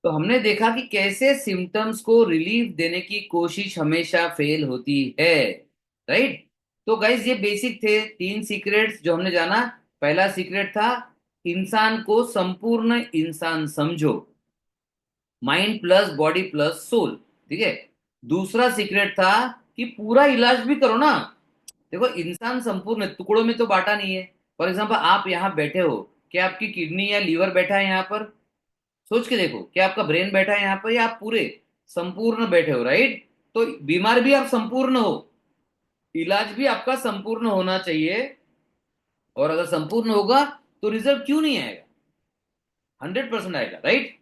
तो हमने देखा कि कैसे सिम्टम्स को रिलीफ देने की कोशिश हमेशा फेल होती है। राइट। तो गाइज ये बेसिक थे 3 सीक्रेट्स जो हमने जाना। पहला सीक्रेट था, इंसान को संपूर्ण इंसान समझो, mind plus body plus soul. ठीक है। दूसरा सीक्रेट था कि पूरा इलाज भी करो ना। देखो, इंसान संपूर्ण है, टुकड़ों में तो बांटा नहीं है। फॉर एग्जाम्पल, आप यहाँ बैठे हो, क्या आपकी किडनी या लीवर बैठा है यहाँ पर? सोच के देखो, क्या आपका ब्रेन बैठा है यहाँ पर, या आप पूरे संपूर्ण बैठे हो? राइट। तो बीमार भी आप संपूर्ण हो, इलाज भी आपका संपूर्ण होना चाहिए। और अगर संपूर्ण होगा तो रिजल्ट क्यों नहीं आएगा? 100% आएगा। राइट।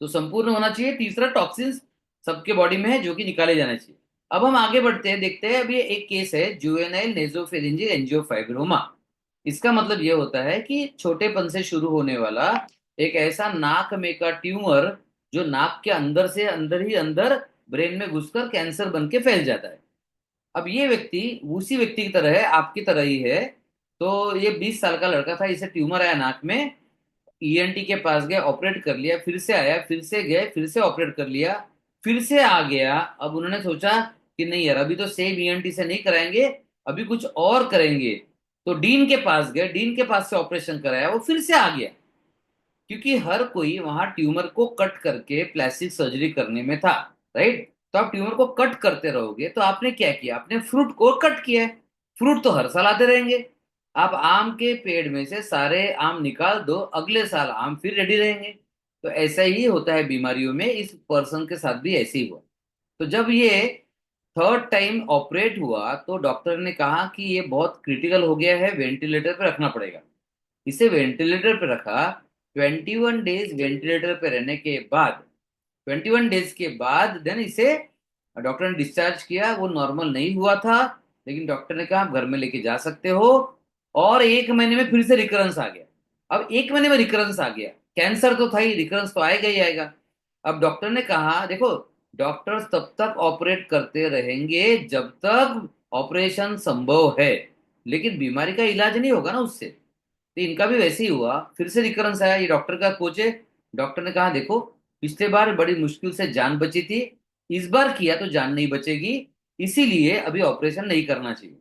तो संपूर्ण होना चाहिए। तीसरा, टॉक्सिन्स सबके बॉडी में है जो कि निकाले जाने चाहिए। अब हम आगे बढ़ते हैं, देखते हैं। अभी एक केस है, जुवेनाइल नेजोफेरिंजियल एंजियोफाइब्रोमा। इसका मतलब ये होता है कि छोटेपन से शुरू होने वाला एक ऐसा नाक में का ट्यूमर जो नाक के अंदर से अंदर ही अंदर ब्रेन में घुसकर कैंसर बन के फैल जाता है। अब ये व्यक्ति उसी व्यक्ति की तरह है, आपकी तरह ही है। तो ये 20 साल का लड़का था, इसे ट्यूमर आया नाक में। ईएनटी के पास गए, ऑपरेट कर लिया, फिर से आया, फिर से गए, फिर से ऑपरेट कर लिया, फिर से आ गया। अब उन्होंने सोचा कि नहीं यार, अभी तो सेम ईएनटी से नहीं कराएंगे, अभी कुछ और करेंगे। तो डीन के पास गए, डीन के पास से ऑपरेशन कराया, वो फिर से आ गया। क्योंकि हर कोई वहां ट्यूमर को कट करके प्लास्टिक सर्जरी करने में था। राइट। तो आप ट्यूमर को कट करते रहोगे, तो आपने क्या किया? आपने फ्रूट को कट किया है। फ्रूट तो हर साल आते रहेंगे। आप आम के पेड़ में से सारे आम निकाल दो, अगले साल आम फिर रेडी रहेंगे। तो ऐसा ही होता है बीमारियों में, इस पर्सन के साथ भी ऐसे ही हुआ। तो जब ये थर्ड टाइम ऑपरेट हुआ तो डॉक्टर ने कहा कि ये बहुत क्रिटिकल हो गया है, वेंटिलेटर पे रखना पड़ेगा। इसे वेंटिलेटर पे रखा। 21 डेज वेंटिलेटर पे रहने के बाद, 21 डेज के बाद देन इसे डॉक्टर ने डिस्चार्ज किया। वो नॉर्मल नहीं हुआ था, लेकिन डॉक्टर ने कहा आप घर में लेके जा सकते हो। और 1 महीने में फिर से रिकरेंस आ गया। अब 1 महीने में रिकरेंस आ गया, कैंसर तो था ही, रिकरेंस तो आएगा ही आएगा। अब डॉक्टर ने कहा देखो, डॉक्टर्स तब तक ऑपरेट करते रहेंगे जब तक ऑपरेशन संभव है, लेकिन बीमारी का इलाज नहीं होगा ना उससे। तो इनका भी वैसे ही हुआ, फिर से रिकरेंस आया। ये डॉक्टर का कोच है। डॉक्टर ने कहा देखो, पिछले बार बड़ी मुश्किल से जान बची थी, इस बार किया तो जान नहीं बचेगी, इसीलिए अभी ऑपरेशन नहीं करना चाहिए।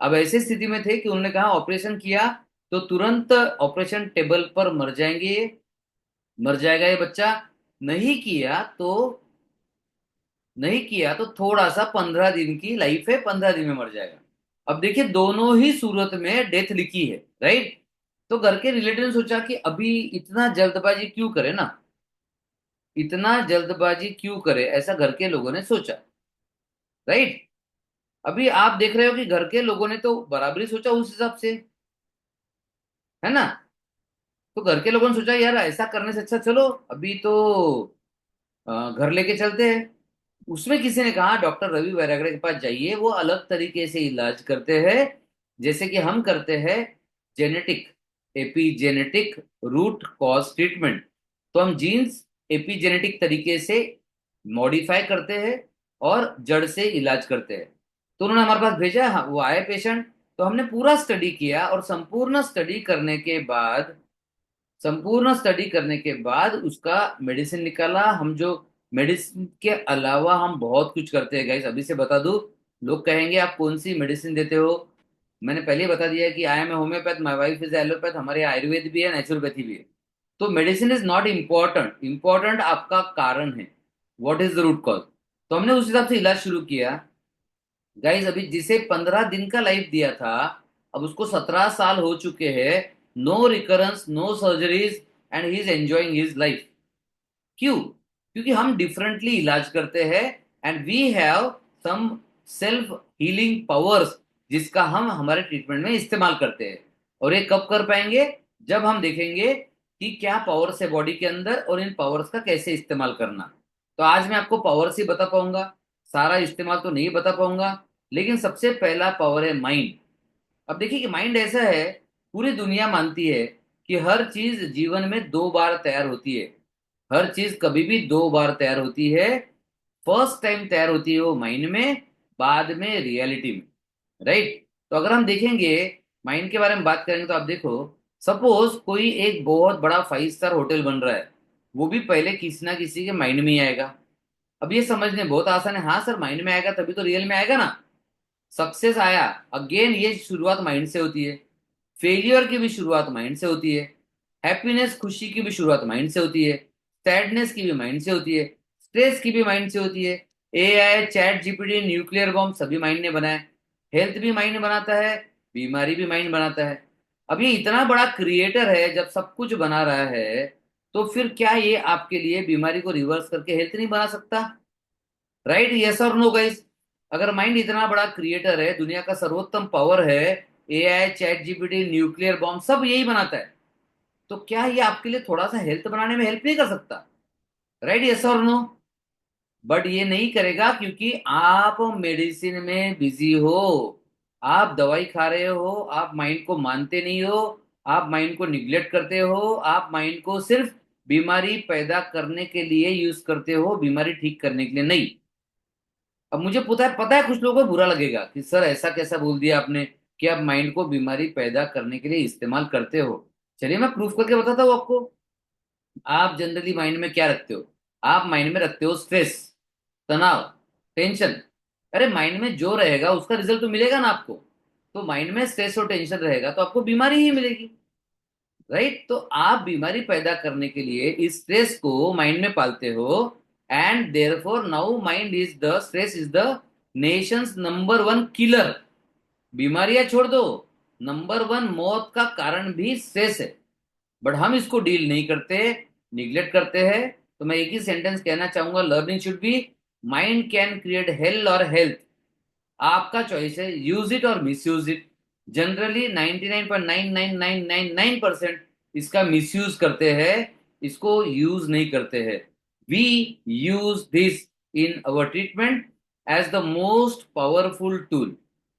अब ऐसी स्थिति में थे कि उन्होंने कहा ऑपरेशन किया तो तुरंत ऑपरेशन टेबल पर मर जाएंगे मर जाएगा ये बच्चा। नहीं किया तो नहीं किया तो थोड़ा सा 15 दिन की लाइफ है, 15 दिन में मर जाएगा। अब देखिए, दोनों ही सूरत में डेथ लिखी है। राइट। तो घर के रिलेटिव ने सोचा कि अभी इतना जल्दबाजी क्यों करे ना, इतना जल्दबाजी क्यों करे, ऐसा घर के लोगों ने सोचा। राइट। अभी आप देख रहे हो कि घर के लोगों ने तो बराबरी सोचा उस हिसाब से, है ना? तो घर के लोगों ने सोचा यार ऐसा करने से अच्छा चलो अभी तो घर लेके चलते हैं। उसमें किसी ने कहा डॉक्टर रवि वैराग्रे के पास जाइए, वो अलग तरीके से इलाज करते हैं, जैसे कि हम करते हैं genetic, epigenetic root cause treatment. तो हम जीन्स एपीजेनेटिक तरीके से मॉडिफाई करते हैं और जड़ से इलाज करते हैं। तो उन्होंने हमारे पास भेजा, हाँ, वो आए पेशेंट। तो हमने पूरा स्टडी किया, और संपूर्ण स्टडी करने के बाद उसका मेडिसिन निकाला। हम जो मेडिसिन के अलावा हम बहुत कुछ करते हैं गाइस, अभी से बता दूं। लोग कहेंगे आप कौन सी मेडिसिन देते हो? मैंने पहले ही बता दिया है कि I am a homeopath, my wife is allopath, हमारे यहाँ आयुर्वेद भी है, नेचुरोपैथी भी है। तो medicine is not important, important आपका कारण है, what is the root cause. तो हमने उस हिसाब से इलाज शुरू किया। गाइस, अभी जिसे 15 दिन का लाइफ दिया था, अब उसको 17 साल हो चुके हैं। No recurrence, no surgeries, and he is enjoying his life. क्यों? क्योंकि हम डिफरेंटली इलाज करते हैं, and we have some self healing powers, जिसका हम हमारे ट्रीटमेंट में इस्तेमाल करते हैं। और ये कब कर पाएंगे? जब हम देखेंगे कि क्या पावर्स है बॉडी के अंदर, और इन पावर्स का कैसे इस्तेमाल करना। तो आज मैं आपको पावर्स ही बता पाऊंगा, सारा इस्तेमाल तो नहीं बता पाऊंगा। लेकिन सबसे पहला पावर है माइंड। अब देखिए कि माइंड ऐसा है, पूरी दुनिया मानती है कि हर चीज जीवन में 2 बार तैयार होती है। हर चीज कभी भी 2 बार तैयार होती है। फर्स्ट टाइम तैयार होती है वो माइंड में, बाद में रियलिटी में। राइट। तो अगर हम देखेंगे, माइंड के बारे में बात करेंगे, तो आप देखो, सपोज कोई एक बहुत बड़ा 5 स्टार होटल बन रहा है। वो भी पहले किसी ना किसी के माइंड में ही आएगा। अब ये समझने बहुत आसान है, हाँ सर माइंड में आएगा तभी तो रियल में आएगा ना। सक्सेस आया, अगेन ये शुरुआत माइंड से होती है। फेलियर की भी शुरुआत माइंड से होती है। हैप्पीनेस खुशी की भी शुरुआत माइंड से होती है। सैडनेस की भी माइंड से होती है। स्ट्रेस की भी माइंड से होती है। AI, chat GPT, nuclear bomb सभी माइंड ने बनाए। हेल्थ भी माइंड बनाता है, बीमारी भी माइंड बनाता है। अब ये इतना बड़ा क्रिएटर है, जब सब कुछ बना रहा है, तो फिर क्या ये आपके लिए बीमारी को रिवर्स करके हेल्थ नहीं बना सकता? राइट, यस और नो गाइस? अगर माइंड इतना बड़ा क्रिएटर है, दुनिया का सर्वोत्तम पावर है, AI, chat GPT, nuclear bomb सब यही बनाता है, तो क्या ये आपके लिए थोड़ा सा हेल्थ बनाने में हेल्प नहीं कर सकता? राइट, यस और नो? बट ये नहीं करेगा क्योंकि आप मेडिसिन में बिजी हो। आप दवाई खा रहे हो, आप माइंड को मानते नहीं हो। आप माइंड को निग्लेक्ट करते हो। आप माइंड को सिर्फ बीमारी पैदा करने के लिए यूज करते हो, बीमारी ठीक करने के लिए नहीं। अब मुझे पता है कुछ लोगों को बुरा लगेगा कि सर ऐसा कैसा बोल दिया आपने कि आप माइंड को बीमारी पैदा करने के लिए इस्तेमाल करते हो। चलिए मैं प्रूफ करके बताता हूँ आपको। आप जनरली माइंड में क्या रखते हो? आप माइंड में रखते हो स्ट्रेस, तनाव, टेंशन। अरे माइंड में जो रहेगा उसका रिजल्ट तो मिलेगा ना आपको। तो माइंड में स्ट्रेस और टेंशन रहेगा तो आपको बीमारी ही मिलेगी। राइट, तो आप बीमारी पैदा करने के लिए इस स्ट्रेस को माइंड में पालते हो। And therefore now mind is the stress is the Nations number one killer. बीमारियां छोड़ दो, नंबर वन मौत का कारण भी स्ट्रेस है। बट हम इसको डील नहीं करते, निग्लेक्ट करते हैं। तो मैं एक ही सेंटेंस कहना चाहूंगा, learning should be, mind can create health और हेल्थ, आपका चॉइस है, यूज इट और मिस यूज इट। जनरली 99.99999% इसका मिस यूज करते हैं, इसको यूज नहीं करते हैं। We use this in our treatment as the most powerful tool.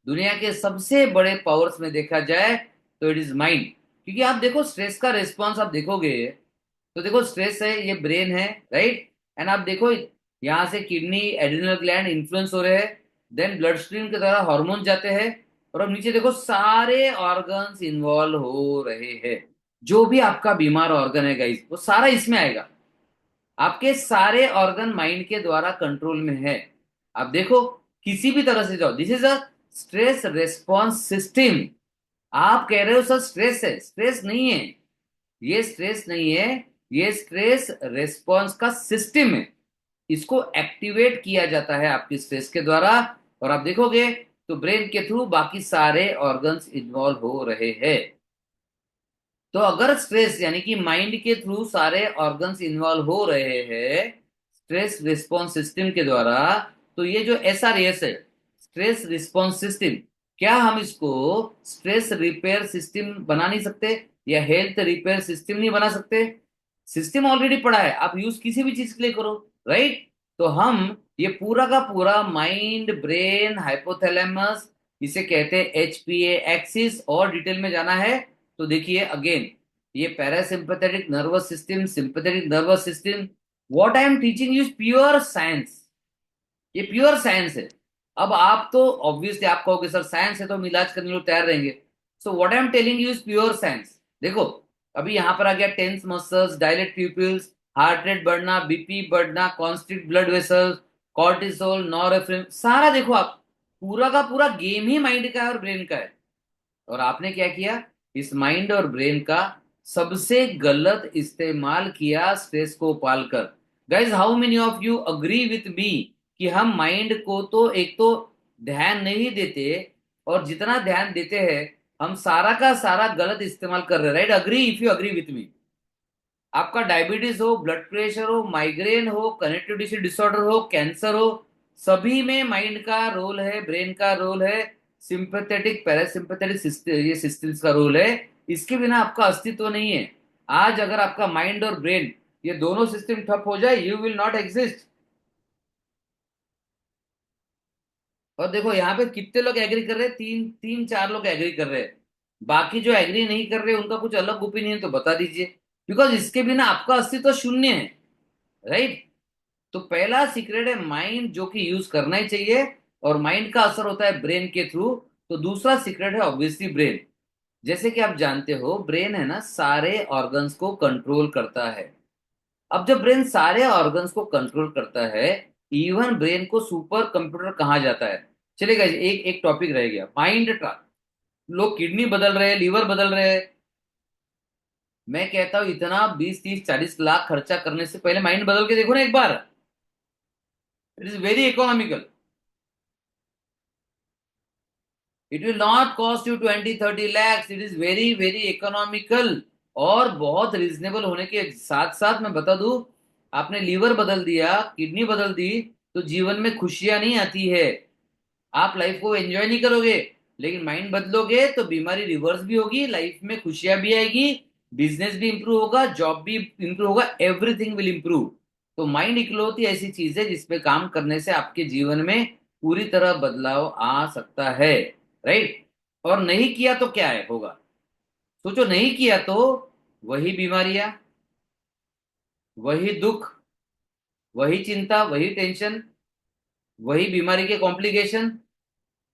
दुनिया के सबसे बड़े पावर्स में देखा जाए तो इट इज माइंड। क्योंकि आप देखो स्ट्रेस का रिस्पॉन्स आप देखोगे, तो देखो स्ट्रेस है, ये ब्रेन है, राइट। एंड आप देखो यहाँ से किडनी, एड्रिनल ग्लैंड इन्फ्लुएंस हो रहे हैं, देन ब्लड स्ट्रीम के द्वारा हार्मोन जाते हैं, और अब नीचे देखो सारे ऑर्गन्स इन्वॉल्व हो रहे हैं। जो भी आपका बीमार ऑर्गन है गाइस, वो सारा इसमें आएगा। आपके सारे ऑर्गन माइंड के द्वारा कंट्रोल में है। आप देखो किसी भी तरह से जाओ, this is a stress response system. आप कह रहे हो सर स्ट्रेस है, स्ट्रेस नहीं है। ये स्ट्रेस नहीं है, ये स्ट्रेस रेस्पॉन्स का सिस्टम है। इसको एक्टिवेट किया जाता है आपकी स्ट्रेस के द्वारा। और आप देखोगे तो ब्रेन के थ्रू बाकी सारे ऑर्गन्स इन्वॉल्व हो रहे हैं। तो अगर स्ट्रेस यानी कि माइंड के थ्रू सारे ऑर्गन्स इन्वॉल्व हो रहे हैं स्ट्रेस रिस्पॉन्स सिस्टम के द्वारा, तो ये जो एसआरएस है, स्ट्रेस रिस्पॉन्स सिस्टम, क्या हम इसको स्ट्रेस रिपेयर सिस्टम बना नहीं सकते? या हेल्थ रिपेयर सिस्टम नहीं बना सकते? सिस्टम ऑलरेडी पड़ा है, आप यूज किसी भी चीज के लिए करो। राइट, तो हम ये पूरा का पूरा माइंड, ब्रेन, हाइपोथैलेमस, इसे कहते हैं एचपीए एक्सिस, और डिटेल में जाना है तो देखिए अगेन, ये parasympathetic nervous system, sympathetic nervous system, what I am teaching you is pure science. ये प्योर साइंस है। अब आप तो ऑब्वियसली आप कहोगे सर साइंस है तो हम इलाज करने को तैयार रहेंगे। So what I am telling you is pure science. देखो अभी यहां पर आ गया tense muscles, dilate pupils, heart rate बढ़ना, बीपी बढ़ना, constrict blood vessels, cortisol, norepinephrine, सारा देखो आप, पूरा का पूरा गेम ही माइंड का है और ब्रेन का है। और आपने क्या किया, इस माइंड और ब्रेन का सबसे गलत इस्तेमाल किया स्ट्रेस को Palkar. Guys how many of you agree with मी कि हम माइंड को तो एक तो ध्यान नहीं देते, और जितना ध्यान देते हैं हम सारा का सारा गलत इस्तेमाल कर रहे हैं। Right, agree if you agree with मी। आपका डायबिटीज हो, ब्लड प्रेशर हो, माइग्रेन हो, कनेक्टिव टिश्यू डिसऑर्डर हो, कैंसर हो, सभी में माइंड का रोल है, ब्रेन का रोल है, सिंपैथेटिक पैरासिम्पैथेटिक ये सिस्टम्स का रोल है। इसके बिना आपका अस्तित्व नहीं है। आज अगर आपका माइंड और ब्रेन ये दोनों सिस्टम ठप हो जाए, यू विल नॉट एग्जिस्ट। और देखो यहाँ पे कितने लोग एग्री कर रहे हैं, तीन तीन चार लोग एग्री कर रहे हैं। बाकी जो एग्री नहीं कर रहे उनका कुछ अलग ओपिनियन तो बता दीजिए, बिकॉज इसके बिना आपका अस्तित्व शून्य है। राइट, तो पहला सीक्रेट है माइंड, जो कि यूज करना ही चाहिए, और माइंड का असर होता है ब्रेन के थ्रू। तो दूसरा सीक्रेट है ऑब्वियसली ब्रेन। जैसे कि आप जानते हो ब्रेन है ना, सारे ऑर्गन्स को कंट्रोल करता है। अब जब ब्रेन सारे ऑर्गन्स को कंट्रोल करता है, इवन ब्रेन को सुपर कंप्यूटर कहा जाता है। चलेगा, एक एक टॉपिक रह गया, माइंड। लोग किडनी बदल रहे हैं, लीवर बदल रहे हैं। मैं कहता हूं इतना 20 30 40 लाख खर्चा करने से पहले माइंड बदल के देखो ना एक बार। It is very economical. It will not cost you 20 30 lakhs, it is very very economical. और बहुत रीजनेबल होने के साथ साथ मैं बता दूं, आपने लीवर बदल दिया, किडनी बदल दी, तो जीवन में खुशियां नहीं आती है। आप लाइफ को एंजॉय नहीं करोगे। लेकिन माइंड बदलोगे तो बीमारी रिवर्स भी होगी, लाइफ में खुशियां भी आएगी, बिजनेस भी इंप्रूव होगा, जॉब भी इंप्रूव होगा, एवरीथिंग विल इंप्रूव। तो माइंड इकलौती ऐसी चीज है जिसपे काम करने से आपके जीवन में पूरी तरह बदलाव आ सकता है। राइट। और नहीं किया तो क्या है होगा? सोचो, नहीं किया तो वही बीमारियां, वही दुख, वही चिंता, वही टेंशन, वही बीमारी के कॉम्प्लिकेशन,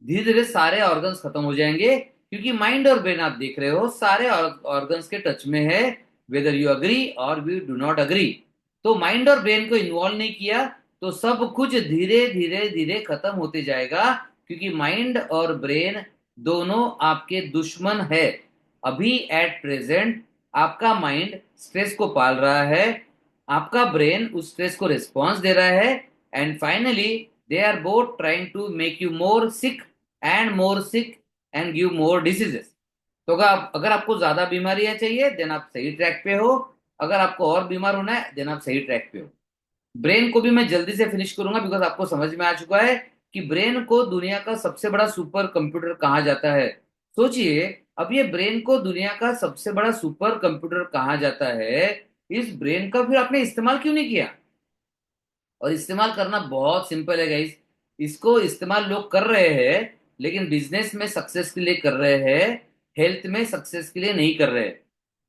धीरे धीरे सारे ऑर्गन्स खत्म हो जाएंगे। क्योंकि माइंड और ब्रेन, आप देख रहे हो, सारे ऑर्गन्स के टच में है, वेदर यू अग्री और वी डू नॉट अग्री। तो माइंड और ब्रेन को इन्वॉल्व नहीं किया तो सब कुछ धीरे धीरे धीरे खत्म होते जाएगा। क्योंकि माइंड और ब्रेन दोनों आपके दुश्मन है। अभी एट प्रेजेंट आपका माइंड स्ट्रेस को पाल रहा है, आपका ब्रेन उस स्ट्रेस को रिस्पॉन्स दे रहा है, and finally they are both trying to make you more sick and more sick and give more diseases. तो अगर आपको ज्यादा बीमारियां चाहिए देन आप सही ट्रैक पे हो। अगर आपको और बीमार होना है देन आप सही ट्रैक पे हो। ब्रेन को भी मैं जल्दी से फिनिश करूंगा बिकॉज आपको समझ में आ चुका है कि ब्रेन को दुनिया का सबसे बड़ा सुपर कंप्यूटर कहा जाता है। सोचिए, अब ये ब्रेन को दुनिया का सबसे बड़ा सुपर कंप्यूटर कहा जाता है, इस ब्रेन का फिर आपने इस्तेमाल क्यों नहीं किया? और इस्तेमाल करना बहुत सिंपल है गाइस। इसको इस्तेमाल लोग कर रहे हैं, लेकिन बिजनेस में सक्सेस के लिए कर रहे हैं, हेल्थ में सक्सेस के लिए नहीं कर रहे।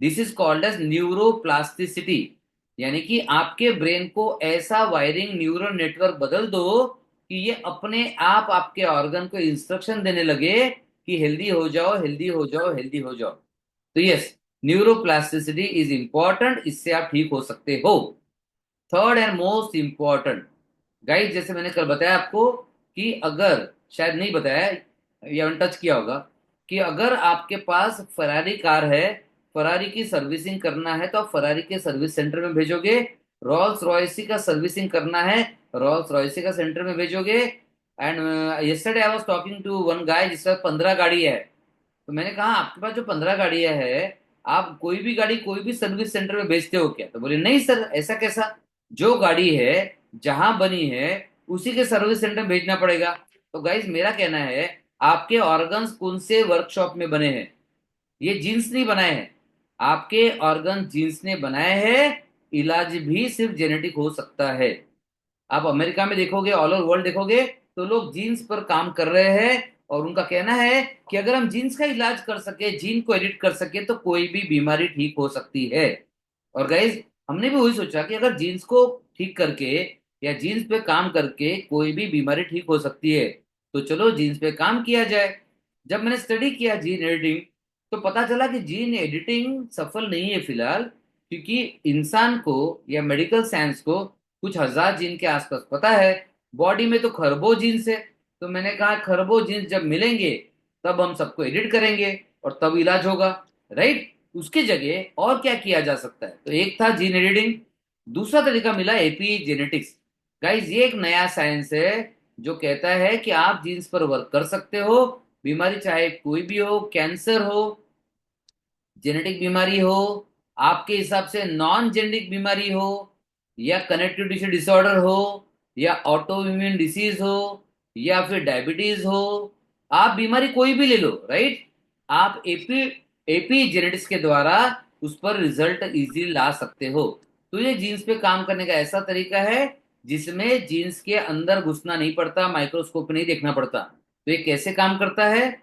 This is called as neuroplasticity. यानी कि आपके ब्रेन को ऐसा वायरिंग, न्यूरल नेटवर्क बदल दो कि ये अपने आप आपके ऑर्गन को इंस्ट्रक्शन देने लगे कि हेल्दी हो जाओ, हेल्दी हो जाओ, हेल्दी हो जाओ। तो यस, न्यूरोप्लास्टिसिटी इज इंपॉर्टेंट, इससे आप ठीक हो सकते हो। Third and most important guys, जैसे मैंने कल बताया आपको कि अगर, शायद नहीं बताया या टच किया होगा, कि अगर आपके पास फरारी कार है, फरारी की सर्विसिंग करना है तो आप फरारी के सर्विस सेंटर में भेजोगे। रॉल्स रॉयसी का सर्विसिंग करना है, रॉल्स रॉयसी का सेंटर में भेजोगे। And yesterday I was talking to one guy जिसका 15 गाड़ी है। तो मैंने कहा आपके पास जो 15 गाड़ियां है, आप कोई भी गाड़ी कोई भी सर्विस सेंटर में भेजते हो क्या? तो बोले नहीं सर, ऐसा कैसा? जो गाड़ी है, जहां बनी है, उसी के सर्विस सेंटर में भेजना पड़ेगा। तो गाइज मेरा कहना है, आपके ऑर्गन्स कौन से वर्कशॉप में बने हैं? ये जीन्स नहीं बनाए हैं, आपके ऑर्गन जीन्स ने बनाए हैं। इलाज भी सिर्फ जेनेटिक हो सकता है। आप अमेरिका में देखोगे, ऑल ओवर वर्ल्ड देखोगे, तो लोग जीन्स पर काम कर रहे हैं। और उनका कहना है कि अगर हम जीन्स का इलाज कर सके, जीन को एडिट कर सके, तो कोई भी बीमारी ठीक हो सकती है। और गाइज, हमने भी वही सोचा कि अगर जीन्स को ठीक करके या जीन्स पे काम करके कोई भी बीमारी ठीक हो सकती है, तो चलो जीन्स पे काम किया जाए। जब मैंने स्टडी किया जीन एडिटिंग, तो पता चला कि जीन एडिटिंग सफल नहीं है फिलहाल। क्योंकि इंसान को या मेडिकल साइंस को कुछ हजार जीन के आसपास पता है। बॉडी में तो खरबों जीन्स है। तो मैंने कहा खरबों जीन्स जब मिलेंगे तब हम सबको एडिट करेंगे और तब इलाज होगा। राइट। उसकी जगह और क्या किया जा सकता है? तो एक था जीन एडिटिंग, दूसरा तरीका मिला एपी जेनेटिक्स। गाइज ये एक नया साइंस है जो कहता है कि आप जीन्स पर वर्क कर सकते हो। बीमारी चाहे कोई भी हो, कैंसर हो, जेनेटिक बीमारी हो, आपके हिसाब से नॉन जेनेटिक बीमारी हो, या कनेक्टिव टिश्यू डिसऑर्डर हो, या ऑटो इम्यून डिसीज हो, या फिर डायबिटीज हो, आप बीमारी कोई भी ले लो। राइट। आप एपी एपी जेनेटिक्स के द्वारा उस पर रिजल्ट इजीली ला सकते हो। तो ये जीन्स पे काम करने का ऐसा तरीका है जिसमें जीन्स के अंदर घुसना नहीं पड़ता, माइक्रोस्कोप नहीं देखना पड़ता। तो ये कैसे काम करता है?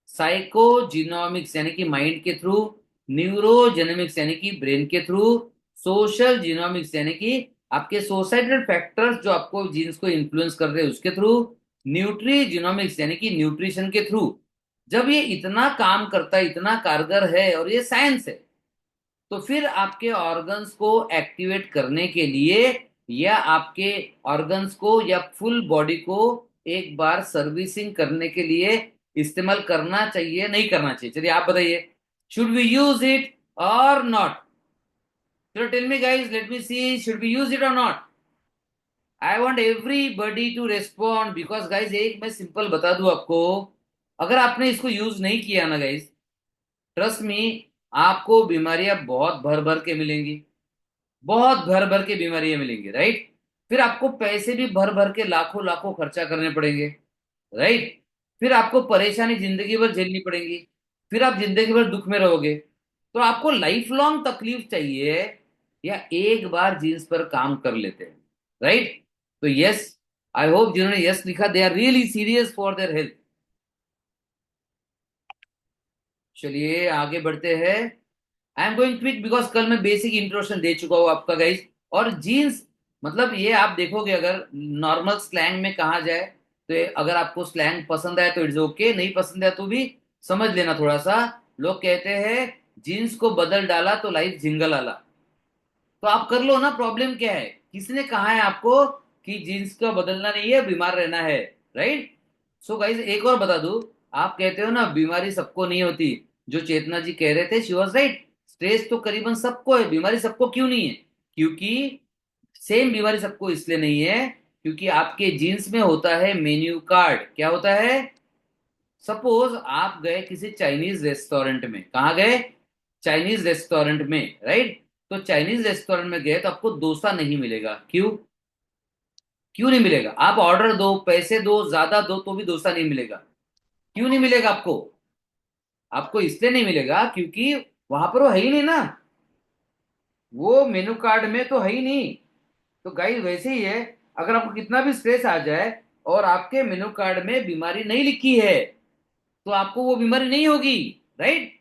साइकोजिनोमिक्स यानी कि माइंड के थ्रू, न्यूरोजेनोमिक्स यानी कि ब्रेन के थ्रू, सोशल जीनोमिक्स यानी कि आपके सोसाइटल फैक्टर्स जो आपको जीन्स को इन्फ्लुएंस कर रहे हैं उसके थ्रू, न्यूट्री जीनोमिक्स यानी कि न्यूट्रिशन के थ्रू। जब ये इतना काम करता है, इतना कारगर है, और ये साइंस है, तो फिर आपके ऑर्गन्स को एक्टिवेट करने के लिए या आपके ऑर्गन्स को या फुल बॉडी को एक बार सर्विसिंग करने के लिए इस्तेमाल करना चाहिए नहीं करना चाहिए? चलिए आप बताइए, should we use it or not? चलो tell me guys, let me see, should we use it or not? I want everybody to respond, because guys एक मैं सिंपल बता दूं आपको, अगर आपने इसको यूज नहीं किया ना गाइज, ट्रस्ट मी, आपको बीमारियां बहुत भर भर के मिलेंगी, बहुत भर भर के बीमारियां मिलेंगी, राइट? फिर आपको पैसे भी भर भर के लाखों लाखों खर्चा करने पड़ेंगे, राइट? फिर आपको परेशानी जिंदगी भर झेलनी पड़ेगी, फिर आप जिंदगी भर दुख में रहोगे। तो आपको लाइफ लॉन्ग तकलीफ चाहिए या एक बार जींस पर काम कर लेते हैं, राइट? तो यस, आई होप जिन्होंने यस लिखा they are really serious for their health. चलिए आगे बढ़ते हैं। I am going quick because कल मैं बेसिक इंट्रोडक्शन दे चुका हूँ आपका गाइस। और जीन्स मतलब ये आप देखोगे, अगर नॉर्मल स्लैंग में कहा जाए तो अगर आपको स्लैंग पसंद आए तो इट्स ओके, नहीं पसंद है तो भी समझ लेना थोड़ा सा। लोग कहते हैं जीन्स को बदल डाला तो लाइफ जिंगल आला। तो आप कर लो ना, प्रॉब्लम क्या है? किसने कहा है आपको कि जीन्स को बदलना नहीं है, बीमार रहना है, राइट? सो गाइस एक और बता दूं, आप कहते हो ना बीमारी सबको नहीं होती, जो चेतना जी कह रहे थे शी वॉज राइट। स्ट्रेस तो करीबन सबको है, बीमारी सबको क्यों नहीं है? क्योंकि सेम बीमारी सबको इसलिए नहीं है क्योंकि आपके जीन्स में होता है मेन्यू कार्ड। क्या होता है? सपोज आप गए किसी चाइनीज रेस्टोरेंट में, कहाँ गए? चाइनीज रेस्टोरेंट में, राइट? तो चाइनीज रेस्टोरेंट में गए तो आपको डोसा नहीं मिलेगा, क्यों? क्यों नहीं मिलेगा? आप ऑर्डर दो, पैसे दो, ज्यादा दो, तो भी डोसा नहीं मिलेगा। क्यों नहीं मिलेगा आपको? आपको इसलिए नहीं मिलेगा क्योंकि वहां पर वो है ही नहीं ना, वो मेनू कार्ड में तो है ही नहीं। तो गाइस वैसे ही है, अगर आपको कितना भी स्ट्रेस आ जाए और आपके मेनू कार्ड में बीमारी नहीं लिखी है तो आपको वो बीमारी नहीं होगी, राइट?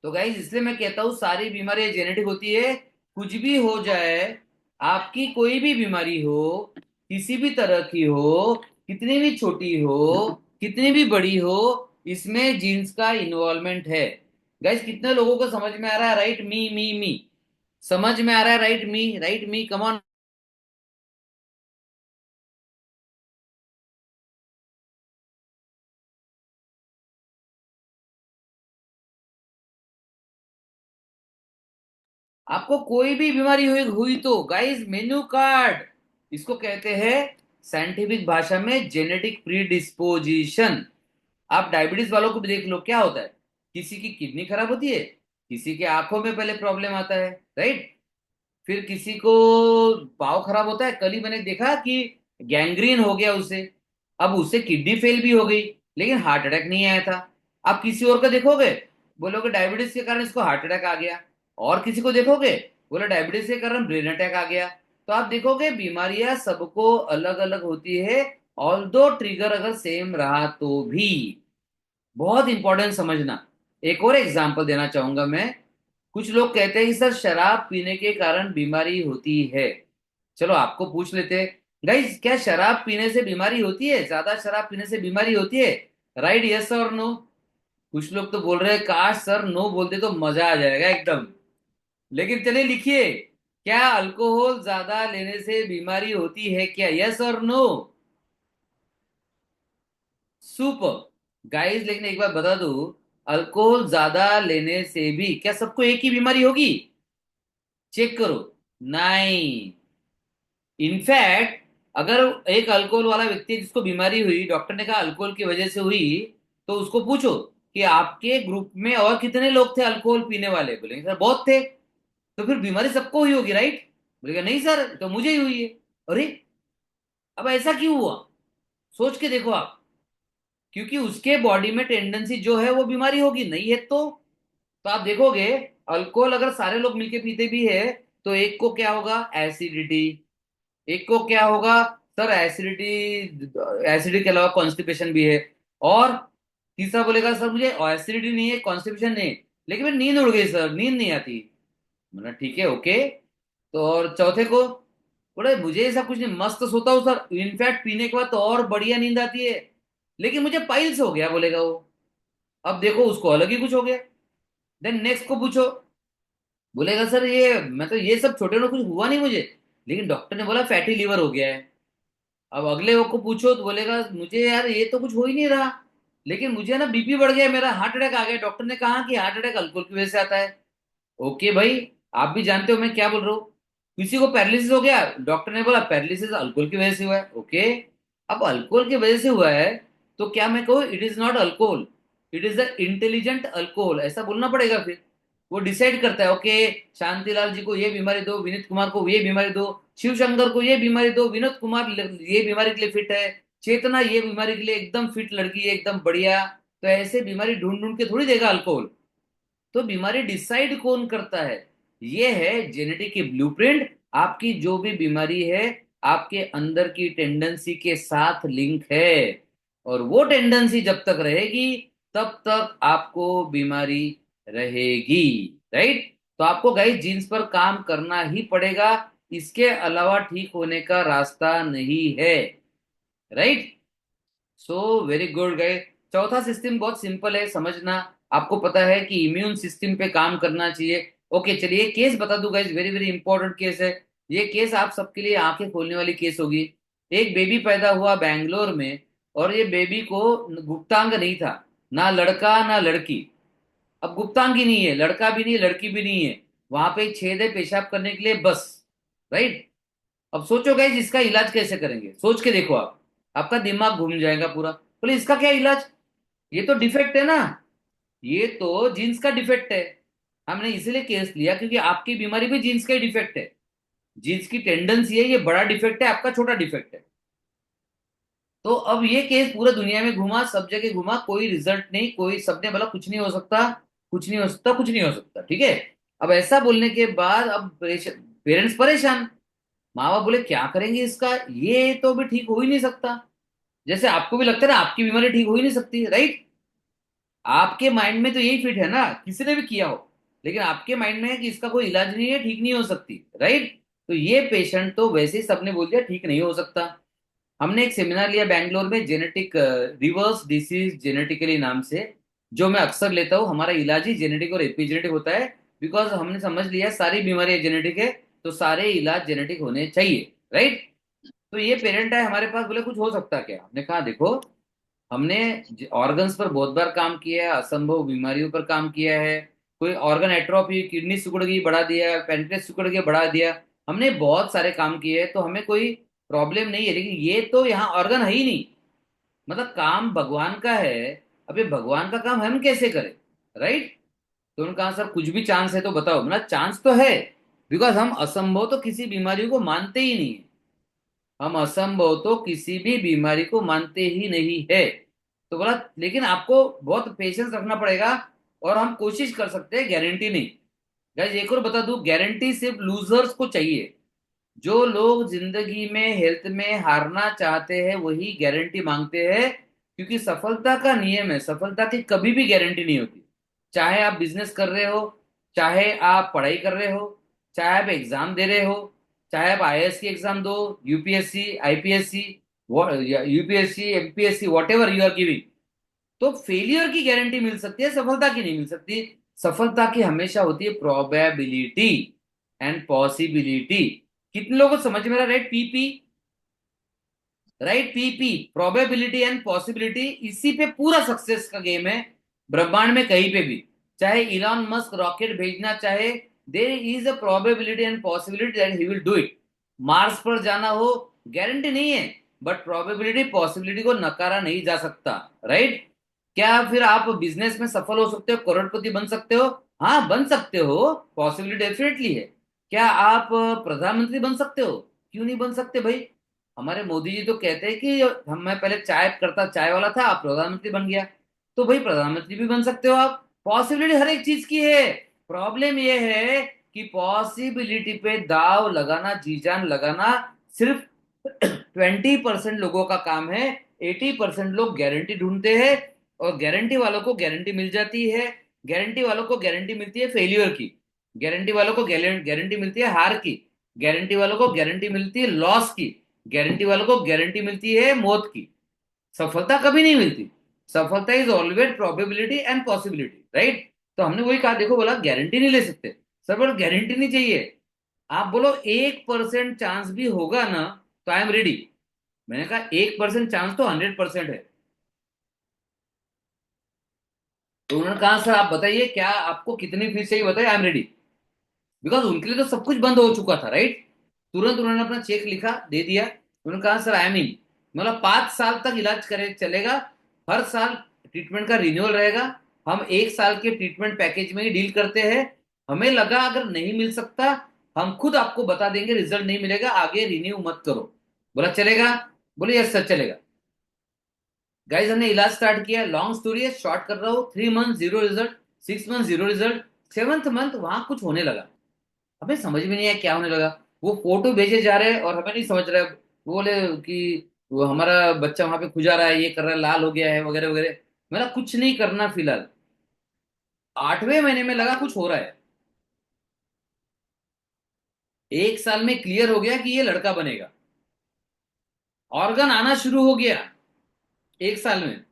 तो गाइज इसलिए मैं कहता हूँ सारी बीमारियां जेनेटिक होती है। कुछ भी हो जाए, आपकी कोई भी बीमारी हो, किसी भी तरह की हो, कितनी भी छोटी हो, कितनी भी बड़ी हो, इसमें जीन्स का इन्वॉल्वमेंट है। गाइज कितने लोगों को समझ में आ रहा है? राइट मी मी मी। समझ में आ रहा है? Right me come on. आपको कोई भी बीमारी हुई तो गाइस मेन्यू कार्ड, इसको कहते हैं साइंटिफिक भाषा में जेनेटिक प्रीडिस्पोजिशन। आप डायबिटीज वालों को भी देख लो, क्या होता है? किसी की किडनी खराब होती है, किसी के आंखों में पहले प्रॉब्लम आता है, राइट? फिर किसी को पाँव खराब होता है, कल ही मैंने देखा कि गैंग्रीन हो गया उसे, अब उससे किडनी फेल भी हो गई, लेकिन हार्ट अटैक नहीं आया था। आप किसी और का देखोगे, बोलोगे डायबिटीज के कारण इसको हार्ट अटैक आ गया। और किसी को देखोगे, बोले डायबिटीज के कारण ब्रेन अटैक आ गया। तो आप देखोगे बीमारियां सबको अलग अलग होती है, ऑल दो ट्रिगर अगर सेम रहा तो भी। बहुत इंपॉर्टेंट समझना। एक और एग्जांपल देना चाहूंगा मैं। कुछ लोग कहते हैं कि सर शराब पीने के कारण बीमारी होती है। चलो आपको पूछ लेते हैं, गाइस क्या शराब पीने से बीमारी होती है? ज्यादा शराब पीने से बीमारी होती है? राइट, यस और नो? कुछ लोग तो बोल रहे हैं काश सर नो बोलते तो मजा आ जाएगा एकदम। लेकिन चलिए लिखिए, क्या अल्कोहल ज्यादा लेने से बीमारी होती है क्या? यस और नो? सुपर गाइस, लेकिन एक बात बता दूं, अल्कोहल ज्यादा लेने से भी क्या सबको एक ही बीमारी होगी? चेक करो। नहीं। इनफैक्ट अगर एक अल्कोहल वाला व्यक्ति है जिसको बीमारी हुई, डॉक्टर ने कहा अल्कोहल की वजह से हुई, तो उसको पूछो कि आपके ग्रुप में और कितने लोग थे अल्कोहल पीने वाले? बोलेंगे सर बहुत थे। तो फिर बीमारी सबको हुई होगी, राइट? बोलेगा नहीं सर तो मुझे ही हुई है। अरे, अब ऐसा क्यों हुआ? सोच के देखो आप। क्योंकि उसके बॉडी में टेंडेंसी जो है वो बीमारी होगी, नहीं है तो आप देखोगे अल्कोहल अगर सारे लोग मिलके पीते भी है तो एक को क्या होगा? एसिडिटी। एक को क्या होगा? सर एसिडिटी, एसिडिटी के अलावा कॉन्स्टिपेशन भी है। और तीसरा बोलेगा सर मुझे एसिडिटी नहीं है, कॉन्स्टिपेशन नहीं है, लेकिन मैं नींद उड़ गई सर, नींद नहीं आती। मतलब ठीक है, ओके। तो और चौथे को बोले मुझे ऐसा कुछ नहीं, मस्त सोता हूँ सर, इनफैक्ट पीने के बाद तो और बढ़िया नींद आती है, लेकिन मुझे पाइल्स हो गया, बोलेगा वो। अब देखो उसको अलग ही कुछ हो गया। देन नेक्स्ट को पूछो, बोलेगा सर ये मैं तो ये सब छोटे मोटे कुछ हुआ नहीं मुझे, लेकिन डॉक्टर ने बोला फैटी लीवर हो गया है। अब अगले को पूछो तो बोलेगा मुझे यार ये तो कुछ हो ही नहीं रहा, लेकिन मुझे ना बीपी बढ़ गया, मेरा हार्ट अटैक आ गया, डॉक्टर ने कहा कि हार्ट अटैक अल्कोहल की वजह से आता है। ओके भाई, आप भी जानते हो मैं क्या बोल रहा हूँ। किसी को पैरालिसिस हो गया, डॉक्टर ने बोला पैरालिसिस अल्कोहल की वजह से हुआ है। ओके, अब अल्कोहल की वजह से हुआ है तो क्या मैं कहूँ it is not alcohol, it is the intelligent alcohol, ऐसा बोलना पड़ेगा फिर। वो डिसाइड करता है, ओके शांतिलाल जी को ये बीमारी दो, विनीत कुमार को ये बीमारी दो, शिव शंकर को ये बीमारी दो, विनोद कुमार ये बीमारी के लिए फिट है, चेतना ये बीमारी के लिए एकदम फिट लड़की है, एकदम बढ़िया। तो ऐसे बीमारी ढूंढ ढूंढ के थोड़ी देगा अल्कोहल। तो बीमारी डिसाइड कौन करता है? ये है जेनेटिक की ब्लूप्रिंट। आपकी जो भी बीमारी है आपके अंदर की टेंडेंसी के साथ लिंक है, और वो टेंडेंसी जब तक रहेगी तब तक आपको बीमारी रहेगी। राइट? तो आपको गाइस जीन्स पर काम करना ही पड़ेगा, इसके अलावा ठीक होने का रास्ता नहीं है। Right? So very good guys. चौथा सिस्टम बहुत सिंपल है समझना। आपको पता है कि इम्यून सिस्टम पे काम करना चाहिए। ओके चलिए केस बता दूं guys, very very important case है। ये केस आप सबके लिए आंखें खोलने वाली केस होगी। एक बेबी पैदा हुआ बैंगलोर में, और ये बेबी को गुप्तांग नहीं था, ना लड़का ना लड़की। अब गुप्तांग ही नहीं है, लड़का भी नहीं है लड़की भी नहीं है, वहां पे एक छेद है पेशाब करने के लिए बस। राइट? अब सोचो गाइस इसका इलाज कैसे करेंगे, सोच के देखो आप, आपका दिमाग घूम जाएगा पूरा। बोले इसका क्या इलाज, ये तो डिफेक्ट है ना, ये तो जीन्स का डिफेक्ट है। हमने इसीलिए केस लिया क्योंकि आपकी बीमारी भी जीन्स का ही डिफेक्ट है। जीन्स की टेंडेंसी है, ये बड़ा डिफेक्ट है, आपका छोटा डिफेक्ट है। तो अब ये केस पूरा दुनिया में घुमा, सब जगह घुमा, कोई रिजल्ट नहीं, कोई, सबने बोला कुछ नहीं हो सकता, कुछ नहीं हो सकता, कुछ नहीं हो सकता। ठीक है? अब ऐसा बोलने के बाद अब पेरेंट्स परेशान, माँ बाप बोले क्या करेंगे इसका, ये तो भी ठीक हो ही नहीं सकता। जैसे आपको भी लगता है ना आपकी बीमारी ठीक हो ही नहीं सकती, राइट? आपके माइंड में तो यही फिट है ना, किसी ने भी किया हो, लेकिन आपके माइंड में है कि इसका कोई इलाज नहीं है, ठीक नहीं हो सकती। राइट? तो ये पेशेंट तो वैसे ही सबने बोल दिया ठीक नहीं हो सकता। हमने एक सेमिनार लिया बैंगलोर में, जेनेटिक रिवर्स डिसीज जेनेटिकली नाम से, जो मैं अक्सर लेता हूँ। हमारा इलाज ही जेनेटिक और एपिजेनेटिक होता है, बिकॉज हमने समझ लिया सारी बीमारियां जेनेटिक है, तो सारे इलाज जेनेटिक होने चाहिए। राइट? तो ये पेरेंट है हमारे पास, बोले कुछ हो सकता है क्या? हमने कहा देखो, हमने ऑर्गन्स पर बहुत बार काम किया है, असंभव बीमारियों पर काम किया है, कोई ऑर्गन एट्रोफी, किडनी सिकुड़ गई बढ़ा दिया, पेनक्रियास सिकुड़ गया बढ़ा दिया, हमने बहुत सारे काम किए हैं, तो हमें कोई प्रॉब्लम नहीं है। लेकिन ये तो यहाँ ऑर्गन है ही नहीं, मतलब काम भगवान का है। अब ये भगवान का काम हम कैसे करें? राइट? तो उन्होंने कहा सर कुछ भी चांस है तो बताओ। मतलब चांस तो है, बिकॉज हम असंभव तो किसी बीमारी को मानते ही नहीं है, हम असंभव तो किसी भी बीमारी को मानते ही नहीं है। तो बोला लेकिन आपको बहुत पेशेंस रखना पड़ेगा, और हम कोशिश कर सकते हैं, गारंटी नहीं। गाइस एक और बता दूं, गारंटी सिर्फ लूजर्स को चाहिए। जो लोग जिंदगी में हेल्थ में हारना चाहते हैं वही गारंटी मांगते हैं, क्योंकि सफलता का नियम है, सफलता की कभी भी गारंटी नहीं होती। चाहे आप बिजनेस कर रहे हो, चाहे आप पढ़ाई कर रहे हो, चाहे आप एग्जाम दे रहे हो, चाहे आप आईएएस की एग्जाम दो, UPSC IPSC, UPSC MPSC, whatever you are giving, तो फेलियर की गारंटी मिल सकती है, सफलता की नहीं मिल सकती। सफलता की हमेशा होती है प्रोबेबिलिटी एंड पॉसिबिलिटी। कितने लोगों को समझ में आ रहा है? Right? PP, right? PP, probability and possibility, इसी पे पूरा सक्सेस का गेम है ब्रह्मांड में कहीं पे भी। चाहे इलॉन मस्क रॉकेट भेजना चाहे, there is a probability and possibility that he will do it. Mars पर जाना हो, गारंटी नहीं है, बट प्रोबेबिलिटी पॉसिबिलिटी को नकारा नहीं जा सकता। राइट? क्या फिर आप बिजनेस में सफल हो सकते हो, करोड़पति बन सकते हो? हाँ बन सकते हो, पॉसिबिलिटी डेफिनेटली है। क्या आप प्रधानमंत्री बन सकते हो? क्यों नहीं बन सकते भाई? हमारे मोदी जी तो कहते हैं कि हम, मैं पहले चाय करता, चाय वाला था, आप प्रधानमंत्री बन गया, तो भाई प्रधानमंत्री भी बन सकते हो आप। पॉसिबिलिटी हर एक चीज की है। प्रॉब्लम यह है कि पॉसिबिलिटी पे दाव लगाना, जी जान लगाना सिर्फ 20% लोगों का काम है। 80% लोग गारंटी ढूंढते हैं, और गारंटी वालों को गारंटी मिल जाती है। गारंटी वालों को गारंटी मिलती है फेलियर की, गारंटी वालों को गारंटी मिलती है हार की, गारंटी वालों को गारंटी मिलती है लॉस की, गारंटी वालों को गारंटी मिलती है मौत की। सफलता कभी नहीं मिलती। सफलता is always probability and possibility. Right? तो हमने वही कहा, देखो बोला गारंटी नहीं ले सकते, सर बोलो गारंटी नहीं चाहिए। आप बोलो 1% चांस भी होगा ना, तो आई एम रेडी। मैंने कहा 1% चांस तो 100% है। तो उन्होंने कहा सर आप बताइए क्या आपको कितनी फीस चाहिए, बताइए, आई एम रेडी। बिकॉज उनके लिए तो सब कुछ बंद हो चुका था, राइट। तुरंत उन्होंने अपना चेक लिखा, दे दिया। उन्होंने कहा सर आई एम इन। मतलब 5 साल तक इलाज करे चलेगा। हर साल ट्रीटमेंट का रिन्यूअल रहेगा। हम 1 साल के ट्रीटमेंट पैकेज में ही डील करते हैं। हमें लगा अगर नहीं मिल सकता, हम खुद आपको बता देंगे, रिजल्ट नहीं मिलेगा आगे रिन्यू मत करो। बोला चलेगा। बोले यस सर चलेगा। गाइस हमने इलाज स्टार्ट किया। लॉन्ग स्टोरी है, शॉर्ट कर रहा हूँ। 3 month zero result, 6 month zero result. 7th month वहां कुछ होने लगा। हमें समझ में नहीं आया क्या होने लगा। वो फोटो भेजे जा रहे हैं और हमें नहीं समझ रहे। वो बोले कि वो हमारा बच्चा वहां पे खुजा रहा है, ये कर रहा है, लाल हो गया है, वगैरह वगैरह। मेरा कुछ नहीं करना फिलहाल। 8वें महीने में लगा कुछ हो रहा है। 1 साल में क्लियर हो गया कि ये लड़का बनेगा। ऑर्गन आना शुरू हो गया 1 साल में।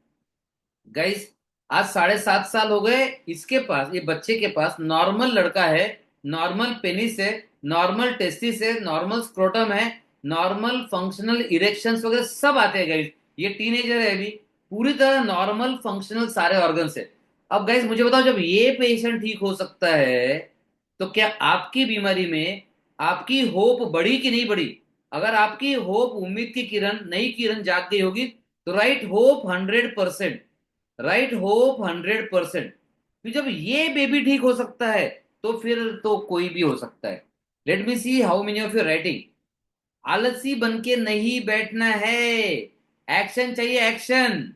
गाइस आज 7.5 साल हो गए। इसके पास, ये बच्चे के पास नॉर्मल लड़का है। नॉर्मल पेनिस है। नॉर्मल टेस्टिस है। नॉर्मल स्क्रोटम है। नॉर्मल फंक्शनल इरेक्शंस वगैरह सब आते हैं गाइस। ये टीनेजर है अभी। पूरी तरह नॉर्मल फंक्शनल सारे ऑर्गन्स है। अब गाइस मुझे बताओ, जब ये पेशेंट ठीक हो सकता है, तो क्या आपकी बीमारी में आपकी होप बढ़ी कि नहीं बढ़ी? अगर आपकी होप, उम्मीद की किरण, नई किरण जाग गई होगी, तो राइट होप 100%। Right hope 100%। फिर जब ये बेबी ठीक हो सकता है, तो फिर तो कोई भी हो सकता है। Late me see how many of you writing. आलसी बन के नहीं बैठना है। एक्शन चाहिए, एक्शन।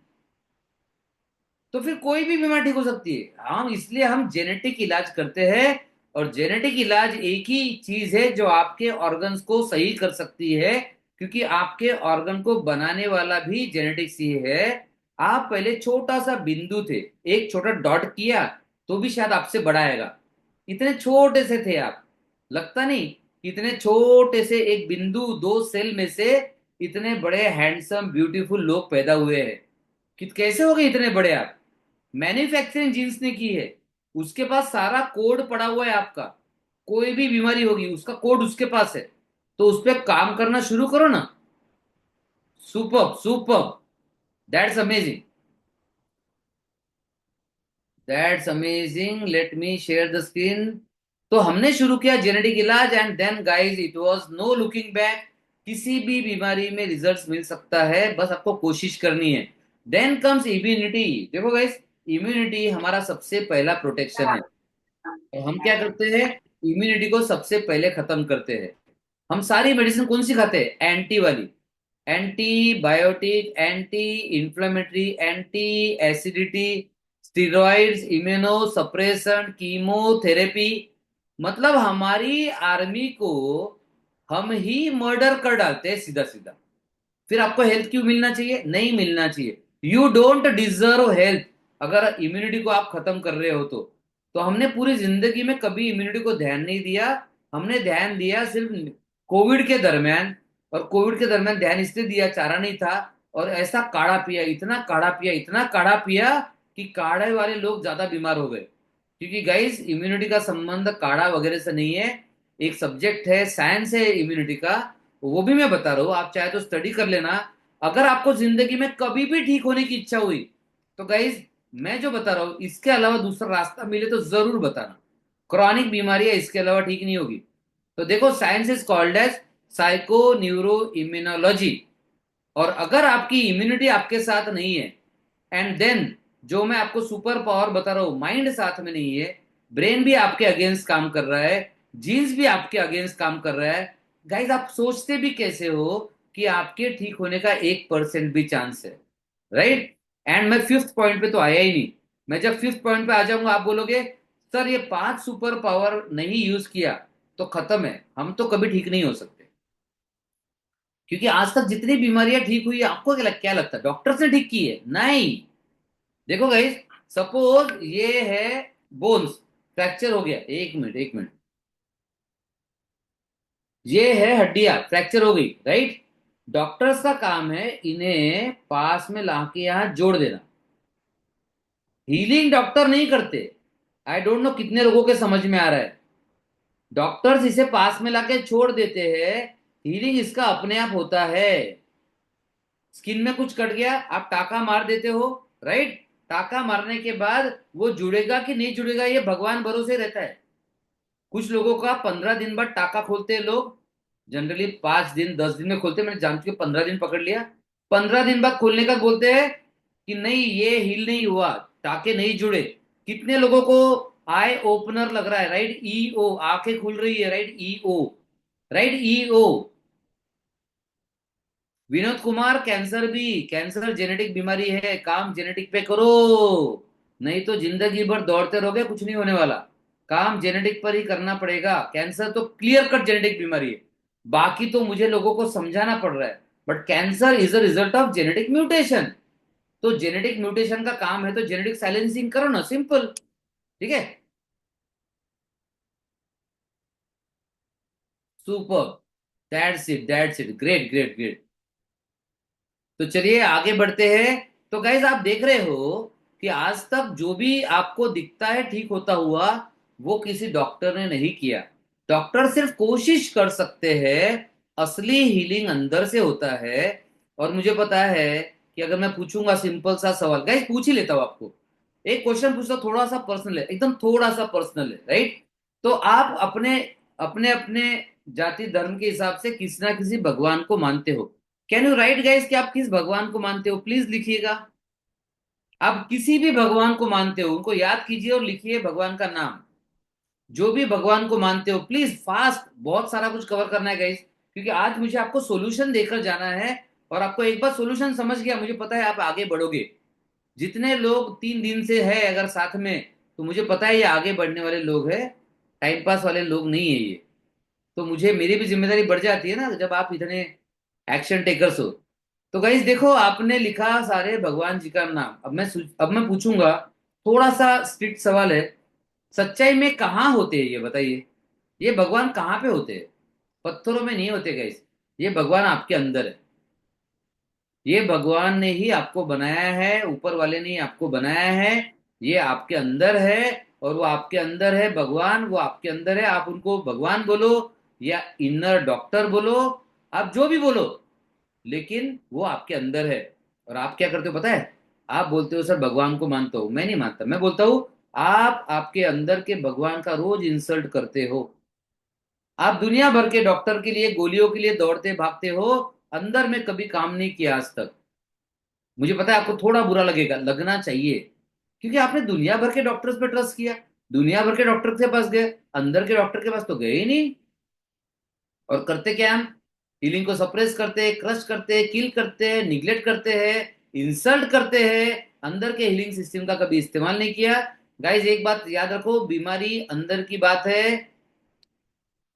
तो फिर कोई भी बीमारी ठीक हो सकती है। हम इसलिए हम जेनेटिक इलाज करते हैं। और जेनेटिक इलाज एक ही चीज है जो आपके ऑर्गन्स को सही कर सकती है। क्योंकि आपके ऑर्गन को बनाने वाला भी जेनेटिक्स ही है। आप पहले छोटा सा बिंदु थे, एक छोटा डॉट किया, तो भी शायद आपसे बड़ा आएगा। इतने छोटे से थे आप, लगता नहीं। इतने छोटे से एक बिंदु, 2 सेल में से इतने बड़े हैंडसम ब्यूटीफुल लोग पैदा हुए हैं। कि कैसे हो गए इतने बड़े आप? मैन्युफैक्चरिंग जीन्स ने की है। उसके पास सारा कोड पड़ा हुआ है आपका। कोई भी बीमारी होगी उसका कोड उसके पास है। तो उस पर काम करना शुरू करो ना। Super super. That's amazing. That's amazing, let me share the screen. तो हमने शुरू किया जेनेटिक इलाज, and then guys it was no looking back. किसी भी बीमारी में रिजल्ट्स मिल सकता है, बस आपको कोशिश करनी है। Then comes immunity. देखो गाइस, इम्यूनिटी हमारा सबसे पहला प्रोटेक्शन है। तो हम क्या करते हैं? इम्यूनिटी को सबसे पहले खत्म करते हैं। हम सारी मेडिसिन कौन सी खाते हैं? एंटी वाली। Antibiotic, anti inflammatory, anti acidity, steroids, immuno suppression, chemotherapy. मतलब हमारी आर्मी को हम ही मर्डर कर डालते हैं सीधा सीधा। फिर आपको हेल्थ क्यों मिलना चाहिए? नहीं मिलना चाहिए। You don't deserve health. अगर इम्यूनिटी को आप खत्म कर रहे हो तो हमने पूरी जिंदगी में कभी इम्यूनिटी को ध्यान नहीं दिया। हमने ध्यान दिया सिर्फ कोविड के दरमियान। और कोविड के दरमियान ध्यान इसलिए दिया, चारा नहीं था। और ऐसा काढ़ा पिया, इतना काढ़ा पिया, इतना काढ़ा पिया कि काढ़े वाले लोग ज्यादा बीमार हो गए। क्योंकि गाइस इम्यूनिटी का संबंध काढ़ा वगैरह से नहीं है। एक सब्जेक्ट है, साइंस है इम्यूनिटी का। वो भी मैं बता रहा हूँ, आप चाहे तो स्टडी कर लेना। अगर आपको जिंदगी में कभी भी ठीक होने की इच्छा हुई, तो गाइज मैं जो बता रहा हूँ इसके अलावा दूसरा रास्ता मिले तो जरूर बताना। क्रॉनिक बीमारियां इसके अलावा ठीक नहीं होगी। तो देखो, science is called as psychoneuroimmunology. और अगर आपकी इम्यूनिटी आपके साथ नहीं है, एंड देन जो मैं आपको सुपर पावर बता रहा हूं, माइंड साथ में नहीं है, ब्रेन भी आपके अगेंस्ट काम कर रहा है, जीन्स भी आपके अगेंस्ट काम कर रहा है, गाइज आप सोचते भी कैसे हो कि आपके ठीक होने का 1% भी चांस है? राइट। एंड मैं फिफ्थ पॉइंट पे तो आया ही नहीं। मैं जब फिफ्थ पॉइंट पे आ जाऊंगा, आप बोलोगे सर ये 5 सुपर पावर नहीं यूज किया तो खत्म है, हम तो कभी ठीक नहीं हो सकते। क्योंकि आज तक जितनी बीमारियां ठीक हुई है, आपको क्या लगता है डॉक्टर्स ने ठीक की है? नहीं। देखो गाइस, सपोज ये है बोन्स, फ्रैक्चर हो गया, एक मिनट एक मिनट। ये है हड्डियां फ्रैक्चर हो गई, राइट। डॉक्टर्स का काम है इन्हें पास में लाके यहां जोड़ देना। हीलिंग डॉक्टर नहीं करते। आई डोंट नो कितने लोगों के समझ में आ रहा है। डॉक्टर्स इसे पास में लाके छोड़ देते हैं, हीलिंग इसका अपने आप होता है। स्किन में कुछ कट गया, आप टाका मार देते हो, राइट? टाका मारने के बाद वो जुड़ेगा कि नहीं जुड़ेगा ये भगवान भरोसे रहता है। कुछ लोगों का 15 दिन बाद टाका खोलते हैं लोग, जनरली 5 दिन 10 दिन में खोलते हैं, मैंने जान के 15 दिन पकड़ लिया। 15 दिन बाद खोलने का बोलते हैं कि नहीं ये हील नहीं हुआ, टाके नहीं जुड़े। कितने लोगों को आई ओपनर लग रहा है, राइट? ई ओ, आंखें खुल रही है, राइट? ई ओ, राइट? ई ओ। विनोद कुमार, कैंसर भी, कैंसर जेनेटिक बीमारी है, काम जेनेटिक पे करो, नहीं तो जिंदगी भर दौड़ते रहोगे, कुछ नहीं होने वाला। काम जेनेटिक पर ही करना पड़ेगा। कैंसर तो क्लियर कट जेनेटिक बीमारी है, बाकी तो मुझे लोगों को समझाना पड़ रहा है, but cancer is a result of genetic mutation. तो जेनेटिक म्यूटेशन का काम है तो जेनेटिक साइलेंसिंग करो ना, सिंपल। ठीक है। Super, that's it, great great great. तो चलिए आगे बढ़ते हैं। तो गाइज आप देख रहे हो कि आज तक जो भी आपको दिखता है ठीक होता हुआ, वो किसी डॉक्टर ने नहीं किया। डॉक्टर सिर्फ कोशिश कर सकते हैं, असली हीलिंग अंदर से होता है। और मुझे पता है कि अगर मैं पूछूंगा सिंपल सा सवाल, गाइज पूछ ही लेता हूं आपको, एक क्वेश्चन पूछता हूं, थोड़ा सा पर्सनल है, एकदम थोड़ा सा पर्सनल है, राइट? तो आप अपने अपने अपने जाति धर्म के हिसाब से किसी ना किसी भगवान को मानते हो। कैन यू राइट गाइस कि आप किस भगवान को मानते हो? प्लीज लिखिएगा। आप किसी भी भगवान को मानते हो उनको याद कीजिए और लिखिए भगवान का नाम। जो भी भगवान को मानते हो, प्लीज फास्ट, बहुत सारा कुछ कवर करना है गाइस, क्योंकि आज मुझे आपको सॉल्यूशन देकर जाना है। और आपको एक बार सॉल्यूशन समझ गया, मुझे पता है आप आगे बढ़ोगे। जितने लोग 3 दिन से है अगर साथ में, तो मुझे पता है ये आगे बढ़ने वाले लोग हैं, टाइम पास वाले लोग नहीं है ये। तो मुझे, मेरी भी जिम्मेदारी बढ़ जाती है ना जब आप इतने एक्शन टेकर्स हो। तो गाइस देखो, आपने लिखा सारे भगवान जी का नाम। अब मैं पूछूंगा, थोड़ा सा स्ट्रिक्ट सवाल है। सच्चाई में कहाँ होते हैं ये बताइए? ये भगवान कहाँ पे होते हैं? पत्थरों में नहीं होते गाइस, ये भगवान आपके अंदर है। ये भगवान ने ही आपको बनाया है, ऊपर वाले ने ही आपको बनाया है। ये आपके अंदर है, और वो आपके अंदर है भगवान, वो आपके अंदर है। आप उनको भगवान बोलो या इनर डॉक्टर बोलो, आप जो भी बोलो, लेकिन वो आपके अंदर है। और आप क्या करते हो पता है? आप बोलते हो सर भगवान को मानता हूं, मैं नहीं मानता, मैं बोलता हूं आप आपके अंदर के भगवान का रोज इंसल्ट करते हो। आप दुनिया भर के डॉक्टर के लिए, गोलियों के लिए दौड़ते भागते हो, अंदर में कभी काम नहीं किया आज तक। मुझे पता है आपको थोड़ा बुरा लगेगा, लगना चाहिए, क्योंकि आपने दुनिया भर के डॉक्टर्स पे ट्रस्ट किया, दुनिया भर के डॉक्टर के पास गए, अंदर के डॉक्टर के पास तो गए ही नहीं। और करते क्या हम? हीलिंग को सप्रेस करते हैं, क्रश करते हैं, किल करते हैं, निग्लेक्ट करते हैं, इंसल्ट करते हैं। अंदर के हीलिंग सिस्टम का कभी इस्तेमाल नहीं किया। गाइज एक बात याद रखो, बीमारी अंदर की बात है,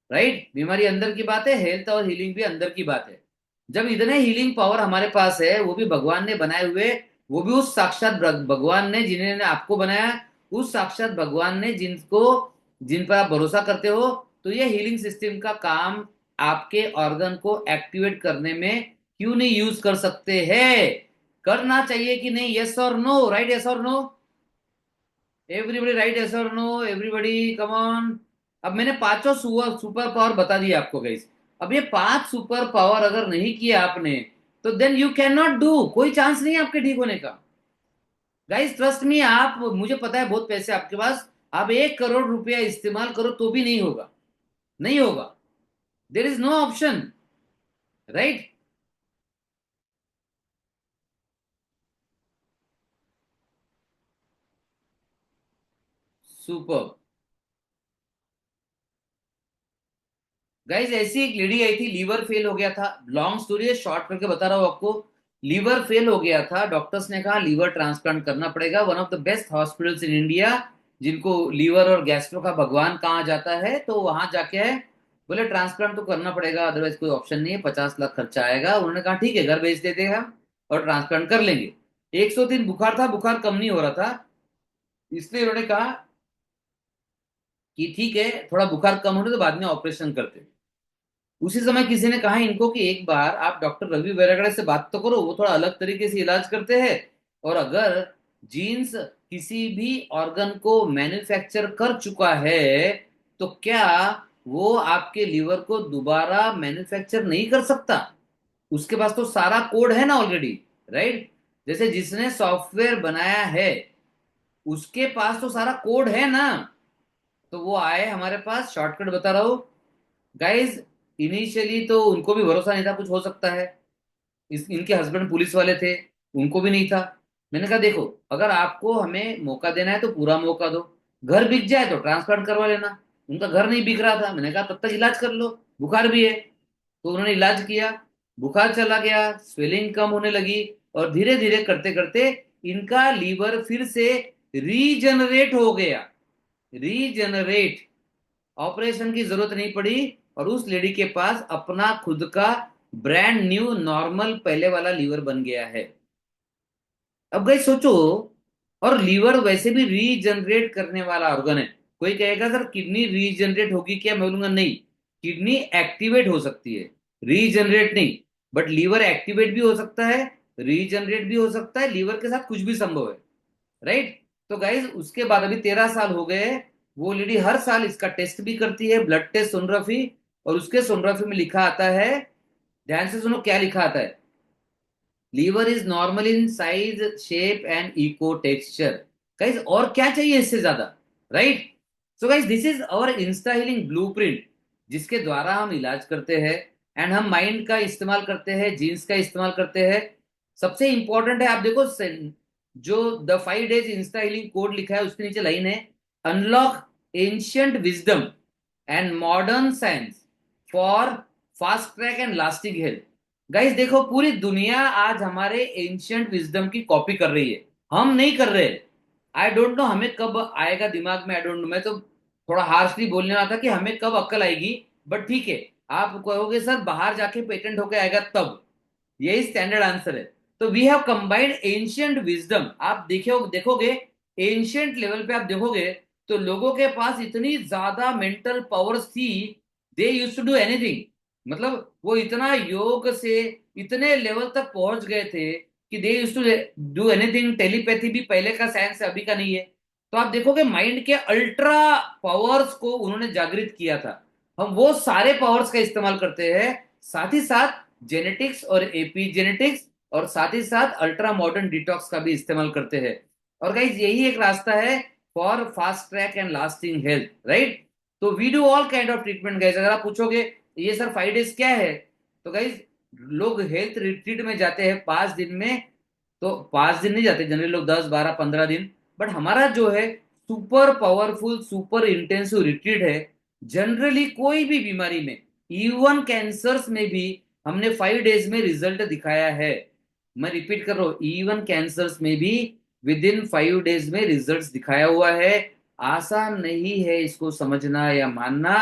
राइट? बीमारी अंदर की बात है, हेल्थ और हीलिंग भी अंदर की बात है। जब इतने हीलिंग पावर हमारे पास है, वो भी भगवान ने बनाए हुए, वो भी उस साक्षात भगवान ने जिन्होंने आपको बनाया, उस साक्षात भगवान ने जिनको, जिन पर आप भरोसा करते हो, तो ये हीलिंग सिस्टम का काम आपके ऑर्गन को एक्टिवेट करने में क्यों नहीं यूज कर सकते हैं? करना चाहिए कि नहीं? यस और नो, राइट? यस और नो? एवरीबडी राइट, यस और नो? Everybody come on. अब मैंने पांचों सुपर पावर बता दिए आपको गाइस। अब ये 5 सुपर पावर अगर नहीं किया आपने, तो then you can not do, कोई चांस नहीं है आपके ठीक होने का। गाइस ट्रस्ट मी, आप, मुझे पता है बहुत पैसे आपके पास, आप 1 करोड़ रुपया इस्तेमाल करो तो भी नहीं होगा, नहीं होगा। There is no option, right? Super. Guys ऐसी एक लेडी आई थी, लीवर फेल हो गया था, लॉन्ग स्टोरी है, शॉर्ट करके बता रहा हूँ आपको। लीवर फेल हो गया था, डॉक्टर्स ने कहा लीवर ट्रांसप्लांट करना पड़ेगा, one of the best hospitals in India, जिनको लीवर और गैस्ट्रो का भगवान कहा जाता है, तो वहां जाके है, बोले ट्रांसप्लांट तो करना पड़ेगा, अदरवाइज कोई ऑप्शन नहीं है, 50 लाख खर्चा आएगा। उन्होंने कहा ठीक है, घर भेज देते हैं हम और ट्रांसप्लांट कर लेंगे। 103 बुखार था, बुखार कम नहीं हो रहा था, इसलिए उन्होंने कहा कि ठीक है, थोड़ा बुखार कम होने तो बाद में ऑपरेशन करते हैं। उसी समय किसी ने कहा इनको कि एक बार आप डॉक्टर रवि वैरागड़ा से बात तो करो, वो थोड़ा अलग तरीके से इलाज करते हैं। और अगर जीन्स किसी भी ऑर्गन को मैन्युफैक्चर कर चुका है, तो क्या वो आपके लीवर को दोबारा मैन्युफैक्चर नहीं कर सकता। उसके पास तो सारा कोड है ना ऑलरेडी, राइट। जैसे जिसने सॉफ्टवेयर बनाया है उसके पास तो सारा कोड है ना। तो वो आए हमारे पास, शॉर्टकट बता रहा हूँ गाइज। इनिशियली तो उनको भी भरोसा नहीं था कुछ हो सकता है। इनके हस्बैंड पुलिस वाले थे, उनको भी नहीं था। मैंने कहा देखो, अगर आपको हमें मौका देना है तो पूरा मौका दो। घर बिक जाए तो ट्रांसप्लांट करवा लेना। उनका घर नहीं बिक रहा था, मैंने कहा तब तक इलाज कर लो, बुखार भी है। तो उन्होंने इलाज किया, बुखार चला गया, स्वेलिंग कम होने लगी, और धीरे धीरे करते करते इनका लीवर फिर से रीजनरेट हो गया। रीजनरेट, ऑपरेशन की जरूरत नहीं पड़ी, और उस लेडी के पास अपना खुद का ब्रांड न्यू नॉर्मल पहले वाला लीवर बन गया है। अब गई सोचो, और लीवर वैसे भी रीजनरेट करने वाला ऑर्गन है। कोई कहेगा सर किडनी रीजनरेट होगी क्या, मैं बोलूंगा नहीं। किडनी एक्टिवेट हो सकती है, रीजनरेट नहीं। बट लीवर एक्टिवेट भी हो सकता है, रीजनरेट भी हो सकता है, लीवर के साथ कुछ भी संभव है, राइट। तो गाइज उसके बाद अभी 13 साल हो गए। वो लेडी हर साल इसका टेस्ट भी करती है, ब्लड टेस्ट, सोनोग्राफी। और उसके सोनोग्राफी में लिखा आता है, ध्यान से सुनो क्या लिखा आता है, liver is normal in size, shape and echo texture. Guys और क्या चाहिए इससे ज्यादा, right. So guys this is our insta healing blueprint, जिसके द्वारा हम इलाज करते हैं। एंड हम माइंड का इस्तेमाल करते हैं, जीन्स का इस्तेमाल करते हैं। सबसे इंपॉर्टेंट है, आप देखो जो the 5 days Insta healing code लिखा है उसके नीचे लाइन है, unlock ancient wisdom and modern science for fast track and lasting health. Guys देखो, पूरी दुनिया आज हमारे एंशियंट विजडम की कॉपी कर रही है, हम नहीं कर रहे। आई डोंट नो हमें कब आएगा दिमाग में, आई डोंट नो। मैं तो थोड़ा हार्शली बोलने वाला था कि हमें कब अक्ल आएगी, बट ठीक है। आप कहोगे सर बाहर जाके पेटेंट होके आएगा तब, यही स्टैंडर्ड आंसर है। तो we have combined ancient wisdom. आप देखोगे एंशियंट लेवल पे, आप देखोगे तो लोगों के पास इतनी ज्यादा मेंटल पावर्स थी, दे यूज टू डू एनीथिंग। मतलब वो इतना योग से इतने लेवल तक पहुंच गए थे कि they used to do anything. Telepathy भी पहले का साइंस है, अभी का नहीं है। तो आप देखोगे माइंड के अल्ट्रा पावर्स को उन्होंने जागृत किया था। हम वो सारे पावर्स का इस्तेमाल करते हैं, साथ ही साथ जेनेटिक्स और एपीजेनेटिक्स, और साथ ही साथ अल्ट्रा मॉडर्न डिटॉक्स का भी इस्तेमाल करते हैं। और गाइज यही एक रास्ता है for fast track and lasting health, right. तो we do all kind of treatment guys. अगर आप पूछोगे ये सर 5 डेज क्या है, तो गाइज लोग हेल्थ रिट्रीट में जाते हैं 5 दिन में। तो 5 दिन नहीं जाते जनरली लोग, 10 12 15 दिन। बट हमारा जो है super powerful super intensive retreat है। जनरली कोई भी बीमारी में, इवन कैंसर्स में भी हमने 5 डेज में रिजल्ट दिखाया है। मैं रिपीट कर रहा हूं, इवन कैंसर्स में भी विद इन 5 डेज में रिजल्ट दिखाया हुआ है। आसान नहीं है इसको समझना या मानना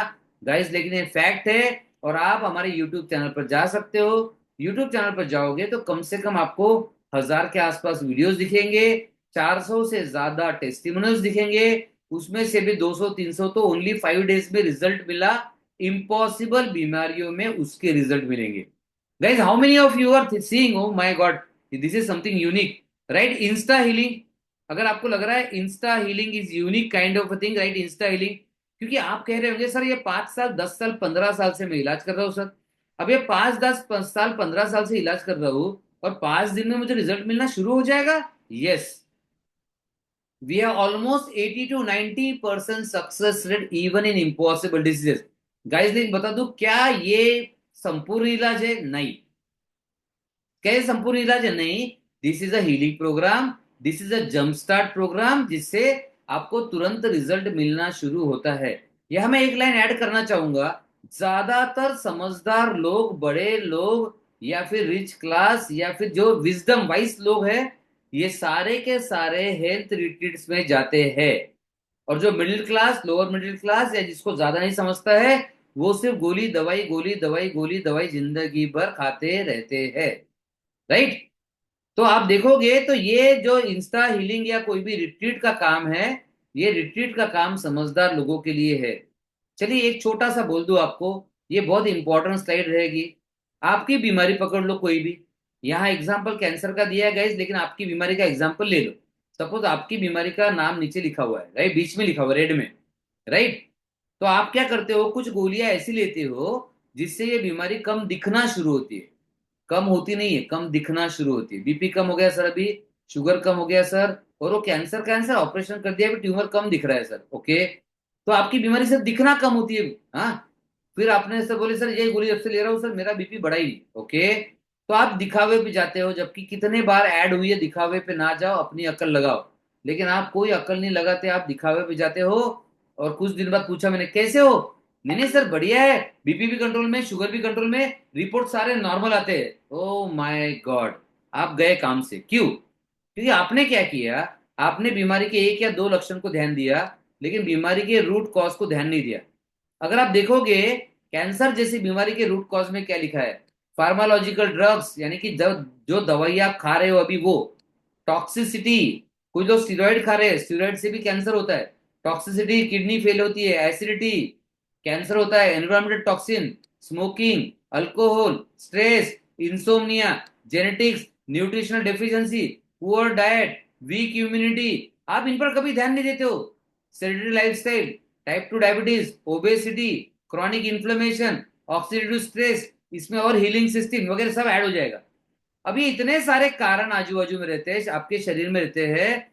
गाइस, लेकिन ये फैक्ट है। और आप हमारे यूट्यूब चैनल पर जा सकते हो। यूट्यूब चैनल पर जाओगे तो कम से कम आपको 1000 के आसपास वीडियोस दिखेंगे, 400 से ज्यादा टेस्टिमोनियल्स दिखेंगे। उसमें से भी 200 300 तो ओनली 5 डेज में रिजल्ट मिला। इम्पॉसिबल बीमारियों में उसके रिजल्ट मिलेंगे। Guys how many of you are seeing, oh my God, this is something unique, right. Insta healing, अगर आपको लग रहा है insta healing is unique kind of thing, right, insta healing. क्योंकि आप कह रहे होंगे सर ये 5 साल 10 साल 15 साल से मैं इलाज कर रहा हूँ सर। अब ये 5 10 साल 15 साल से इलाज कर रहा हूँ, और 5 दिन में मुझे रिजल्ट मिलना शुरू हो जाएगा। Yes, we have almost 80 to 90% success rate even in impossible diseases. Guys लेकिन बता दूं क्या ये संपूर्ण इलाज है? नहीं। क्या ये संपूर्ण इलाज है? नहीं। This is a healing programme, this is a jump start programme, जिससे आपको तुरंत रिजल्ट मिलना शुरू होता है। यह मैं एक लाइन ऐड करना चाहूंगा, ज्यादातर समझदार लोग, बड़े लोग, या फिर रिच क्लास, या फिर जो विजडम वाइज लोग हैं, ये सारे के सारे हेल्थ रिट्रीट्स में जाते हैं। और जो middle class, lower middle class, या जिसको ज्यादा नहीं समझता है, वो सिर्फ गोली दवाई गोली दवाई गोली दवाई जिंदगी भर खाते रहते हैं, राइट। तो आप देखोगे तो ये जो इंस्टा हीलिंग या कोई भी रिट्रीट का काम है, ये रिट्रीट का काम समझदार लोगों के लिए है। चलिए एक छोटा सा बोल दूं आपको, ये बहुत इंपॉर्टेंट स्लाइड रहेगी। आपकी बीमारी पकड़ लो कोई भी, यहाँ एग्जाम्पल कैंसर का दिया है गाइस, लेकिन आपकी बीमारी का एग्जाम्पल ले लो। सपोज आपकी बीमारी का नाम नीचे लिखा हुआ है, राइट, बीच में लिखा हुआ है रेड में, राइट। तो आप क्या करते हो, कुछ गोलियां ऐसी लेते हो जिससे ये बीमारी कम दिखना शुरू होती है। कम होती नहीं है, कम दिखना शुरू होती है। बीपी कम हो गया सर अभी, शुगर कम हो गया सर, और वो कैंसर कैंसर ऑपरेशन कर दिया, अभी ट्यूमर कम दिख रहा है सर, ओके। तो आपकी बीमारी सिर्फ दिखना कम होती है। हाँ, फिर आपने सर बोले सर ये गोली जब से ले रहा हूँ सर मेरा बीपी बढ़ा ही नहीं, ओके। तो आप दिखावे पे जाते हो, जबकि कितने बार ऐड हुई है दिखावे पे ना जाओ, अपनी अकल लगाओ। लेकिन आप कोई अकल नहीं लगाते, आप दिखावे पे जाते हो। और कुछ दिन बाद पूछा मैंने कैसे हो, नहीं नहीं सर बढ़िया है, बीपी भी कंट्रोल में, शुगर भी कंट्रोल में, रिपोर्ट सारे नॉर्मल आते हैं। ओ माय गॉड, आप गए काम से। क्यों? क्योंकि आपने क्या किया, आपने बीमारी के एक या दो लक्षण को ध्यान दिया, लेकिन बीमारी के रूट कॉज को ध्यान नहीं दिया। अगर आप देखोगे, कैंसर जैसी बीमारी के रूट कॉज में क्या लिखा है, फार्मालॉजिकल ड्रग्स, यानी कि जब जो दवाइयां आप खा रहे हो अभी वो, टॉक्सिसिटी, कुछ लोग स्टीरॉइड खा रहे हैं, स्टीरॉइड से भी कैंसर होता है, टॉक्सिसिटी, किडनी फेल होती है, एसिडिटी, कैंसर होता है, environmental toxin, smoking, alcohol, stress, insomnia, genetics, nutritional deficiency, poor diet, weak immunity, आप इन पर कभी ध्यान नहीं देते हो। Sedentary lifestyle, type 2 diabetes, obesity, chronic inflammation, oxidative stress, इसमें और हीलिंग सिस्टम वगैरह सब ऐड हो जाएगा। अभी इतने सारे कारण आजू बाजू में रहते हैं, आपके शरीर में रहते हैं।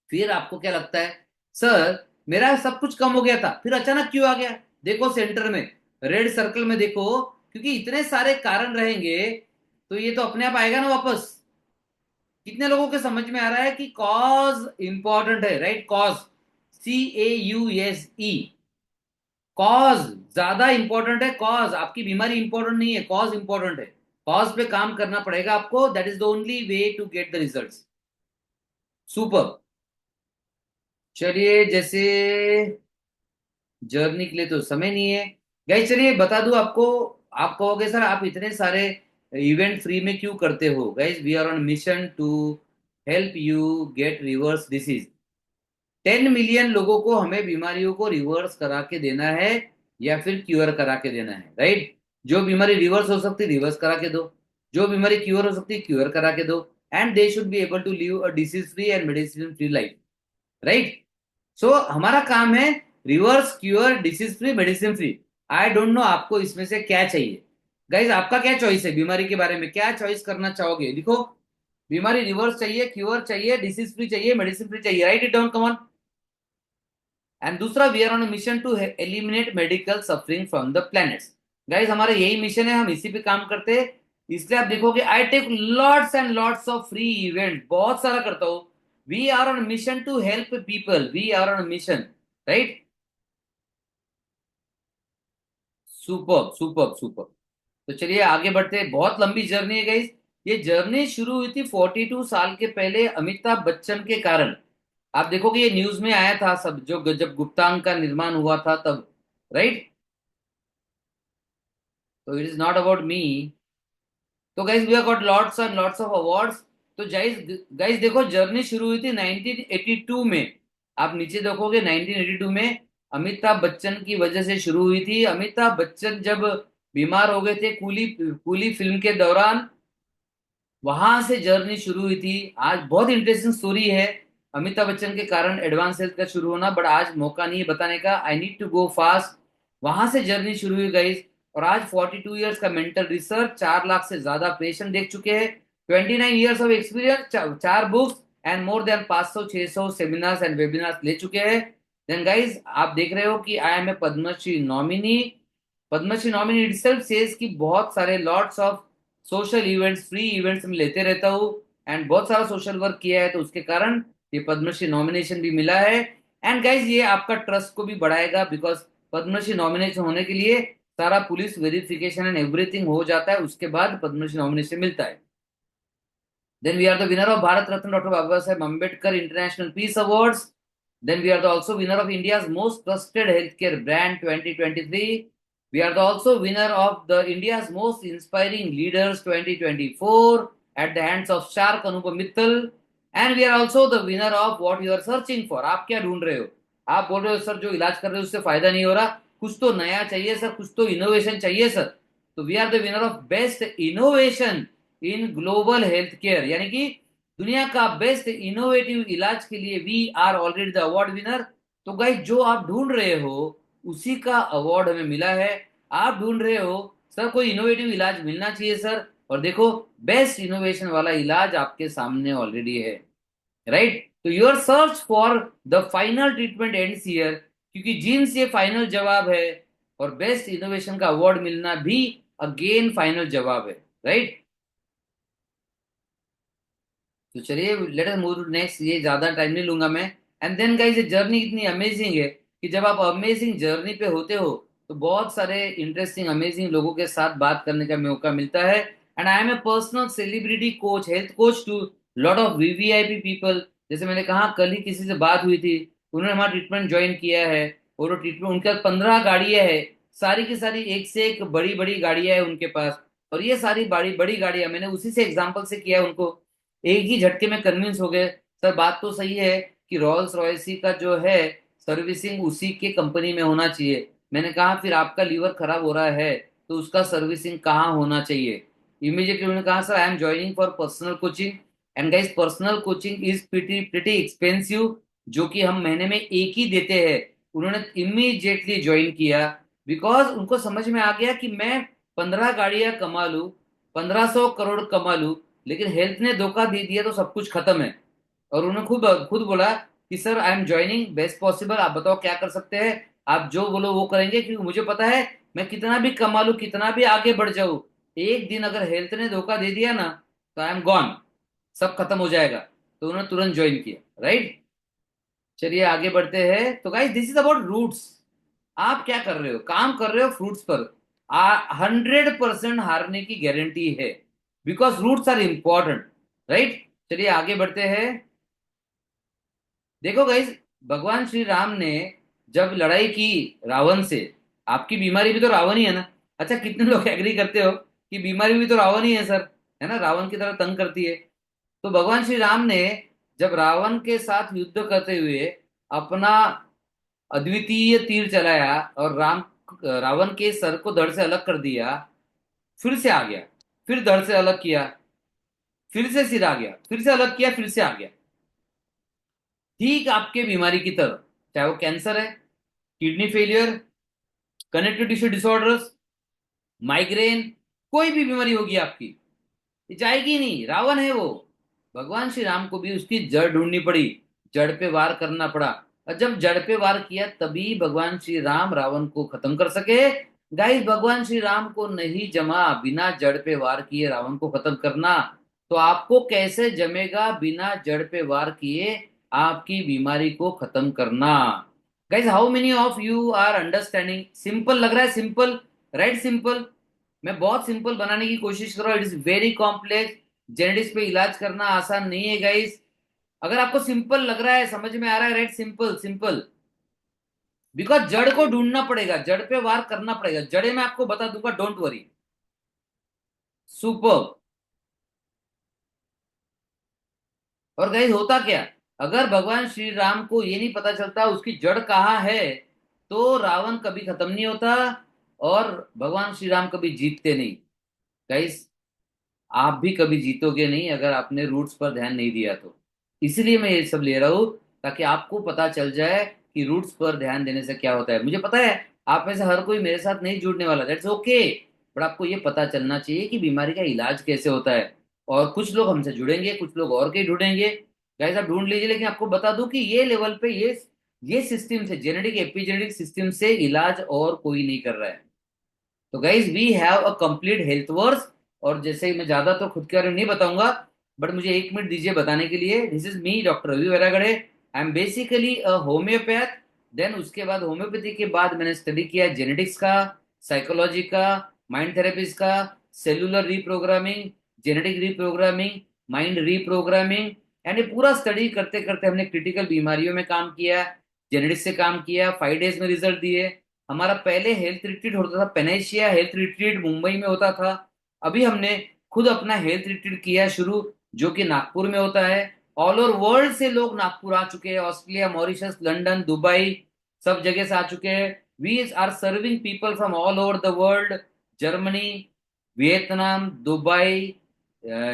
फिर आपको क्या लगता है, सर मेरा सब कुछ कम हो गया था, फिर अचानक क्यों आ गया? देखो सेंटर में, रेड सर्कल में देखो, क्योंकि इतने सारे कारण रहेंगे तो ये तो अपने आप आएगा ना वापस। कितने लोगों के समझ में आ रहा है कि कॉज इंपॉर्टेंट है, राइट? कॉज, CAUSE, कॉज ज्यादा इंपॉर्टेंट है। कॉज, आपकी बीमारी इंपॉर्टेंट नहीं है, कॉज इंपॉर्टेंट है। कॉज पे काम करना पड़ेगा आपको, that is the only way to get the results. Super. चलिए, जैसे जर्नी के लिए तो समय नहीं है, गाइस चलिए बता दूं आपको। आप कहोगे सर आप इतने सारे इवेंट फ्री में क्यों करते हो? Guys we are on mission to help you get reverse disease. 10 million लोगों को हमें बीमारियों को रिवर्स करा के देना है, या फिर क्योर करा के देना है, राइट? जो बीमारी रिवर्स हो सकती रिवर्स करा के दो, जो बीमारी क्योर हो सकती क्योर करा के दो, and they should be able to live a disease free and medicine free life, right? So हमारा काम है reverse cure disease free medicine free. I don't know आपको इसमें से क्या चाहिए। गाइज आपका क्या चॉइस है बीमारी के बारे में, क्या चॉइस करना चाहोगे? लिखो, बीमारी रिवर्स चाहिए, क्योर चाहिए, डिसीज फ्री चाहिए, मेडिसिन फ्री चाहिए, write it down, come on. And दूसरा, we are on mission to eliminate medical suffering from the planets. Guys हमारा यही मिशन है, हम इसी पे काम करते हैं। इसलिए आप देखोगे I take lots and lots of free event, बहुत सारा करता हूँ। We are on mission to help people, we are on mission, right? Super super super. तो चलिए आगे बढ़ते हैं, बहुत लंबी जर्नी है गाइस। ये जर्नी शुरू हुई थी 42 साल के पहले अमिताभ बच्चन के कारण। आप देखोगे ये न्यूज में आया था सब, जो जब गुप्तांग का निर्माण हुआ था तब, राइट? तो it is not about me. तो guys we have got lots and lots of awards. तो गाइस, गाइस देखो जर्नी शुरू हुई थी 1982 में। आप नीचे देखोगे 1982 में अमिताभ बच्चन की वजह से शुरू हुई थी। अमिताभ बच्चन जब बीमार हो गए थे कूली, कूली फिल्म के दौरान, वहां से जर्नी शुरू हुई थी। आज बहुत इंटरेस्टिंग स्टोरी है, अमिताभ बच्चन के कारण एडवांस हेल्थ का शुरू होना, बट आज मौका नहीं है बताने का, I need to go fast. वहां से जर्नी शुरू हुई गई। और आज 42 ईयर्स का मेंटल रिसर्च, 4 लाख से ज्यादा पेशेंट देख चुके हैं, 29 years of experience, 4 books and more than 500-600 seminars and webinars ले चुके हैं। देन गाइज आप देख रहे हो कि I am a Padmashri nominee. Padmashri nominee itself says कि बहुत सारे lots of social events, free events में लेते रहता हूँ, एंड बहुत सारा सोशल वर्क किया है, तो उसके कारण ये पद्मश्री नॉमिनेशन भी मिला है। एंड गाइज ये आपका ट्रस्ट को भी बढ़ाएगा, बिकॉज पद्मश्री नॉमिनेशन होने के लिए सारा पुलिस वेरिफिकेशन एंड एवरीथिंग हो जाता है, उसके बाद पद्मश्री नॉमिनेशन मिलता है। Then we are the winner of Bharat Ratna Dr. Babasaheb Ambedkar International Peace Awards. Then we are the also winner of India's Most Trusted Healthcare Brand 2023. We are the also winner of the India's Most Inspiring Leaders 2024 at the hands of Shark Anupam Mittal. And we are also the winner of What You Are Searching For. आप क्या ढूंढ रहे हो? आप बोल रहे हो sir जो इलाज कर रहे हो उससे फायदा नहीं हो रहा, कुछ तो नया चाहिए सर, कुछ तो इनोवेशन चाहिए सर। तो we are the winner of best innovation in global health care, यानी कि दुनिया का बेस्ट इनोवेटिव इलाज के लिए we are already the award winner. तो गाइस जो आप ढूंढ रहे हो उसी का अवार्ड हमें मिला है। आप ढूंढ रहे हो सर कोई इनोवेटिव इलाज मिलना चाहिए सर, और देखो बेस्ट इनोवेशन वाला इलाज आपके सामने ऑलरेडी है, राइट। तो your search for the final treatment ends here, क्योंकि जीन्स ये फाइनल जवाब है, और बेस्ट इनोवेशन का अवार्ड मिलना भी अगेन फाइनल जवाब है, राइट। तो चलिए लेट अस मूव नेक्स्ट, ये ज्यादा टाइम नहीं लूंगा मैं। एंड देन गाइस ये जर्नी इतनी अमेजिंग है कि जब आप अमेजिंग जर्नी पे होते हो तो बहुत सारे इंटरेस्टिंग अमेजिंग लोगों के साथ बात करने का मौका मिलता है। And I am a personal celebrity coach, health coach to lot of VVIP people. जैसे मैंने कहा कल ही किसी से बात हुई थी, उन्होंने हमारा ट्रीटमेंट ज्वाइन किया है, और वो ट्रीटमेंट उनके पास 15 गाड़ियां है, सारी की सारी एक से एक बड़ी बड़ी गाड़ियां है उनके पास। और ये सारी बड़ी बड़ी गाड़ियां मैंने उसी से एग्जांपल से किया है उनको, एक ही झटके में कन्विंस हो गए। सर बात तो सही है कि रॉल्स रॉयसी का जो है सर्विसिंग उसी के कंपनी में होना चाहिए। मैंने कहा फिर आपका लीवर खराब हो रहा है तो उसका सर्विसिंग कहाँ होना चाहिए। इमीडिएटली उन्होंने कहा sir I am joining for personal coaching. And guys personal coaching is pretty pretty expensive, जो कि हम महीने में एक ही देते हैं। उन्होंने इमीडिएटली ज्वाइन किया, बिकॉज उनको समझ में आ गया कि मैं 15 गाड़ियां कमा लूं, 1500 करोड़ कमा लूं, लेकिन हेल्थ ने धोखा दे दिया तो सब कुछ खत्म है। और उन्होंने खुद खुद बोला कि sir I am joining best possible, आप बताओ क्या कर सकते हैं। आप जो बोलो वो करेंगे, क्योंकि मुझे पता है मैं कितना भी कमा लूं कितना भी आगे बढ़ जाऊं, एक दिन अगर हेल्थ ने धोखा दे दिया ना तो आई एम गॉन, सब खत्म हो जाएगा। तो उन्होंने तुरंत ज्वाइन किया, राइट। चलिए आगे बढ़ते हैं। तो guys this is about roots. आप क्या कर रहे हो, काम कर रहे हो फ्रूट्स पर, 100% हारने की गारंटी है, because roots are important, right. चलिए आगे बढ़ते हैं। देखो गाइस भगवान श्री राम ने जब लड़ाई की रावण से, आपकी बीमारी भी तो रावण ही है ना। अच्छा कितने लोग एग्री करते हो कि बीमारी भी तो रावण ही है सर, है ना, रावण की तरह तंग करती है। तो भगवान श्री राम ने जब रावण के साथ युद्ध करते हुए अपना अद्वितीय तीर चलाया और रावण के सर को धड़ से अलग कर दिया, फिर से आ गया, फिर धड़ से अलग किया, फिर से सिर आ गया, फिर से अलग किया, फिर से आ गया, ठीक आपके बीमारी की तरह, चाहे वो कैंसर है, kidney failure, connective tissue disorders, migraine, कोई भी बीमारी होगी आपकी, ये जाएगी नहीं, रावण है वो। भगवान श्री राम को भी उसकी जड़ ढूंढनी पड़ी, जड़ पे वार करना पड़ा, और जब जड़ पे वार किया तभी भगवान श्री राम रावण को खत्म कर सके। गाइस भगवान श्री राम को नहीं जमा बिना जड़ पे वार किए रावण को खत्म करना, तो आपको कैसे जमेगा बिना जड़ पे वार किए आपकी बीमारी को खत्म करना। Guys how many of you are understanding, simple लग रहा है, सिंपल, राइट, सिंपल। मैं बहुत सिंपल बनाने की कोशिश कर रहा हूँ, it is very complex. Genetics पे इलाज करना आसान नहीं है गाइस। अगर आपको सिंपल लग रहा है, समझ में आ रहा है, राइट, सिंपल सिंपल, बिकॉज जड़ को ढूंढना पड़ेगा, जड़ पे वार करना पड़ेगा, जड़े मैं आपको बता दूंगा, डोंट वरी। सुपर। और गाइस होता क्या, अगर भगवान श्री राम को ये नहीं पता चलता उसकी जड़ कहाँ है, तो रावण कभी खत्म नहीं होता और भगवान श्री राम कभी जीतते नहीं। गाइस आप भी कभी जीतोगे नहीं अगर आपने रूट्स पर ध्यान नहीं दिया तो। इसलिए मैं ये सब ले रहा हूं ताकि आपको पता चल जाए कि रूट्स पर ध्यान देने से क्या होता है। मुझे पता है आप में से हर कोई मेरे साथ नहीं जुड़ने वाला, दैट्स ओके, बट आपको ये पता चलना चाहिए कि बीमारी का इलाज कैसे होता है। और कुछ लोग हमसे जुड़ेंगे, कुछ लोग और के ढूंढेंगे। गाइस आप ढूंढ लीजिए, लेकिन आपको बता दूं कि ये लेवल पे ये सिस्टम से, जेनेटिक एपिजेनेटिक सिस्टम से इलाज और कोई नहीं कर रहा है। तो guys we have a complete health verse. और जैसे मैं ज्यादा तो खुद के बारे में नहीं बताऊंगा, बट मुझे 1 मिनट दीजिए बताने के लिए। This is me doctor Ravi Vairagade, I am basically a homeopath. Then उसके बाद होम्योपैथी के बाद मैंने स्टडी किया जेनेटिक्स का, साइकोलॉजी का, माइंड थेरेपीज का, cellular reprogramming, genetic reprogramming, mind reprogramming. And ये पूरा स्टडी करते करते हमने क्रिटिकल बीमारियों में काम किया, जेनेटिक्स से काम किया, 5 डेज में रिजल्ट दिए। हमारा पहले हेल्थ रिट्रीट होता था, पेनेशिया हेल्थ रिट्रीट मुंबई में होता था। अभी हमने खुद अपना हेल्थ रिट्रीट किया शुरू, जो कि नागपुर में होता है। ऑल ओवर वर्ल्ड से लोग नागपुर आ चुके हैं, ऑस्ट्रेलिया, मॉरिशस, लंदन, दुबई, सब जगह से आ चुके हैं। We are serving people from all over the world, Germany, Vietnam, Dubai,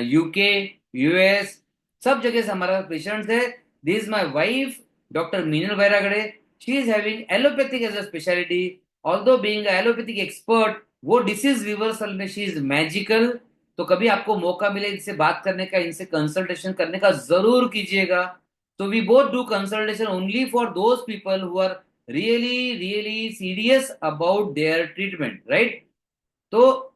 UK, US, सब जगह से हमारा पेशेंट्स है। This is my wife doctor Meenal Bairagade. She is having allopathic as a speciality, although being allopathic expert, वो disease reversal में she is magical. तो कभी आपको मौका मिले इनसे बात करने का, इनसे कंसल्टेशन करने का, जरूर कीजिएगा। तो we both do consultation only for those people who are really really serious about their treatment, right. तो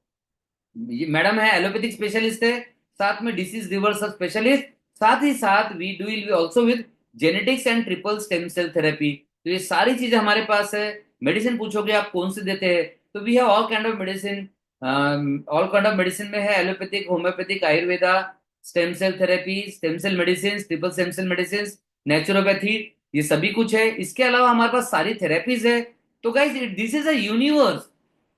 ये मैडम है एलोपैथिक स्पेशलिस्ट है, साथ में डिसीज रिवर्सल स्पेशलिस्ट, साथ ही साथ we do will also with genetics and triple stem cell therapy. तो ये सारी चीजें हमारे पास है। मेडिसिन पूछोगे आप कौन से देते हैं, तो we have all kind of medicine. All kind of medicine में है allopathic, homeopathic, Ayurveda, stem cell therapy, stem cell medicine, triple stem cell medicine, naturopathy, ये सभी कुछ है। इसके अलावा हमारे पास सारी थेरेपीज है। तो guys this is a universe.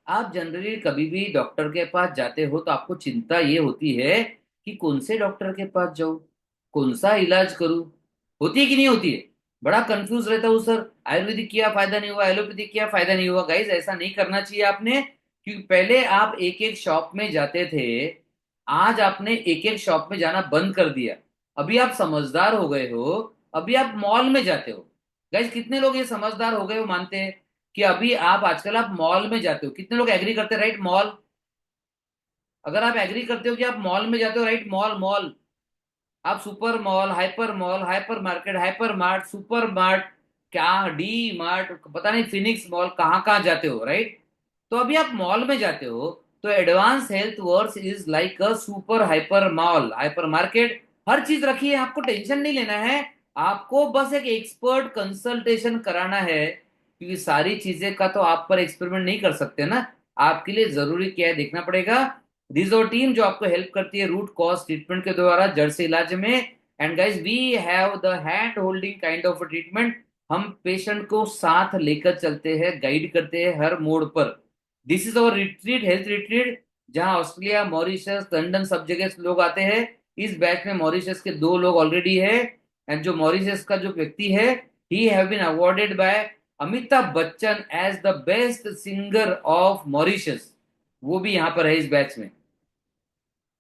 आप जनरली कभी भी डॉक्टर के पास जाते हो तो आपको चिंता ये होती है कि कौन से डॉक्टर के पास जाऊं, कौन सा इलाज करूं, होती है कि नहीं होती है। बड़ा कंफ्यूज रहता हूँ सर, आयुर्वेदिक किया फायदा नहीं हुआ, एलोपैथिक किया फायदा नहीं हुआ। गाइज ऐसा नहीं करना चाहिए आपने, क्योंकि पहले आप एक एक शॉप में जाते थे, आज आपने एक एक शॉप में जाना बंद कर दिया। अभी आप समझदार हो गए हो, अभी आप मॉल में जाते हो। गाइज कितने लोग ये समझदार हो गए हो मानते हैं कि अभी आप आजकल आप मॉल में जाते हो? कितने लोग एग्री करते हैं, राइट? मॉल, अगर आप एग्री करते हो कि आप मॉल में जाते हो, राइट, मॉल मॉल, आप super mall, hyper market, hyper mart, super mart, क्या डी मार्ट, पता नहीं फिनिक्स मॉल, कहाँ कहाँ जाते हो, राइट। तो अभी आप मॉल में जाते हो, तो advance health verse is like a super hyper mall, hyper market, हर चीज रखी है, आपको टेंशन नहीं लेना है। आपको बस एक एक्सपर्ट कंसल्टेशन कराना है, क्योंकि सारी चीजें का तो आप पर एक्सपेरिमेंट नहीं कर सकते ना। आपके लिए जरूरी क्या है देखना पड़ेगा। रिजो टीम जो आपको हेल्प करती है रूट कॉज ट्रीटमेंट के द्वारा, जड़ से इलाज में। And guys we have the hand holding kind of treatment. हम पेशेंट को साथ लेकर चलते हैं, गाइड करते हैं हर मोड़ पर। This is our retreat, health retreat, जहां ऑस्ट्रेलिया, मॉरिशस, लंदन, सब जगह से लोग आते हैं। इस बैच में मॉरिशस के दो लोग ऑलरेडी है। एंड जो मॉरिशस का जो व्यक्ति है, he have been awarded by Amitabh Bachchan as the best singer of Mauritius, वो भी यहाँ पर है इस बैच में।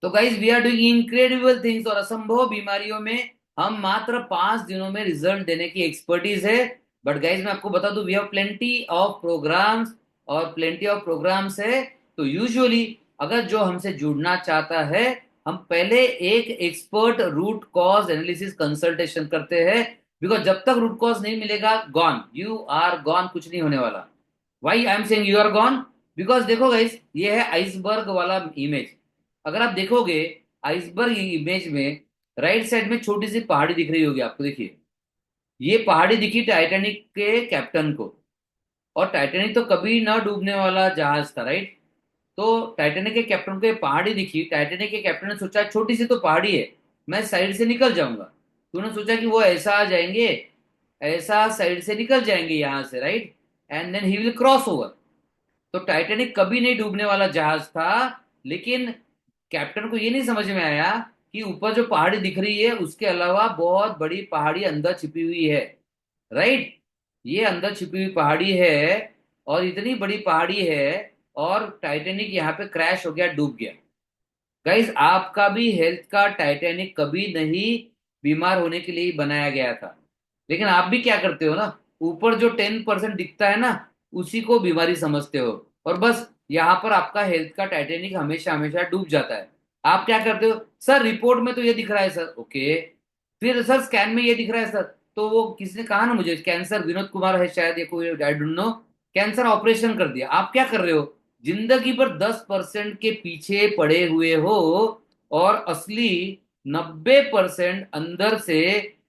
तो guys we are doing incredible things, और असंभव बीमारियों में हम मात्र 5 दिनों में रिजल्ट देने की एक्सपर्टीज है। बट गाइज मैं आपको बता दूं, we have plenty of programs, और प्लेंटी ऑफ प्रोग्राम्स है। तो यूजुअली अगर जो हमसे जुड़ना चाहता है, हम पहले एक expert root cause analysis consultation करते हैं। बिकॉज जब तक रूट कॉज नहीं मिलेगा, गॉन, यू आर गॉन, कुछ नहीं होने वाला। Why I am saying you are gone? Because देखो गाइस, ये है आइसबर्ग वाला इमेज। अगर आप देखोगे आइसबर्ग इमेज में, राइट साइड में छोटी सी पहाड़ी दिख रही होगी आपको, देखिए। ये पहाड़ी दिखी टाइटैनिक के कैप्टन को, और टाइटैनिक तो कभी ना डूबने वाला जहाज था, राइट। तो टाइटैनिक के कैप्टन को ये पहाड़ी दिखी, टाइटैनिक के कैप्टन ने सोचा छोटी सी तो पहाड़ी है, मैं साइड से निकल जाऊंगा। तो उन्होंने सोचा कि वो ऐसा आ जाएंगे, ऐसा साइड से निकल जाएंगे यहां से, right, and then he will cross over. तो टाइटैनिक कभी नहीं डूबने वाला जहाज था। लेकिन कैप्टन को ये नहीं समझ में आया कि ऊपर जो पहाड़ी दिख रही है उसके अलावा बहुत बड़ी पहाड़ी अंदर छिपी हुई है, राइट। ये अंदर छिपी हुई पहाड़ी है, और इतनी बड़ी पहाड़ी है, और टाइटैनिक यहाँ पे क्रैश हो गया, डूब गया। गाइस आपका भी हेल्थ का टाइटैनिक कभी नहीं बीमार होने के लिए ही बनाया गया था। लेकिन आप भी क्या करते हो ना, ऊपर जो 10% दिखता है ना, उसी को बीमारी समझते हो, और बस यहाँ पर आपका हेल्थ का टाइटैनिक हमेशा हमेशा डूब जाता है। आप क्या करते हो, सर रिपोर्ट में तो ये दिख रहा है सर, ओके, फिर सर स्कैन में ये दिख रहा है सर। तो वो किसी ने कहा ना मुझे, कैंसर, विनोद कुमार है शायद, ये कोई आई डोंट नो, कैंसर ऑपरेशन कर दिया। आप क्या कर रहे हो, जिंदगी भर 10% के पीछे पड़े हुए हो, और असली 90% अंदर से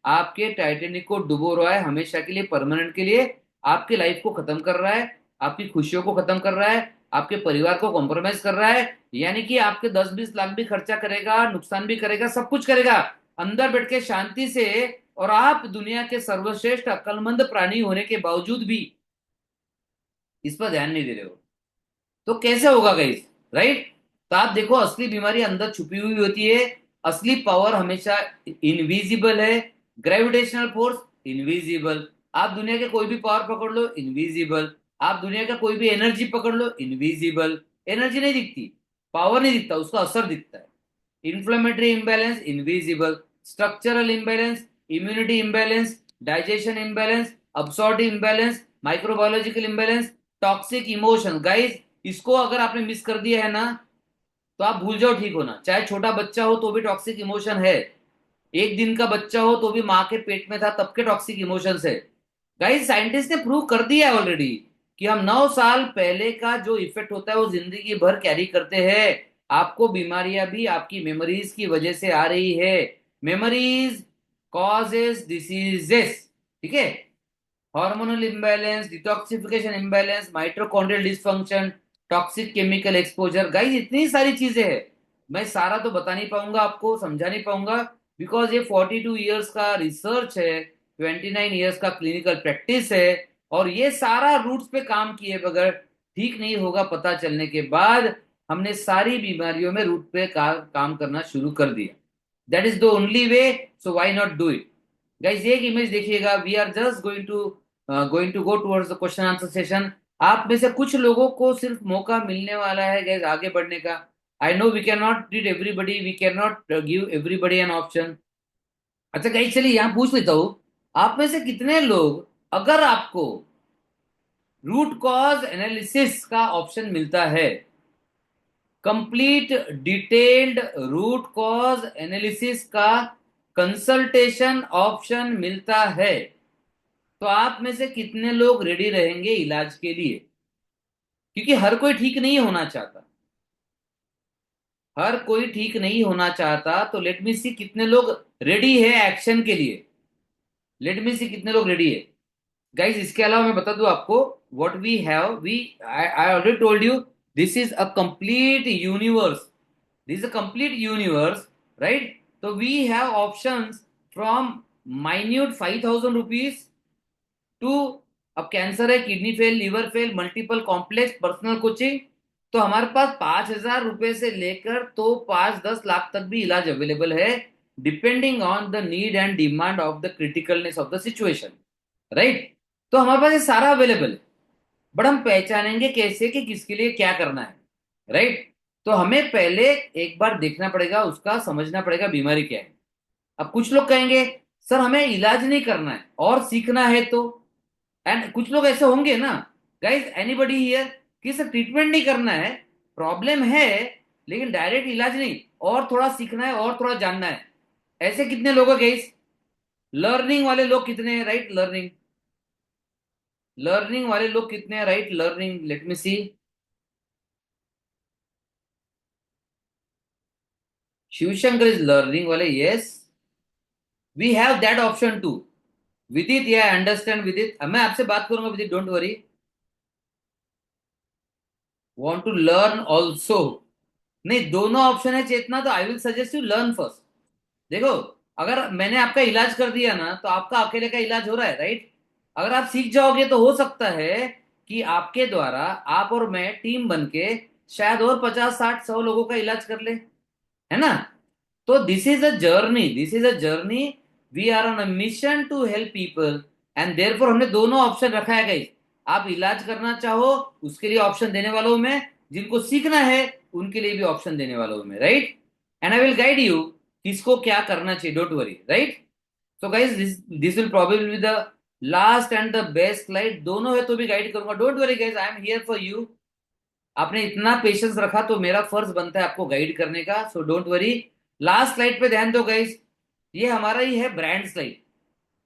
आपके टाइटेनिक को डुबो रहा है, हमेशा के लिए, परमानेंट के लिए। आपकी लाइफ को खत्म कर रहा है, आपकी खुशियों को खत्म कर रहा है, आपके परिवार को कॉम्प्रोमाइज कर रहा है। यानी कि आपके 10-20 लाख भी खर्चा करेगा, नुकसान भी करेगा, सब कुछ करेगा, अंदर बैठ के शांति से। और आप दुनिया के सर्वश्रेष्ठ अक्लमंद प्राणी होने के बावजूद भी इस पर ध्यान नहीं दे रहे हो, तो कैसे होगा गाइस, राइट। तो आप देखो, असली बीमारी अंदर छुपी हुई होती है। असली पावर हमेशा इनविजिबल है। Gravitational force invisible. आप दुनिया के कोई भी पावर पकड़ लो, इनविजिबल। आप दुनिया का कोई भी एनर्जी पकड़ लो, इनविजिबल। एनर्जी नहीं दिखती, पावर नहीं दिखता, उसका असर दिखता है। Inflammatory imbalance invisible, structural imbalance, immunity imbalance, digestion imbalance, absorptive imbalance, microbiological imbalance, toxic emotion. Guys इसको अगर आपने मिस कर दिया है ना, तो आप भूल जाओ ठीक होना। चाहे छोटा बच्चा हो तो भी टॉक्सिक इमोशन है, एक दिन का बच्चा हो तो भी माँ के पेट में था तब के टॉक्सिक इमोशंस है। गाइस साइंटिस्ट ने प्रूव कर दिया है ऑलरेडी कि हम 9 साल पहले का जो इफेक्ट होता है वो जिंदगी भर कैरी करते हैं। आपको बीमारियां भी आपकी मेमोरीज की वजह से आ रही है। मेमोरीज कॉजेस डिसीजेस, ठीक है। Hormonal imbalance, detoxification imbalance, mitochondrial dysfunction, toxic chemical exposure. Guys इतनी सारी चीजें हैं, मैं सारा तो बता नहीं पाऊंगा, आपको समझा नहीं पाऊंगा, बिकॉज ये 42 ईयर्स का रिसर्च है, 29 ईयर्स का क्लिनिकल प्रैक्टिस है, और ये सारा रूट्स पे काम किए बगैर ठीक नहीं होगा। पता चलने के बाद हमने सारी बीमारियों में रूट पे काम करना शुरू कर दिया। That is the only way, so why not do it. Guys एक इमेज देखिएगा, we are just going to go towards the question answer session. आप में से कुछ लोगों को सिर्फ मौका मिलने वाला है गाइस आगे बढ़ने का। I know we can not treat everybody, we can not give everybody an option. अच्छा गाइस चलिए यहाँ पूछ लेता हूँ, आप में से कितने लोग, अगर आपको रूट कॉज एनालिसिस का ऑप्शन मिलता है, complete detailed root cause analysis का कंसल्टेशन ऑप्शन मिलता है, तो आप में से कितने लोग रेडी रहेंगे इलाज के लिए? क्योंकि हर कोई ठीक नहीं होना चाहता, हर कोई ठीक नहीं होना चाहता। तो लेट मी सी कितने लोग रेडी है एक्शन के लिए। लेट मी सी कितने लोग रेडी है। गाइस इसके अलावा मैं बता दूं आपको, what we have, we I already told you, this is a complete universe, this is a complete universe, right. तो we have options from minute 5,000 rupees to, अब कैंसर है, kidney fail, liver fail, multiple complex, personal coaching, तो हमारे पास 5,000 रुपए से लेकर तो 5-10 लाख तक भी इलाज अवेलेबल है, depending on the need and demand of the criticalness of the situation, right. तो हमारे पास ये सारा अवेलेबल है, बट हम पहचानेंगे कैसे कि किसके लिए क्या करना है, राइट। तो हमें पहले एक बार देखना पड़ेगा, उसका समझना पड़ेगा बीमारी क्या है। अब कुछ लोग कहेंगे सर हमें इलाज नहीं करना है और सीखना है तो, एंड कुछ लोग ऐसे होंगे ना, गाइस एनीबडी हियर, कि सर ट्रीटमेंट नहीं करना है, प्रॉब्लम है, लेकिन डायरेक्ट इलाज नहीं, और थोड़ा सीखना है और थोड़ा जानना है। ऐसे कितने लोग हैं गाइस? लर्निंग वाले लोग कितने हैं, राइट? लर्निंग, लर्निंग वाले लोग कितने हैं, right? Learning, let me see. Shivshankar is learning वाले, yes, we have that option too. Vidit, या अंडरस्टैंड विदित, मैं आपसे बात करूंगा Vidit, don't worry. Want to learn also? नहीं, दोनों ऑप्शन है चेतना, तो I will suggest you learn first. देखो, अगर मैंने आपका इलाज कर दिया ना, तो आपका अकेले का इलाज हो रहा है, राइट। अगर आप सीख जाओगे तो हो सकता है कि आपके द्वारा, आप और मैं टीम बन के शायद और 50-60-100 लोगों का इलाज कर ले, है ना। तो this is a journey, this is a journey, we are on a mission to help people, and therefore हमने दोनों ऑप्शन रखा है गाइस। आप इलाज करना चाहो उसके लिए ऑप्शन देने वाला हूं मैं, जिनको सीखना है उनके लिए भी ऑप्शन देने वाला हूं मैं, right. And I will guide you किसको क्या करना चाहिए, don't worry, right. So guys this this will probably be the last and the best slide, दोनों है तो भी गाइड करूंगा, don't worry guys, I am here for you. आपने इतना पेशेंस रखा तो मेरा फर्ज बनता है आपको गाइड करने का, so don't worry. Last slide पे ध्यान दो गाइस, ये हमारा ही है ब्रांड स्लाइड।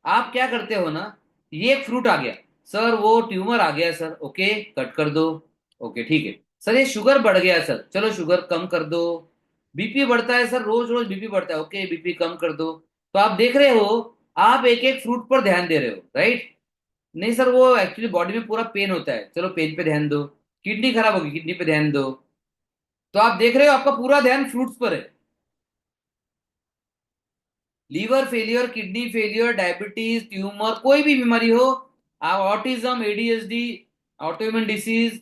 आप क्या करते हो ना, ये एक फ्रूट आ गया, सर वो ट्यूमर आ गया सर, ओके कट कर दो, ओके ठीक है। सर ये शुगर बढ़ गया सर, चलो शुगर कम कर दो। बीपी बढ़ता है सर, रोज रोज बीपी बढ़ता है, ओके बीपी कम कर दो। तो आप देख रहे हो, आप एक एक फ्रूट पर ध्यान दे रहे हो, राइट। नहीं सर वो एक्चुअली बॉडी में पूरा पेन होता है, चलो पेन पे ध्यान दो। किडनी खराब होगी, किडनी पे ध्यान दो। तो आप देख रहे हो आपका पूरा ध्यान फ्रूट्स पर है। Liver failure, kidney failure, diabetes, tumour, कोई भी बीमारी हो, आप autism, ADHD, autoimmune disease,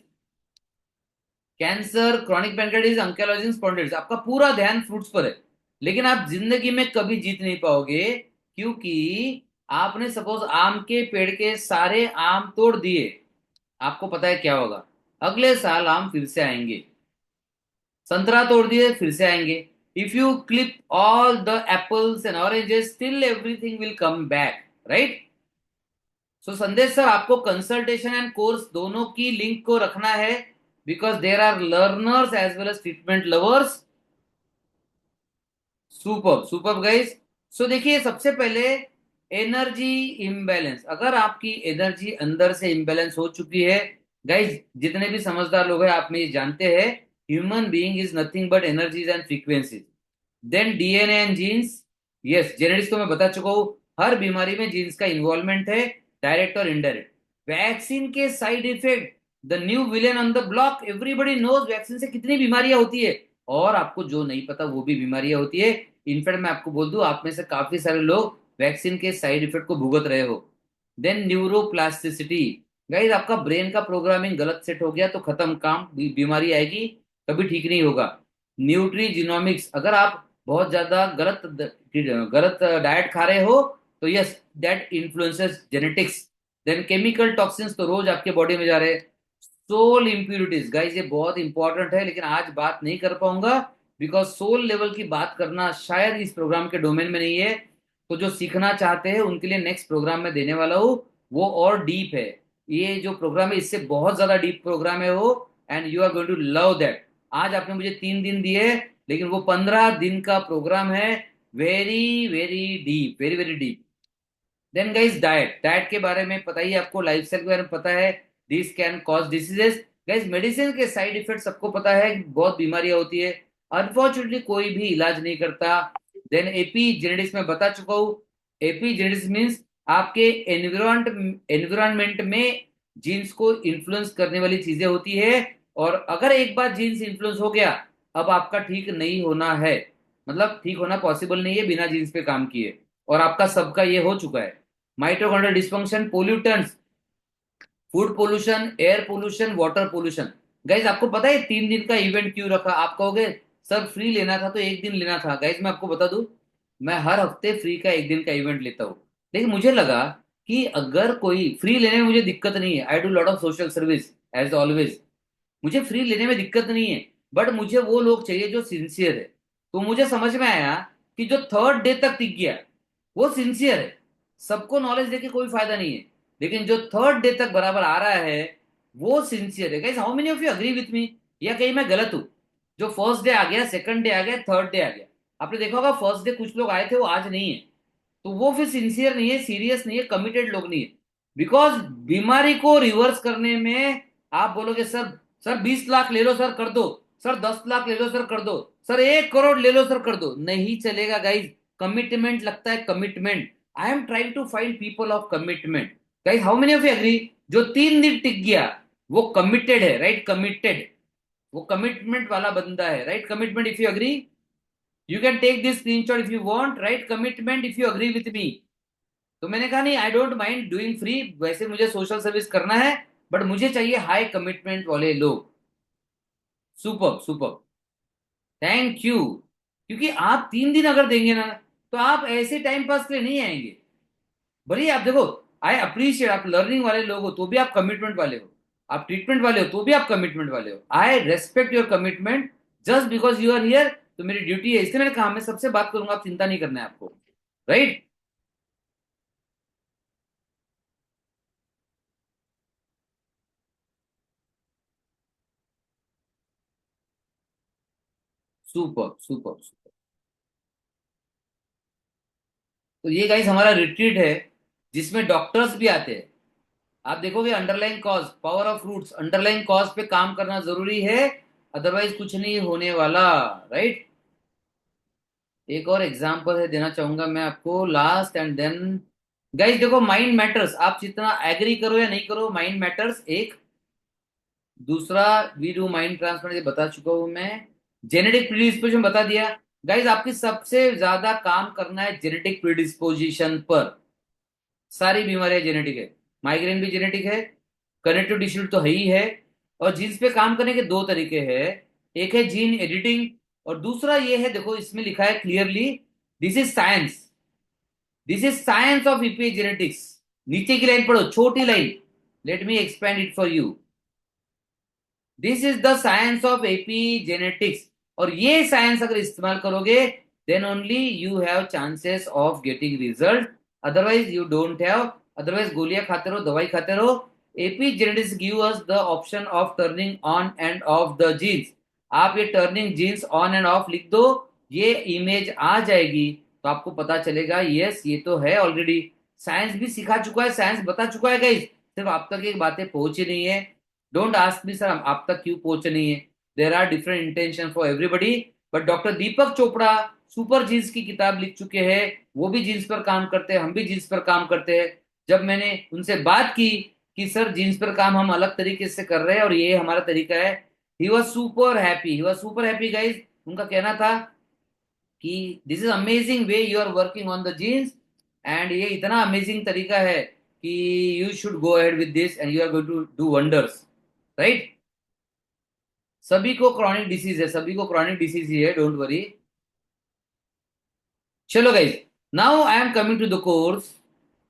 cancer, chronic pancreatitis, ankylosis spondylitis, आपका पूरा ध्यान फ्रूट्स पर है। लेकिन आप जिंदगी में कभी जीत नहीं पाओगे, क्योंकि आपने सपोज आम के पेड़ के सारे आम तोड़ दिए, आपको पता है क्या होगा? अगले साल आम फिर से आएंगे। संतरा तोड़ दिए फिर से आएंगे। If you clip all the apples and oranges, still everything will come back, right. So Sandesh sir, आपको कंसल्टेशन एंड कोर्स दोनों की लिंक को रखना है, because there are learners as well as treatment lovers. Super super guys. So देखिए, सबसे पहले energy imbalance, अगर आपकी एनर्जी अंदर से इम्बैलेंस हो चुकी है, गाइस जितने भी समझदार लोग हैं आप में ये जानते हैं, human being is nothing but energies and frequencies. Then DNA and genes, yes genetics तो मैं बता चुका हूं, हर बीमारी में जीन्स का इन्वॉल्वमेंट है, डायरेक्ट और इनडायरेक्ट। वैक्सीन के side effect, the new villain on the block, everybody knows vaccine से कितनी बीमारियां होती है, और आपको जो नहीं पता वो भी बीमारियां होती है। इनफैक्ट मैं आपको बोल दूं, आप में से काफी सारे लोग वैक्सीन के साइड इफेक्ट को भुगत रहे हो। देन न्यूरोप्लास्टिसिटी, गाइस आपका ब्रेन का प्रोग्रामिंग गलत सेट हो गया तो खत्म काम, बीमारी आएगी, कभी ठीक नहीं होगा। न्यूट्रीजिनोमिक्स, अगर आप बहुत ज्यादा गलत डाइट खा रहे हो, तो yes that influences genetics. Then chemical toxins तो रोज आपके बॉडी में जा रहे हैं। सोल इम्प्यूरिटीज, गाइस ये बहुत इंपॉर्टेंट है, लेकिन आज बात नहीं कर पाऊंगा, बिकॉज सोल लेवल की बात करना शायद इस प्रोग्राम के डोमेन में नहीं है। तो जो सीखना चाहते हैं उनके लिए नेक्स्ट प्रोग्राम में देने वाला हूँ, वो और डीप है। ये जो प्रोग्राम है इससे बहुत ज्यादा डीप प्रोग्राम है वो, and you are going to love that. आज आपने मुझे 3 दिन दिए, लेकिन वो 15 दिन का प्रोग्राम है, very very deep, very very deep. Then guys diet, diet के बारे में पता ही है आपको, लाइफस्टाइल के बारे में पता है, this can cause diseases. Guys medicine के साइड इफेक्ट सबको पता है, बहुत बीमारियां होती है, अनफॉर्चुनेटली कोई भी इलाज नहीं करता। देन एपी जेनेटिक्स में बता चुका हूँ। एपी जेनेटिक्स मीन्स आपके एनवायरमेंट में जीन्स को इन्फ्लुएंस करने वाली चीजें होती है, और अगर एक बार जीन्स इन्फ्लुएंस हो गया, अब आपका ठीक नहीं होना है, मतलब ठीक होना पॉसिबल नहीं है बिना जीन्स पे काम किए, और आपका सबका ये हो चुका है। Mitochondrial dysfunction, pollutants, food pollution, air pollution, water pollution. Guys आपको पता है 3 दिन का इवेंट क्यों रखा? आप कहोगे सर फ्री लेना था तो एक दिन लेना था। गाइज मैं आपको बता दूं, मैं हर हफ्ते फ्री का एक दिन का इवेंट लेता हूँ, लेकिन मुझे लगा कि अगर कोई फ्री लेने में मुझे दिक्कत नहीं है, I do lot of social service as always, मुझे फ्री लेने में दिक्कत नहीं है, बट मुझे वो लोग चाहिए जो सिंसियर है। तो मुझे समझ में आया कि जो 3rd डे तक टिक गया वो सिंसियर है। सबको नॉलेज देके कोई फायदा नहीं है, लेकिन जो 3rd डे तक बराबर आ रहा है वो सिंसियर है। Guys how many of you agree with मी, या कहीं मैं गलत हूं? जो 1st डे आ गया, 2nd डे आ गया, 3rd डे आ गया, आपने देखा होगा 1st डे कुछ लोग आए थे वो आज नहीं है, तो वो फिर सिंसियर नहीं है, सीरियस नहीं है, कमिटेड लोग नहीं है। बिकॉज बीमारी को रिवर्स करने में आप बोलोगे सर, सर 20 लाख ले लो सर कर दो, सर 10 लाख ले लो सर कर दो, सर 1 करोड़ ले लो सर कर दो, नहीं चलेगा गाइज। कमिटमेंट लगता है, commitment. I am trying to find people of commitment. Guys how many of you agree, जो 3 दिन टिक गया वो कमिटेड है, राइट? कमिटेड, वो कमिटमेंट वाला बंदा है, right? Commitment, if you agree you can take this screenshot if you want, right? Commitment if you agree with me. तो मैंने कहा नहीं, I don't mind doing free, वैसे मुझे सोशल सर्विस करना है, बट मुझे चाहिए हाई कमिटमेंट वाले लोग। Super super, thank you. क्योंकि आप 3 दिन अगर देंगे ना, तो आप ऐसे टाइम पास के लिए नहीं आएंगे। भले आप देखो, आई अप्रिशिएट, आप लर्निंग वाले लोग हो तो भी आप कमिटमेंट वाले हो, आप ट्रीटमेंट वाले हो तो भी आप कमिटमेंट वाले हो। I respect your commitment, just because you are here, तो मेरी ड्यूटी है, इसलिए मैंने कहा मैं सबसे बात करूंगा, आप चिंता नहीं करना है आपको, राइट? Super super super. तो ये गाइस हमारा रिट्रीट है, जिसमें डॉक्टर्स भी आते हैं। आप देखोगे underline cause, power of roots, underline cause पे काम करना जरूरी है, अदरवाइज कुछ नहीं होने वाला, राइट? एक और एग्जांपल है देना चाहूंगा मैं आपको, लास्ट एंड देन। गाइस देखो, माइंड मैटर्स, आप जितना एग्री करो या नहीं करो, माइंड मैटर्स एक। दूसरा, वी डू माइंड ट्रांसफर, ये बता चुका हूं मैं। जेनेटिक प्रीडिस्पोजिशन बता दिया। गाइस आपकी सबसे ज्यादा काम करना है जेनेटिक प्रीडिस्पोजिशन पर। सारी बीमारियां जेनेटिक है, माइग्रेन भी जेनेटिक है, कनेक्टिव टिश्यू तो है ही है। और जीन्स पे काम करने के 2 तरीके हैं, एक है जीन एडिटिंग, और दूसरा ये है, देखो इसमें लिखा है clearly, this is science, this is science of epigenetics. नीचे की लाइन पढ़ो, छोटी line, let me expand it for you. This is the science of epigenetics, और ये साइंस अगर इस्तेमाल करोगे, then only you have chances of getting result, otherwise you don't have. Otherwise गोलियां खाते रहो, दवाई खाते रहो। Epigenetics give us the option of turning on and off the genes. आप ये turning genes on and off लिख दो, ये इमेज आ जाएगी, तो आपको पता चलेगा यस ये तो है ऑलरेडी। साइंस भी सिखा चुका है, साइंस बता चुका है गाइस, सिर्फ आप तक ये बातें पहुंची नहीं है। डोंट आस्क मी सर आप तक क्यों पहुंच नहीं है। There are different intention for everybody, but doctor Deepak Chopra super genes की किताब लिख चुके हैं। वो भी जीन्स पर काम करते हैं, हम भी जीन्स पर काम करते हैं। जब मैंने उनसे बात की कि सर जीन्स पर काम हम अलग तरीके से कर रहे हैं और ये हमारा तरीका है, he was super happy, he was super happy guys. उनका कहना था कि this is amazing way you are working on the genes, and ये इतना अमेजिंग तरीका है कि you should go ahead with this and you are going to do wonders, right. सभी को क्रॉनिक डिसीज है, सभी को क्रॉनिक डिसीज ही है, डोंट वरी। चलो guys, now I am coming to the course.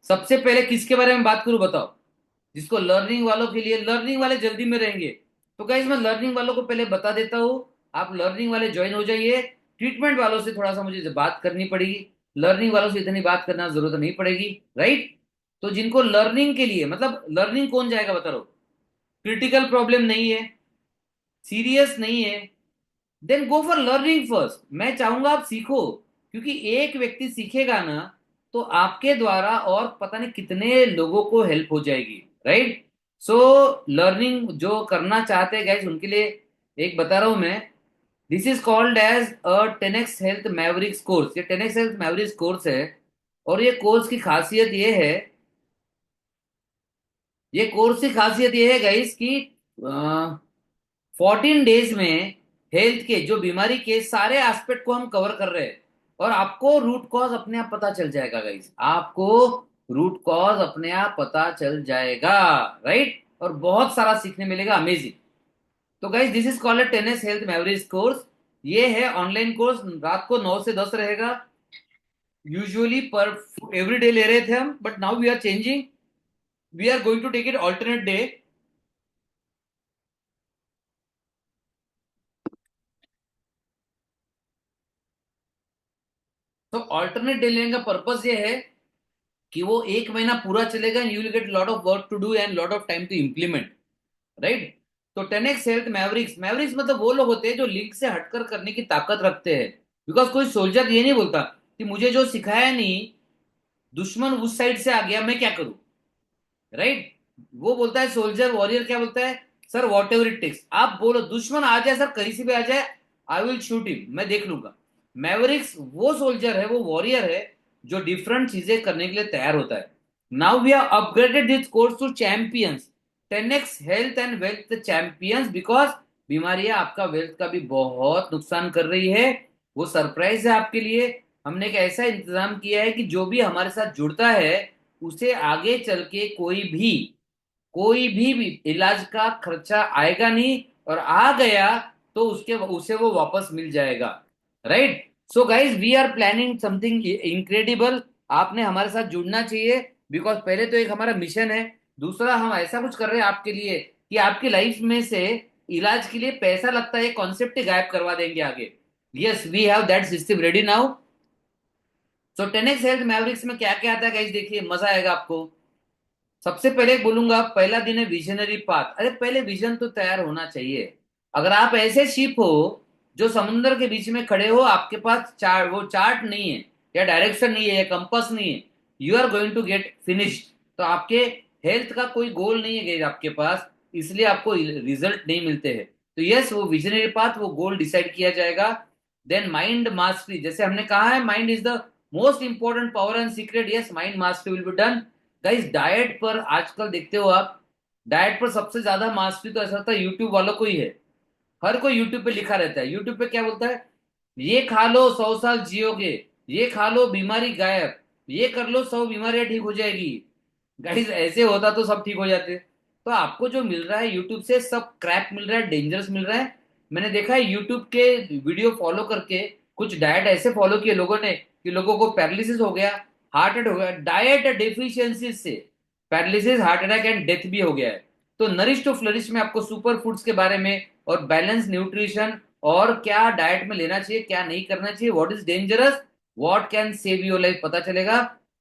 सबसे पहले किसके बारे में बात करूं बताओ। जिसको लर्निंग वालों के लिए, लर्निंग वाले जल्दी में रहेंगे, तो गाइज मैं लर्निंग वालों को पहले बता देता हूं। आप लर्निंग वाले ज्वाइन हो जाइए। ट्रीटमेंट वालों से थोड़ा सा मुझे बात करनी पड़ेगी, लर्निंग वालों से इतनी बात करना जरूरत नहीं पड़ेगी, राइट। तो जिनको लर्निंग के लिए, मतलब लर्निंग कौन जाएगा बता रहा हूं, क्रिटिकल प्रॉब्लम नहीं है, सीरियस नहीं है, then go for learning first. मैं चाहूंगा आप सीखो, क्योंकि एक व्यक्ति सीखेगा ना, तो आपके द्वारा और पता नहीं कितने लोगों को हेल्प हो जाएगी, राइट। सो लर्निंग जो करना चाहते हैं गाइस उनके लिए एक बता रहा हूं मैं। This is called as a 10x health mavericks course. ये 10x हेल्थ मैवरिक्स कोर्स है, और ये कोर्स की खासियत ये है, ये कोर्स की खासियत ये है गाइस कि 14 डेज में हेल्थ के जो बीमारी के सारे एस्पेक्ट को हम कवर कर रहे हैं। और आपको रूट कॉज अपने आप पता चल जाएगा गाइस, आपको रूट कॉज अपने आप पता चल जाएगा, राइट। और बहुत सारा सीखने मिलेगा, अमेजिंग। तो guys this is called 10s health memories course. ये है ऑनलाइन कोर्स, रात को 9 से 10 रहेगा। यूजुअली पर एवरी डे ले रहे थे हम, but now we are changing, we are going to take it alternate day. तो ऑल्टरनेट डे लेने का पर्पस ये है कि वो एक महीना पूरा चलेगा, and you will get lot of work to do and lot of time to implement, right. तो 10x हेल्थ मैवरिक्स, मैवरिक्स मतलब वो लोग होते हैं जो लीग से हटकर करने की ताकत रखते हैं। बिकॉज कोई सोल्जर ये नहीं बोलता कि मुझे जो सिखाया नहीं, दुश्मन उस साइड से आ गया, मैं क्या करूं, राइट। वो बोलता है सोल्जर वॉरियर क्या बोलता है, sir whatever it takes, आप बोलो दुश्मन आ जाए सर कहीं से भी आ जाए, आई विल शूट हिम, मैं देख लूंगा। मैवरिक्स वो सोल्जर है, वो वॉरियर है, जो डिफरेंट चीजें करने के लिए तैयार होता है। Now we have upgraded this course to champions, 10x health and wealth champions, because बीमारियां आपका वेल्थ का भी बहुत नुकसान कर रही है। वो सरप्राइज है आपके लिए। हमने एक ऐसा इंतजाम किया है कि जो भी हमारे साथ जुड़ता है, उसे आगे चल के कोई भी इलाज का खर्चा आएगा नहीं, और आ गया तो उसके उसे वो वापस मिल जाएगा, right. So guys we are planning something incredible. आपने हमारे साथ जुड़ना चाहिए, बिकॉज पहले तो एक हमारा मिशन है, दूसरा हम ऐसा कुछ कर रहे हैं आपके लिए कि आपकी लाइफ में से इलाज के लिए पैसा लगता है कॉन्सेप्ट ही गायब करवा देंगे आगे। Yes we have that system ready now. So 10x health mavericks में क्या क्या आता है गाइज, देखिए मजा आएगा आपको। सबसे पहले बोलूंगा पहला दिन है विजनरी पाथ। अरे पहले विजन तो तैयार होना चाहिए। अगर आप ऐसे शिप हो जो समुद्र के बीच में खड़े हो, आपके पास चार्ट, वो चार्ट नहीं है या डायरेक्शन नहीं है या कंपास नहीं है, you are going to get finished. तो आपके हेल्थ का कोई गोल नहीं है guys आपके पास, इसलिए आपको रिजल्ट नहीं मिलते हैं। तो यस वो विजनरी पाथ, वो गोल डिसाइड किया जाएगा। देन माइंड मास्टरी, जैसे हमने कहा है mind is the most important power and secret, yes mind mastery will be done. Guys diet पर आजकल देखते हो आप, डाइट पर सबसे ज्यादा मास्टरी तो ऐसा लगता है यूट्यूब वालों को ही है। हर कोई यूट्यूब पे लिखा रहता है, यूट्यूब पे क्या बोलता है, ये खा लो 100 साल जियोगे, ये खा लो बीमारी गायब, ये कर लो 100 बीमारियां ठीक हो जाएगी। गाइस ऐसे होता तो सब ठीक हो जाते। तो आपको जो मिल रहा है यूट्यूब से सब क्रैप मिल रहा है, डेंजरस मिल रहा है। मैंने देखा है यूट्यूब के वीडियो फॉलो करके कुछ डाइट ऐसे फॉलो किए लोगों ने कि लोगों को पैरालिसिस हो गया, हार्ट अटैक हो गया, डाइट डेफिशिएंसी से paralysis, heart attack and death भी हो गया है। तो नरिश टू फ्लरिश में आपको सुपर फूड्स के बारे में और बैलेंस न्यूट्रिशन और क्या डाइट में लेना चाहिए क्या नहीं करना चाहिए, what is dangerous, what can save your life पता चलेगा।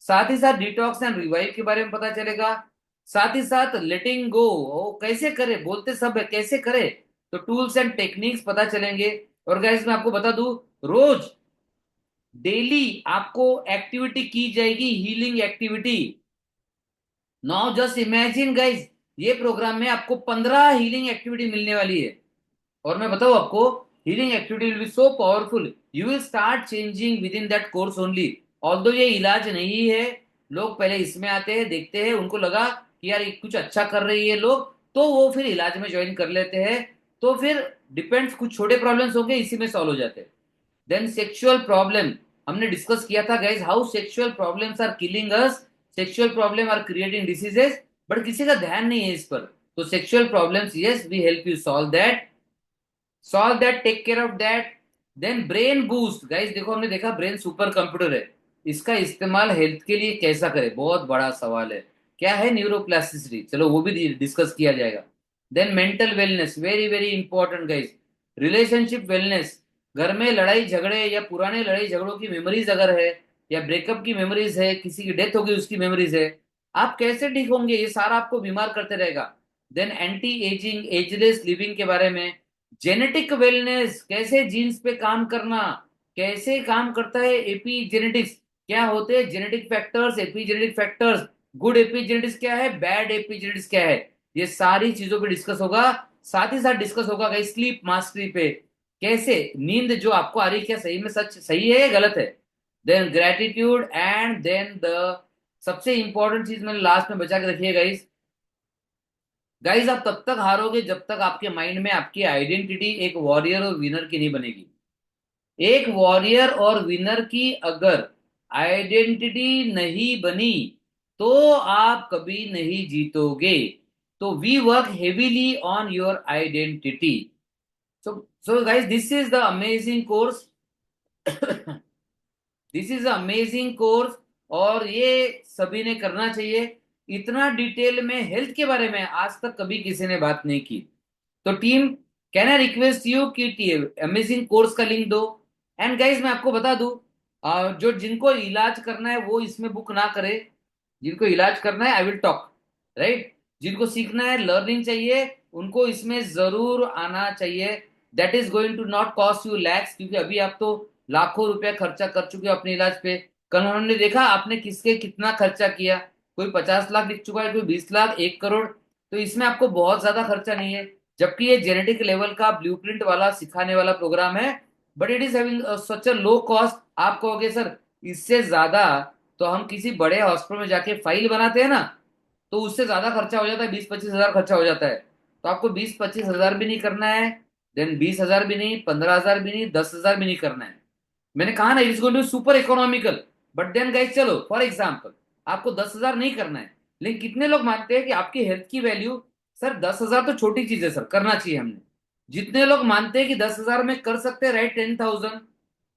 साथ ही साथ डिटॉक्स एंड रिवाइव के बारे में पता चलेगा। साथ ही साथ लेटिंग गो, वो कैसे करे, बोलते सब है कैसे करे, तो टूल्स एंड टेक्निक्स पता चलेंगे। और गाइस मैं आपको बता दूं, रोज डेली आपको एक्टिविटी की जाएगी, healing activity. Now just imagine guys, ये प्रोग्राम में आपको 15 हीलिंग एक्टिविटी मिलने वाली है। और मैं बताऊं आपको, healing activity will be so powerful, you will start changing with in that course only. Although ये इलाज नहीं है, लोग पहले इसमें आते हैं, देखते हैं, उनको लगा कि यार ये कुछ अच्छा कर रही है लोग, तो वो फिर इलाज में ज्वाइन कर लेते हैं। तो फिर डिपेंड्स, कुछ छोटे प्रॉब्लम्स होंगे इसी में सॉल्व हो जाते हैं। देन सेक्सुअल प्रॉब्लम, हमने डिस्कस किया था guys, how sexual problems are killing us, sexual problem are creating diseases, but किसी का ध्यान नहीं है इस पर। तो sexual problems, yes we help you solve that, take care of that. Then brain boost, guys देखो हमने देखा ब्रेन सुपर कंप्यूटर है, इसका इस्तेमाल हेल्थ के लिए कैसा करें, बहुत बड़ा सवाल है। क्या है न्यूरोप्लास्टिसिटी, चलो वो भी डिस्कस किया जाएगा। Then mental wellness, very very important guys. Relationship wellness, घर में लड़ाई झगड़े या पुराने लड़ाई झगड़ों की मेमोरीज अगर है, या ब्रेकअप की मेमोरीज है, किसी की डेथ हो गई उसकी मेमोरीज है, आप कैसे ठीक होंगे, ये सारा आपको बीमार करते रहेगा। Then anti aging, ageless living के बारे में। जेनेटिक वेलनेस, कैसे जीन्स पे काम करना, कैसे काम करता है एपीजेनेटिक्स, क्या होते हैं genetic factors, epigenetic factors, good epigenetics क्या है, बैड एपीजेनेटिक्स क्या है, ये सारी चीजों पे डिस्कस होगा। साथ ही साथ डिस्कस होगा स्लीप मास्टरी पे, कैसे नींद जो आपको आ रही है क्या सही में सच सही है या गलत है। Then gratitude, and then the सबसे इंपॉर्टेंट चीज मैंने लास्ट में बचा के रखी है गाइस। गाइस आप तब तक हारोगे जब तक आपके माइंड में आपकी आइडेंटिटी एक वॉरियर और विनर की नहीं बनेगी। एक वॉरियर और विनर की अगर आइडेंटिटी नहीं बनी, तो आप कभी नहीं जीतोगे। तो we work heavily on your identity. So guys this is the amazing course, this is amazing course, और ये सभी ने करना चाहिए। इतना डिटेल में हेल्थ के बारे में आज तक कभी किसी ने बात नहीं की। तो team, can I request you कि अमेजिंग कोर्स का लिंक दो। एंड गाइज मैं आपको बता दूं, जो जिनको इलाज करना है वो इसमें बुक ना करे, जिनको इलाज करना है आई विल टॉक, राइट, जिनको सीखना है लर्निंग चाहिए, उनको इसमें जरूर आना चाहिए। That is going to not cost you lakhs, क्योंकि अभी आप तो लाखों रुपया खर्चा कर चुके हो अपने इलाज पे। कल हमने देखा आपने किसके कितना खर्चा किया, कोई 50 लाख लिख चुका है, कोई 20 लाख, 1 करोड़। तो इसमें आपको बहुत ज्यादा खर्चा नहीं है, जबकि ये जेनेटिक लेवल का ब्लूप्रिंट वाला सिखाने वाला प्रोग्राम है। But it is having such a low cost. आप कहोगे सर इससे ज्यादा तो हम किसी बड़े हॉस्पिटल में जाके फाइल बनाते हैं ना, तो उससे ज्यादा खर्चा हो जाता है, 20-25 हजार खर्चा हो जाता है। तो आपको 20-25 हजार भी नहीं करना है, देन 20 हजार भी नहीं, 15 हजार भी नहीं, 10 हजार भी नहीं करना है। मैंने कहा ना it is going to super economical. But then guys चलो फॉर एग्जाम्पल, आपको 10 हजार नहीं करना है, लेकिन कितने लोग मानते हैं कि आपकी हेल्थ की वैल्यू, सर 10 हजार तो छोटी चीज है सर, करना चाहिए हमने। जितने लोग मानते हैं कि 10 हजार में कर सकते हैं, right, 10,000,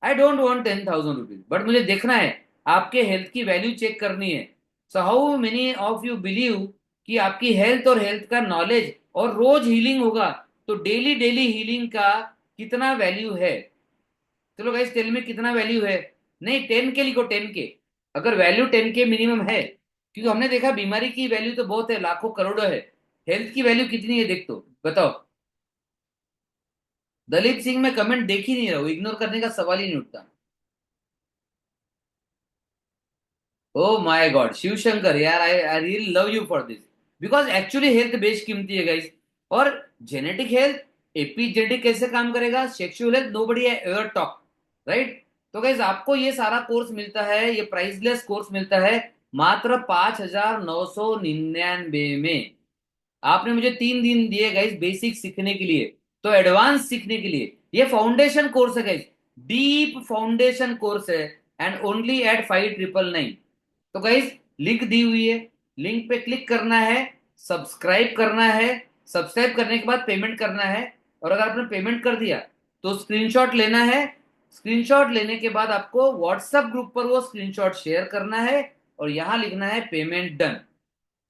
I don't want 10,000 rupees, but मुझे देखना है, आपके हेल्थ की वैल्यू चेक करनी है। So how many of you believe कि आपकी हेल्थ और हेल्थ का नॉलेज और रोज हीलिंग होगा, तो डेली डेली हीलिंग का कितना वैल्यू है। चलो गाइस टेल में कितना वैल्यू है। नहीं 10 के लिखो, 10 के, अगर वैल्यू 10 के मिनिमम है, क्योंकि हमने देखा बीमारी की वैल्यू तो बहुत है, लाखों करोड़ों है, हेल्थ की वैल्यू कितनी है देख तो बताओ। दलीप सिंह में कमेंट देख ही नहीं रहा हूं, इग्नोर करने का सवाल ही नहीं उठता। Oh my god Shiv Shankar यार, I I really love you for this, because actually health बेशकीमती है गाइस। और जेनेटिक हेल्थ, एपीजेनेटिक कैसे काम करेगा, sexual health nobody ever talk, right. तो गाइस आपको ये सारा कोर्स मिलता है, ये प्राइसलेस कोर्स मिलता है मात्र 5,999 में। आपने मुझे 3 दिन दिए गाइस बेसिक सीखने के लिए, तो एडवांस सीखने के लिए ये फाउंडेशन कोर्स है गाइस, डीप फाउंडेशन कोर्स है, एंड ओनली एट 5,999। तो गाइस लिंक दी हुई है, लिंक पे क्लिक करना है, सब्सक्राइब करना है, सब्सक्राइब करने के बाद पेमेंट करना है। और अगर आपने पेमेंट कर दिया तो स्क्रीनशॉट लेना है, स्क्रीनशॉट लेने के बाद आपको व्हाट्सएप ग्रुप पर वो स्क्रीनशॉट शेयर करना है, और यहां लिखना है पेमेंट डन।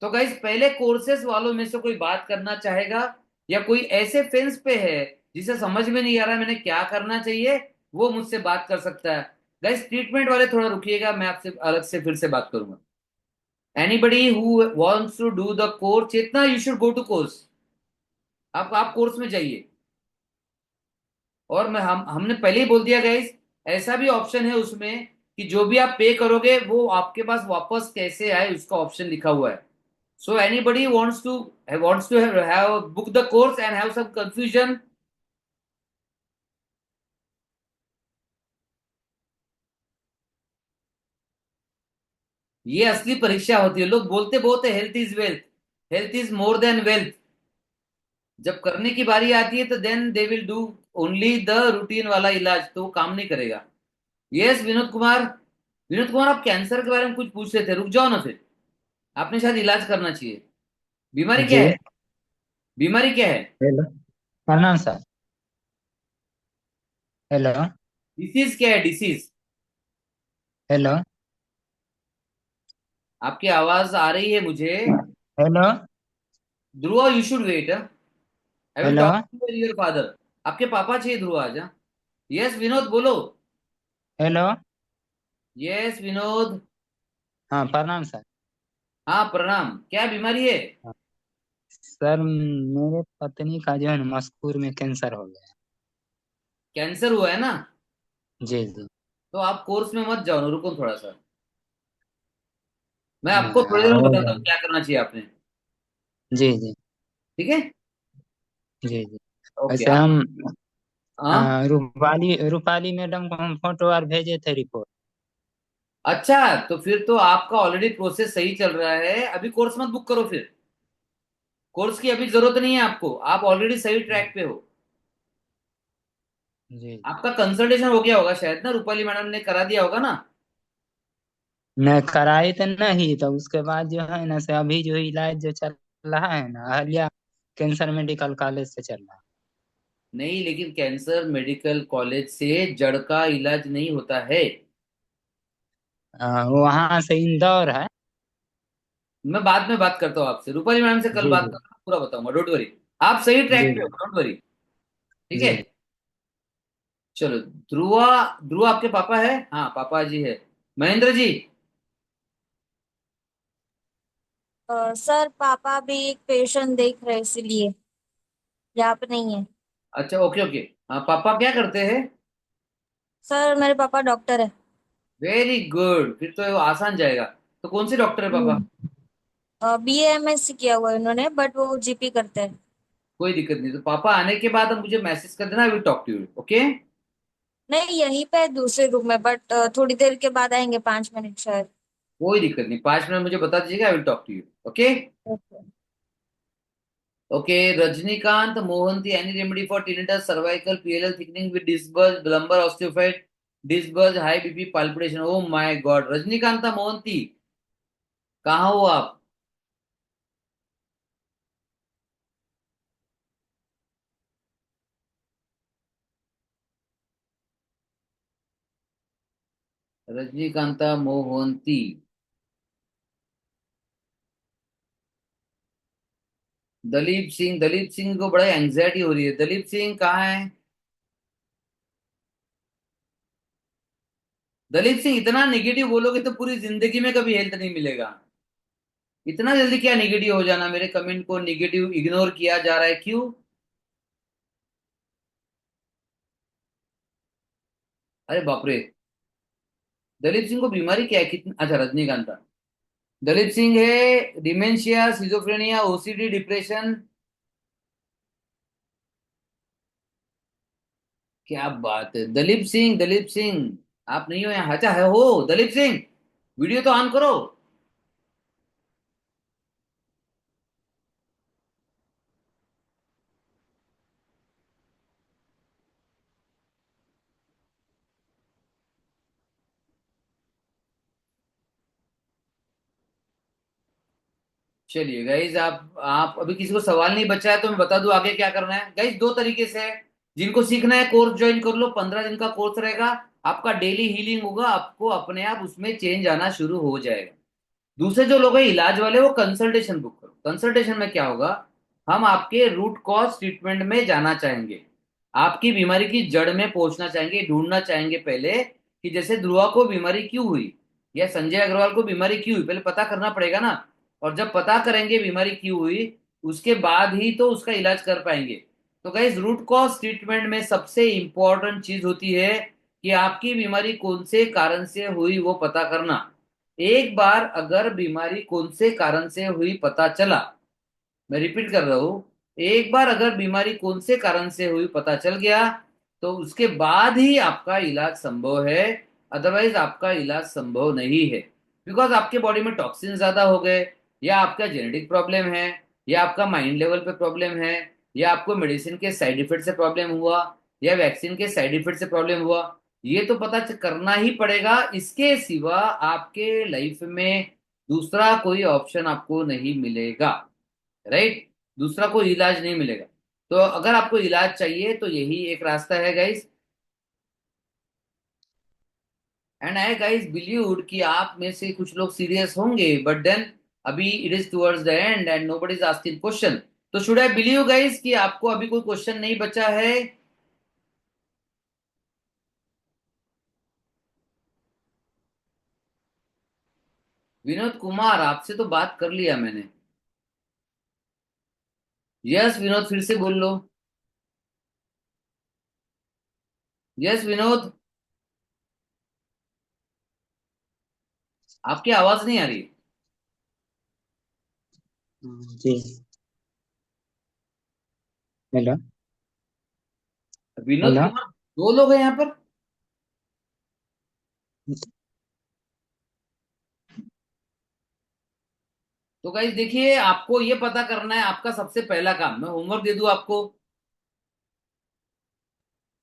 तो गाइस पहले कोर्सेज वालों में से कोई बात करना चाहेगा, या कोई ऐसे फेंस पे है जिसे समझ में नहीं आ रहा है मैंने क्या करना चाहिए, वो मुझसे बात कर सकता है। गाइस ट्रीटमेंट वाले थोड़ा रुकिएगा, मैं आपसे अलग से फिर से बात करूंगा। Anybody who wants to do the course, Chetna you should go to course. आप कोर्स में जाइए। और मैं हमने पहले ही बोल दिया गाइस, ऐसा भी ऑप्शन है उसमें कि जो भी आप पे करोगे वो आपके पास वापस कैसे आए उसका ऑप्शन लिखा हुआ है। So anybody wants to have book the course and have some confusion. ये असली परीक्षा होती है। लोग बोलते बहुत है health is wealth, health is more than wealth. जब करने की बारी आती है तो then they will do only the routine वाला इलाज, तो वो काम नहीं करेगा। यस विनोद कुमार। विनोद कुमार आप कैंसर के बारे में कुछ पूछ रहे थे, रुक जाओ ना फिर। आपने शायद इलाज करना चाहिए। बीमारी क्या है? जी। बीमारी क्या है? हेलो। प्रणाम सर। हेलो। डिसीज क्या है, डिसीज? हेलो। आपकी आवाज आ रही है मुझे। Hello. Dhruv you should wait, I will hello. Talk to your father. आपके पापा चाहिए ध्रुव, आजा। यस विनोद बोलो। हेलो। यस विनोद। हाँ, प्रणाम सर। हाँ प्रणाम, क्या बीमारी है? सर, मेरे पत्नी का जो है ना मस्कूर में कैंसर हो गया। कैंसर हुआ है ना? जी जी। तो आप कोर्स में मत जाओ ना, रुको थोड़ा सा। मैं आपको थोड़ी हाँ, देर में हो बताता हूँ जाएगा। क्या करना चाहिए आपने। जी जी। ठीक है। जी जी। ओके वैसे आप। हम हाँ। रूपाली रूपाली मैडम को हम फोटो और भेजे थे रिपोर्ट। अच्छा, तो फिर तो आपका ऑलरेडी प्रोसेस सही चल रहा है, अभी कोर्स मत बुक करो फिर। कोर्स की अभी जरूरत नहीं है आपको, आप ऑलरेडी सही ट्रैक पे हो। जी जी। आपका कंसल्टेशन हो गया होगा शायद ना, रूपाली मैडम ने करा दिया होगा ना? मैं कराई तो नहीं, तो उसके बाद जो है ना से अभी जो इलाज जो चल रहा है ना अहल्या कैंसर मेडिकल कॉलेज से चल रहा नहीं, लेकिन कैंसर मेडिकल कॉलेज से जड़ का इलाज नहीं होता है। है। वहाँ से इंदौर है। मैं बाद में बात करता हूँ आपसे, रूपाली मैडम से कल जी बात जी। करूंगा, पूरा बताऊंगा, डोंट वरी। आप सही जी ट्रैक पे हो, जी। Don't worry. ठीक है। जी। चलो। ध्रुवा, ध्रुव आपके पापा है? हाँ पापा जी है। महेंद्र जी। सर पापा भी एक पेशेंट देख रहे हैं इसीलिए यहाँ पे नहीं है। अच्छा ओके ओके। हाँ पापा क्या करते हैं? सर मेरे पापा डॉक्टर है। वेरी गुड, फिर तो आसान जाएगा। तो कौन से डॉक्टर है पापा? BAMS किया हुआ है उन्होंने, बट वो GP करते हैं। कोई दिक्कत नहीं, तो पापा आने के बाद अब मुझे मैसेज कर देना, I will talk to you, okay? नहीं, यहीं पे है दूसरे रूम में, बट थोड़ी देर के बाद आएंगे, 5 मिनट शायद। कोई दिक्कत नहीं, 5 मिनट मुझे बता दीजिएगा, I will talk to you, okay? Okay. Okay. Rajnikant Mohanty, any remedy for tinnitus cervical PLL thickening with disc bulge lumbar osteophyte disc bulge high BP palpitation, oh my god Rajnikanta Mohanty, कहाँ हो आप? रजनीकांता मोहंती। दलीप सिंह, दलीप सिंह को बड़ा एंग्जाइटी हो रही है, दलीप सिंह कहाँ है? दलीप सिंह इतना निगेटिव बोलोगे तो पूरी जिंदगी में कभी हेल्थ नहीं मिलेगा। इतना जल्दी क्या निगेटिव हो जाना, मेरे कमेंट को निगेटिव इग्नोर किया जा रहा है क्यों? अरे बाप रे। दलीप सिंह को बीमारी क्या है, कितनी, अच्छा रजनीकांता। दलीप सिंह है डिमेंशिया, सिजोफ्रेनिया, ओसीडी, डिप्रेशन। क्या बात है दलीप सिंह, दलीप सिंह आप नहीं हो यहाँ? अच्छा है, हो दलीप सिंह, वीडियो तो ऑन करो। चलिए गाइज, आप अभी किसी को सवाल नहीं बचा है तो मैं बता दूं आगे क्या करना है गाइज, दो तरीके से है। जिनको सीखना है कोर्स ज्वाइन कर लो, 15 दिन का कोर्स रहेगा। आपका डेली हीलिंग होगा, आपको अपने आप उसमें चेंज आना शुरू हो जाएगा। दूसरे जो लोग हैं इलाज वाले, वो कंसल्टेशन बुक करो। कंसल्टेशन में क्या होगा, हम आपके रूट कॉज ट्रीटमेंट में जाना चाहेंगे, आपकी बीमारी की जड़ में पहुंचना चाहेंगे, ढूंढना चाहेंगे पहले कि जैसे ध्रुवा को बीमारी क्यों हुई या संजय अग्रवाल को बीमारी क्यों हुई, पहले पता करना पड़ेगा ना। और जब पता करेंगे बीमारी क्यों हुई, उसके बाद ही तो उसका इलाज कर पाएंगे। तो गाइस रूट कॉज ट्रीटमेंट में सबसे इंपॉर्टेंट चीज होती है कि आपकी बीमारी कौन से कारण से हुई वो पता करना। एक बार अगर बीमारी कौन से कारण से हुई पता चला, मैं रिपीट कर रहा हूं, एक बार अगर बीमारी कौन से कारण से हुई पता चल गया, तो उसके बाद ही आपका इलाज संभव है। अदरवाइज आपका इलाज संभव नहीं है। बिकॉज आपके बॉडी में टॉक्सिन ज्यादा हो गए, या आपका जेनेटिक प्रॉब्लम है, या आपका माइंड लेवल पे प्रॉब्लम है, या आपको मेडिसिन के साइड इफेक्ट से प्रॉब्लम हुआ, या वैक्सीन के साइड इफेक्ट से प्रॉब्लम हुआ, ये तो पता करना ही पड़ेगा। इसके सिवा आपके लाइफ में दूसरा कोई ऑप्शन आपको नहीं मिलेगा, राइट। दूसरा कोई इलाज नहीं मिलेगा। तो अगर आपको इलाज चाहिए तो यही एक रास्ता है guys. And I guys believe कि आप में से कुछ लोग सीरियस होंगे, बट देन अभी it is towards the end and nobody is asking question. तो शुड आई बिलीव गाइस कि आपको अभी कोई क्वेश्चन नहीं बचा है? विनोद कुमार, आपसे तो बात कर लिया मैंने। यस विनोद, फिर से बोल लो। यस विनोद, आपकी आवाज नहीं आ रही। जी। हेलो। विनोद हेलो। कुमार, दो लोग हैं यहाँ पर। तो गाइस देखिए, आपको ये पता करना है, आपका सबसे पहला काम, मैं होमवर्क दे दूं आपको।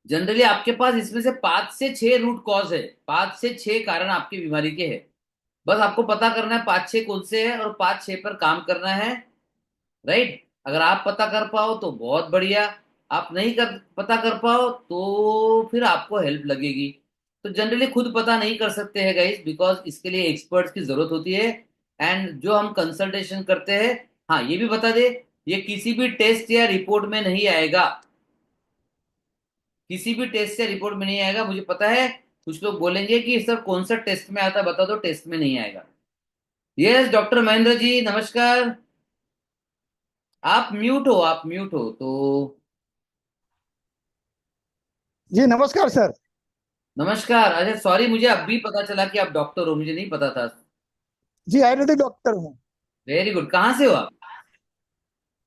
जनरली आपके पास इसमें से 5 से 6 रूट कॉज है, 5 से 6 कारण आपकी बीमारी के हैं। बस आपको पता करना है 5 6 कौन से है, और 5 6 पर काम करना है, राइट। अगर आप पता कर पाओ तो बहुत बढ़िया। आप नहीं कर पता कर पाओ तो फिर आपको हेल्प लगेगी। तो जनरली खुद पता नहीं कर सकते हैं गाइस, बिकॉज इसके लिए एक्सपर्ट्स की जरूरत होती है। एंड जो हम कंसल्टेशन करते हैं, हाँ ये भी बता दे, ये किसी भी टेस्ट या रिपोर्ट में नहीं आएगा। किसी भी टेस्ट या रिपोर्ट में नहीं आएगा, मुझे पता है। कुछ लोग बोलेंगे कि सर कौन सा टेस्ट में आता है, बता दो, टेस्ट में नहीं आएगा। यस डॉक्टर महेंद्र जी, नमस्कार। आप म्यूट हो, आप म्यूट हो तो। जी नमस्कार सर। नमस्कार। अच्छा सॉरी, मुझे अभी पता चला कि आप डॉक्टर हो, मुझे नहीं पता था। जी आयुर्वेदिक डॉक्टर हूँ। Very good. कहाँ से हो आप?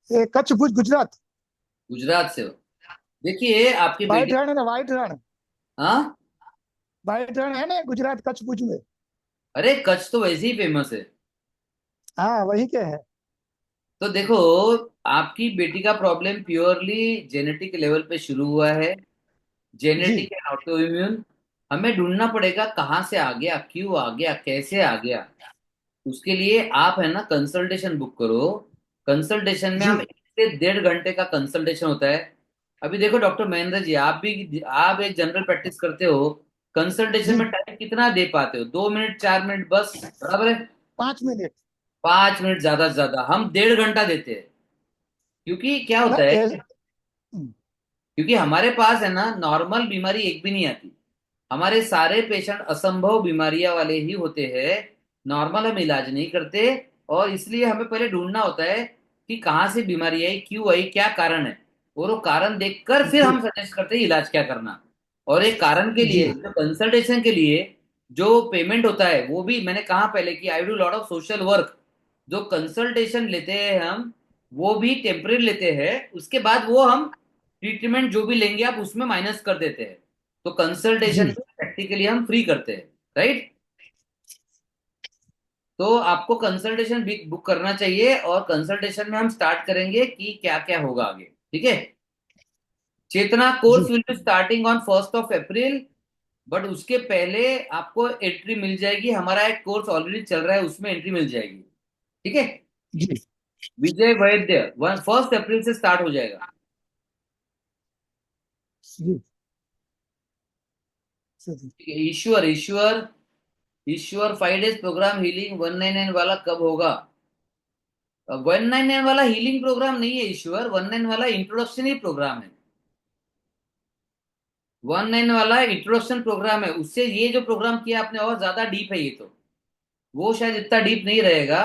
ये कच्छ भुज गुजरात। गुजरात से हो। देखिए आपकी वाइट बेटी। रण है ना, वाइट रण। हाँ। वाइट रण है ना गुजरात कच्छ भुज में। अरे कच्छ तो वैसे ही फेमस है। हाँ वही के है। तो देखो, आपकी बेटी का प्रॉब्लम प्योरली जेनेटिक लेवल पे शुरू हुआ है। जी जेनेटिक एंड ऑटो इम्यून। हमें ढूंढना पड़ेगा कहाँ से आ गया, क्यों आ गया, कैसे आ गया। उसके लिए आप है ना कंसल्टेशन बुक करो। कंसल्टेशन में हम जी 1 से 1.5 घंटे का कंसल्टेशन होता है। अभी देखो डॉक्टर महेंद्र जी, आप एक जनरल प्रैक्टिस करते हो। कंसल्टेशन जी। में टाइम कितना दे पाते हो? 2 मिनट, 4 मिनट बस, बराबर है। 5 मिनट। 5 मिनट ज्यादा से ज्यादा, हम 1.5 घंटा देते हैं। क्योंकि क्या ना होता है, हम्म, क्योंकि हमारे पास है ना नॉर्मल बीमारी एक भी नहीं आती। हमारे सारे पेशेंट असंभव बीमारियां वाले ही होते हैं। नॉर्मल हम इलाज नहीं करते। और इसलिए हमें पहले ढूंढना होता है कि कहाँ से बीमारी आई, क्यों आई, क्या कारण है। और वो कारण देखकर फिर जी हम सजेस्ट करते हैं इलाज क्या करना। और एक कारण के जी लिए, जो कंसल्टेशन के लिए जो पेमेंट होता है, वो भी मैंने कहा पहले कि आई do lot of social work. जो कंसल्टेशन लेते हैं हम, वो भी टेम्परेरी लेते हैं, उसके बाद वो हम ट्रीटमेंट जो भी लेंगे आप उसमें माइनस कर देते हैं। तो कंसल्टेशन जी प्रैक्टिकली हम फ्री करते हैं, राइट। तो आपको कंसल्टेशन भी बुक करना चाहिए, और कंसल्टेशन में हम स्टार्ट करेंगे कि क्या क्या होगा आगे, ठीक है। Chetna ji. Course will be starting on 1 April. But उसके पहले आपको एंट्री मिल जाएगी, हमारा एक कोर्स ऑलरेडी चल रहा है, उसमें एंट्री मिल जाएगी, ठीक है। जी विजय वैद्य 1 अप्रैल से स्टार्ट हो जाएगा। जी जी। ठीक है, ईश्वर ईश्वर ईश्वर 5 डेज प्रोग्राम हीलिंग 199 वाला कब होगा? 199 वाला हीलिंग प्रोग्राम नहीं है ईश्वर, 199 वाला इंट्रोडक्शन ही प्रोग्राम है। 19 वाला इंट्रोडक्शन प्रोग्राम है, उससे ये जो प्रोग्राम किया आपने और ज्यादा डीप है ये तो। वो शायद इतना डीप नहीं रहेगा,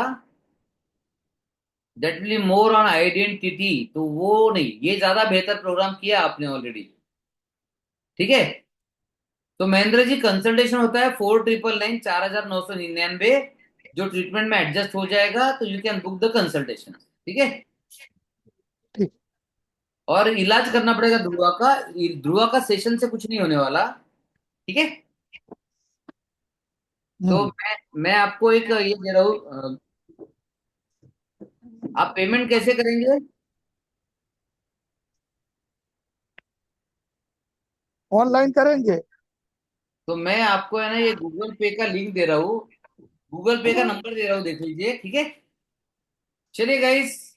that will more on identity, तो वो नहीं, ये ज्यादा बेहतर प्रोग्राम किया आपने ऑलरेडी। ठीक है। तो महेंद्र जी, कंसल्टेशन होता है 4999, 4999, जो ट्रीटमेंट में एडजस्ट हो जाएगा, तो you can book the consultation. ठीक है। ठीक। और इलाज करना पड़ेगा ध्रुवा का। ध्रुवा का सेशन से कुछ नहीं होने वाला। ठीक है। तो हम्म। मैं आपको एक ये दे रहा हूँ, आप पेमेंट कैसे करेंगे? ऑनलाइन करेंगे। तो मैं आपको है ना ये गूगल पे का लिंक दे रहा हूँ, गूगल पे का नंबर दे रहा हूँ, देख लीजिए। ठीक है। चलिए गाइस।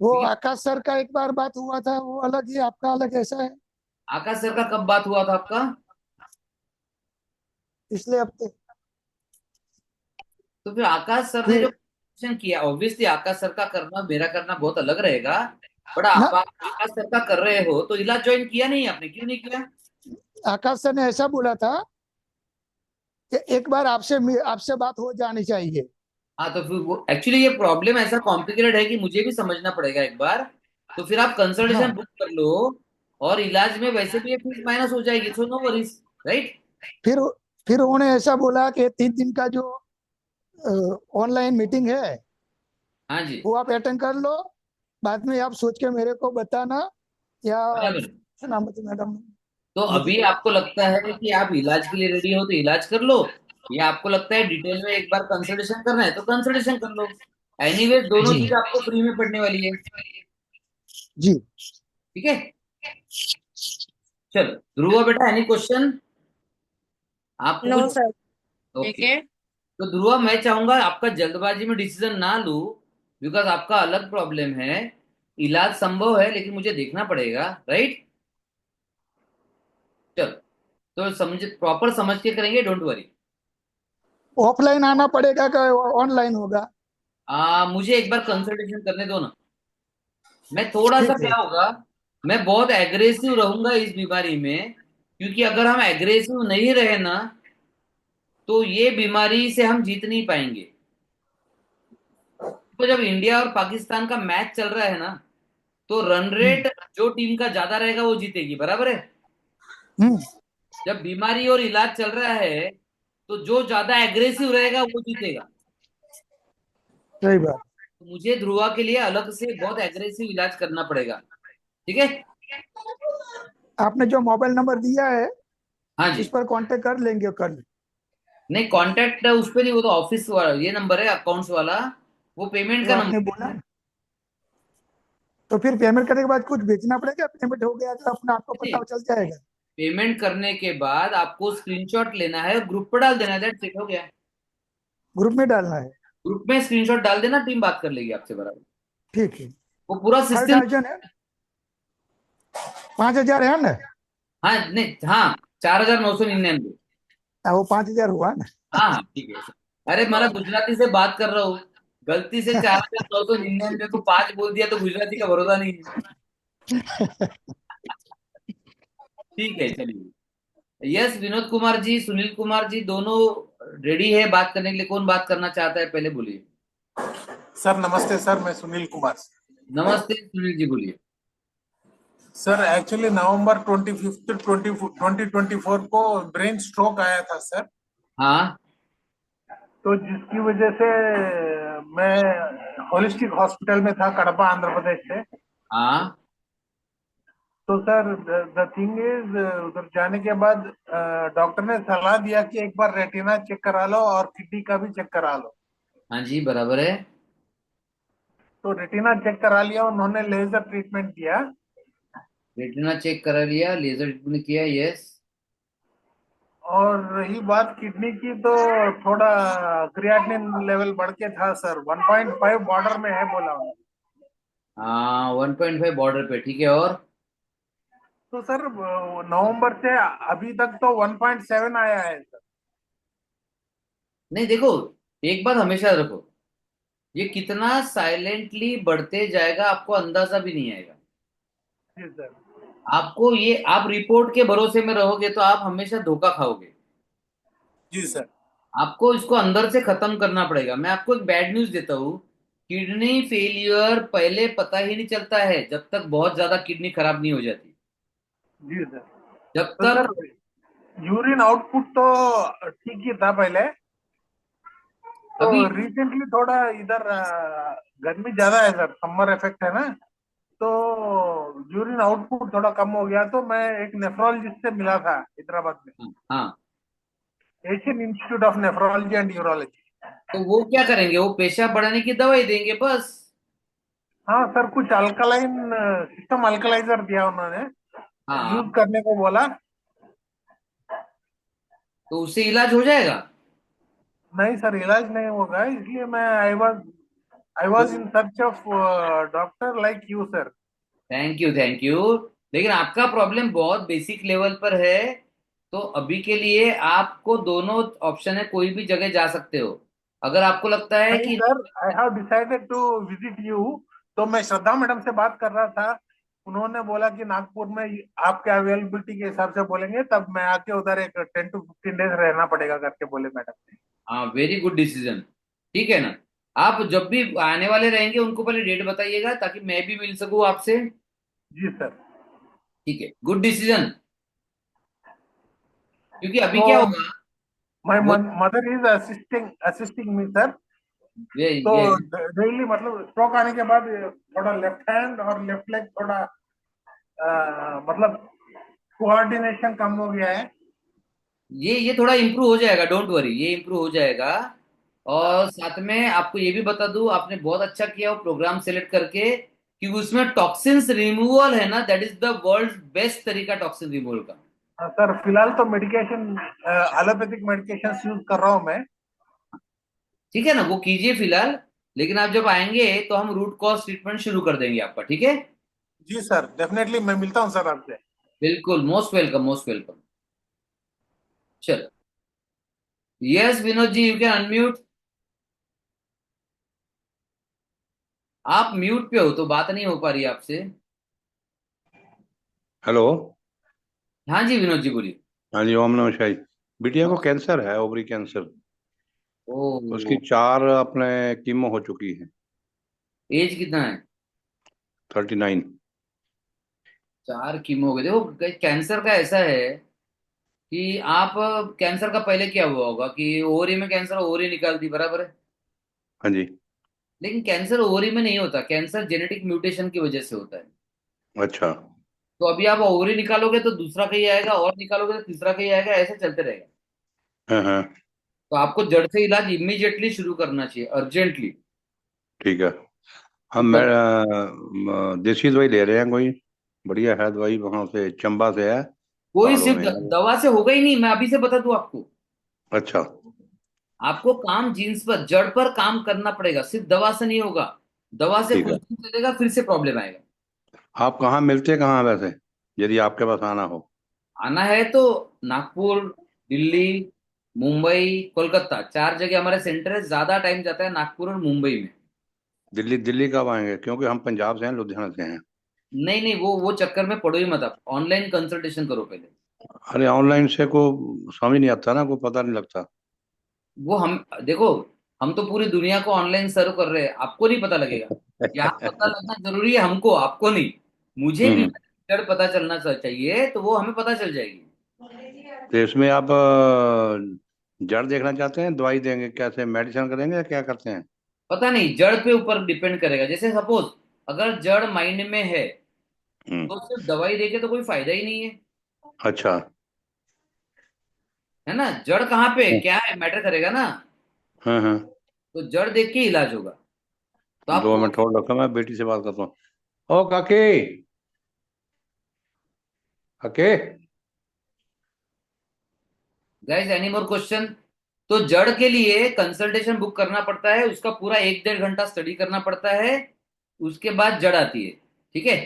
वो आकाश सर का एक बार बात हुआ था, वो अलग ही, आपका अलग ऐसा है। आकाश सर का कब बात हुआ था आपका? पिछले हफ्ते। तो फिर आकाश सर ने जो फिर क्वेश्चन किया, ऑब्वियसली आकाश सर का करना मेरा करना बहुत अलग रहेगा। बट ना, आप आकाश सर का कर रहे हो तो इलाज ज्वाइन किया नहीं आपने, क्यों नहीं किया? आकाश सर ने ऐसा बोला था कि एक बार आपसे आपसे बात हो जानी चाहिए। हाँ, तो फिर वो एक्चुअली ये प्रॉब्लम ऐसा कॉम्प्लिकेटेड है कि मुझे भी समझना पड़ेगा एक बार। तो फिर आप कंसल्टेशन हाँ। बुक कर लो, और इलाज में वैसे भी ये फीस माइनस हो जाएगी, सो नो वरीज। राइट। फिर फिर उन्होंने ऐसा बोला कि 3 दिन का जो ऑनलाइन मीटिंग है हाँ जी। वो आप अटेंड कर लो, बाद में आप सोच के मेरे को बताना, या बराबर। सलामती मैडम तो जी अभी को। आपको लगता है कि आप इलाज के लिए रेडी हो तो इलाज कर लो, या आपको लगता है डिटेल में एक बार कंसल्टेशन करना है तो कंसल्टेशन कर लो। एनीवे दोनों जी चीज आपको फ्री में पड़ने वाली है। जी। ठीक है। चलो ध्रुव बेटा, एनी क्वेश्चन आपको नो कुछ? सर। ठीक ओके। है। तो ध्रुव, मैं चाहूंगा आपका जल्दबाजी में डिसीजन ना लूं, बिकॉज आपका अलग प्रॉब्लम है। इलाज संभव है लेकिन मुझे देखना पड़ेगा, राइट? चलो, तो समझ, प्रॉपर समझ के करेंगे, डोंट वरी। ऑफलाइन आना पड़ेगा कि ऑनलाइन होगा? मुझे एक बार कंसल्टेशन करने दो ना। मैं थोड़ा सा ठीक है। क्या होगा, मैं बहुत एग्रेसिव रहूंगा इस बीमारी में, क्योंकि अगर हम एग्रेसिव नहीं रहे ना, तो ये बीमारी से हम जीत नहीं पाएंगे। तो जब इंडिया और पाकिस्तान का मैच चल रहा है ना, तो रन हम्म। रेट जो टीम का ज्यादा रहेगा वो जीतेगी, बराबर है? हम्म। जब बीमारी और इलाज चल रहा है, तो जो ज्यादा एग्रेसिव रहेगा वो जीतेगा। सही बात। तो मुझे ध्रुवा के लिए अलग से बहुत एग्रेसिव इलाज करना पड़ेगा। ठीक है। आपने जो मोबाइल नंबर दिया है हाँ उस जी। पर कांटेक्ट कर लेंगे कल। नहीं, कांटेक्ट उस पे नहीं, वो तो ऑफिस वाला ये नंबर है, अकाउंट्स वाला। वो पेमेंट वो का आपने नंबर बोला, है। तो फिर पेमेंट करने के बाद कुछ बेचना पड़ेगा? पेमेंट हो गया तो अपना आपको नहीं, पता चल जाएगा। पेमेंट करने के बाद आपको स्क्रीनशॉट लेना है और ग्रुप पर डाल देना है, दैट्स इट, हो गया। ग्रुप में डालना है? ग्रुप में स्क्रीनशॉट डाल देना, टीम बात कर लेगी आपसे, बराबर। ठीक है। वो पूरा हर सिस्टम। दर्जन है? 5,000 है ना? हाँ नहीं, हाँ, 4999। वो 5,000 हुआ ना? हाँ हाँ, ठीक है। अरे मैं गुजराती से बात कर रहा हूँ, गलती से 4999 को 5 बोल दिया, तो गुजराती का भरोसा नहीं है। ठीक है, चलिए। यस, विनोद कुमार जी, सुनील कुमार जी, दोनों रेडी है बात करने के लिए। कौन बात करना चाहता है, पहले बोलिए। सर नमस्ते सर, मैं सुनील कुमार। नमस्ते सुनील जी, बोलिए। सर एक्चुअली नवंबर 25 2024 को ब्रेन स्ट्रोक आया था सर। हाँ तो जिसकी वजह से मैं होलिस्टिक हॉस्पिटल में था, कड़पा आंध्र प्रदेश से। हाँ तो सर द थिंग इज, उधर जाने के बाद डॉक्टर ने सलाह दिया कि एक बार रेटिना चेक करा लो और किडनी का भी चेक करा लो। हाँ जी, बराबर है। तो रेटिना चेक करा लिया, उन्होंने लेजर ट्रीटमेंट दिया। रेटिना चेक करा लिया, लेजर ट्रीटमेंट किया, यस। और रही बात किडनी की, तो थोड़ा क्रिएटिनिन लेवल बढ़ के था सर, 1.5 बॉर्डर में है बोला उन्होंने। हाँ, 1.5 बॉर्डर पे, ठीक है, और? तो सर नवंबर से अभी तक तो 1.7 आया है सर। नहीं देखो, एक बात हमेशा रखो, ये कितना साइलेंटली बढ़ते जाएगा आपको अंदाजा भी नहीं आएगा। जी सर। आपको ये, आप रिपोर्ट के भरोसे में रहोगे तो आप हमेशा धोखा खाओगे। जी सर। आपको इसको अंदर से खत्म करना पड़ेगा। मैं आपको एक बैड न्यूज देता हूँ, किडनी फेलियर पहले पता ही नहीं चलता है जब तक बहुत ज्यादा किडनी खराब नहीं हो जाती। जी सर। जब तो तक सर यूरिन आउटपुट तो ठीक ही था पहले, तो अभी, रिसेंटली थोड़ा इधर गर्मी ज्यादा है सर, समर इफेक्ट है ना, तो यूरिन आउटपुट थोड़ा कम हो गया। तो मैं एक नेफ्रोलॉजिस्ट से मिला था हैदराबाद में, हाँ, Asian institute of nephrology and urology. तो वो क्या करेंगे, वो पेशाब बढ़ाने की दवाई देंगे बस। हाँ सर, कुछ अल्कलाइन सिस्टम अल्कलाइजर दिया उन्होंने, हाँ, यूज करने को बोला। तो उससे इलाज हो जाएगा। नहीं सर, इलाज नहीं होगा, इसलिए मैं आई तो was in search of doctor like you sir. Thank you, thank you. लेकिन आपका प्रॉब्लम बहुत बेसिक लेवल पर है। तो अभी के लिए आपको दोनों ऑप्शन है, कोई भी जगह जा सकते हो। अगर आपको लगता है नहीं कि sir, I have decided to visit you. तो मैं श्रद्धा मैडम से बात कर रहा था, उन्होंने बोला कि नागपुर में आपके अवेलेबिलिटी के हिसाब से बोलेंगे, तब मैं आके उधर एक 10 to 15 डेज रहना पड़ेगा करके बोले मैडम ने। हाँ, वेरी गुड डिसीजन। ठीक है ना। आप जब भी आने वाले रहेंगे उनको पहले डेट बताइएगा ताकि मैं भी मिल सकूं आपसे। जी सर। ठीक है, गुड डिसीजन। क्योंकि अभी तो क्या होगा, माय वो mother is assisting me sir. ये तो ये डेली मतलब स्ट्रोक आने के बाद थोड़ा लेफ्ट हैंड और लेफ्ट लेग थोड़ा मतलब कोऑर्डिनेशन कम हो गया है। ये थोड़ा इम्प्रूव हो जाएगा, डोंट वरी, ये इम्प्रूव हो जाएगा। और साथ में आपको ये भी बता दूं, आपने बहुत अच्छा किया वो प्रोग्राम सेलेक्ट करके, क्योंकि उसमें टॉक्सिन्स रिमूवल है ना, that is the world best तरीका टॉक्सिन रिमूवल का। सर फिलहाल तो मेडिकेशन, एलोपैथिक मेडिकेशन यूज कर रहा हूँ मैं। ठीक है ना, वो कीजिए फिलहाल। लेकिन आप जब आएंगे तो हम रूट कॉज ट्रीटमेंट शुरू कर देंगे आपका, ठीक है। जी सर, डेफिनेटली मैं मिलता हूँ सर आपसे। बिल्कुल, मोस्ट वेलकम, मोस्ट वेलकम। चलो, yes Vinod ji, you can unmute. आप म्यूट पे हो तो बात नहीं हो पा रही है आपसे। हेलो। हाँ जी विनोद जी, बोलिए। हाँ जी, ओम नमः शिवाय। बिटिया को कैंसर है, ओवरी कैंसर। उसकी ओ, 4 अपने कीमो हो चुकी है। एज कितना है? 39। 4 कीमो हो गए। देखो, कैंसर का ऐसा है कि आप, कैंसर का पहले क्या हुआ होगा कि ओवरी में कैंसर, ओवरी निकाल दी, बराबर है। हाँ जी। लेकिन कैंसर ओवरी में नहीं होता, कैंसर जेनेटिक म्यूटेशन की वजह से होता है। अच्छा। तो अभी आप ओवरी निकालोगे तो दूसरा कहीं आएगा, और निकालोगे तो तीसरा कहीं आएगा, ऐसे चलते रहेगा। हाँ हाँ। तो आपको जड़ से इलाज इमीडिएटली शुरू करना चाहिए, अर्जेंटली। ठीक है। हम तो देसी दवाई ले रहे हैं, कोई बढ़िया है दवाई, वहां से चंबा से है, कोई पहाड़ों सिर्फ में है वो। दवा से होगा ही नहीं, मैं अभी से बता दूं आपको। अच्छा। आपको काम जीन्स पर, जड़ पर काम करना पड़ेगा, सिर्फ दवा से नहीं होगा। दवा से ठीक कुछ है। दिन चलेगा, फिर से प्रॉब्लम आएगा। आप कहाँ मिलते कहाँ हैं वैसे, यदि आपके पास आना हो? आना है तो नागपुर, दिल्ली, मुंबई, कोलकाता, 4 जगह हमारे सेंटर है। ज्यादा टाइम जाता है नागपुर और मुंबई में। दिल्ली दिल्ली कब आएंगे, क्योंकि हम पंजाब से हैं, लुधियाना से हैं। नहीं नहीं, वो चक्कर में पड़ो ही मत, आप ऑनलाइन कंसल्टेशन करो पहले। अरे ऑनलाइन से को समझ नहीं आता ना, को पता नहीं लगता। वो हम, देखो, हम तो पूरी दुनिया को ऑनलाइन सर्व कर रहे हैं, आपको नहीं पता लगेगा। यहाँ पता लगना जरूरी है हमको, आपको नहीं। मुझे भी हम्म। जड़ पता चलना चाहिए, तो वो हमें पता चल जाएगी। तो इसमें आप जड़ देखना चाहते हैं, दवाई देंगे, कैसे मेडिसिन करेंगे या क्या करते हैं? पता नहीं, जड़ पे ऊपर डिपेंड करेगा। जैसे सपोज, अगर जड़ माइंड में है हम्म। तो सिर्फ दवाई देके तो कोई फायदा ही नहीं है। अच्छा। है ना, जड़ कहाँ पे है, क्या है, मैटर करेगा ना। हाँ हाँ। तो जड़ देख के इलाज होगा। तो आप 2 मिनट होल्ड रखो, मैं बेटी से बात करता हूँ। ओ काके, काके। Guys, any more question? तो जड़ के लिए कंसल्टेशन बुक करना पड़ता है, उसका पूरा 1-1.5 घंटा स्टडी करना पड़ता है। उसके बाद जड़ आती है। ठीक है।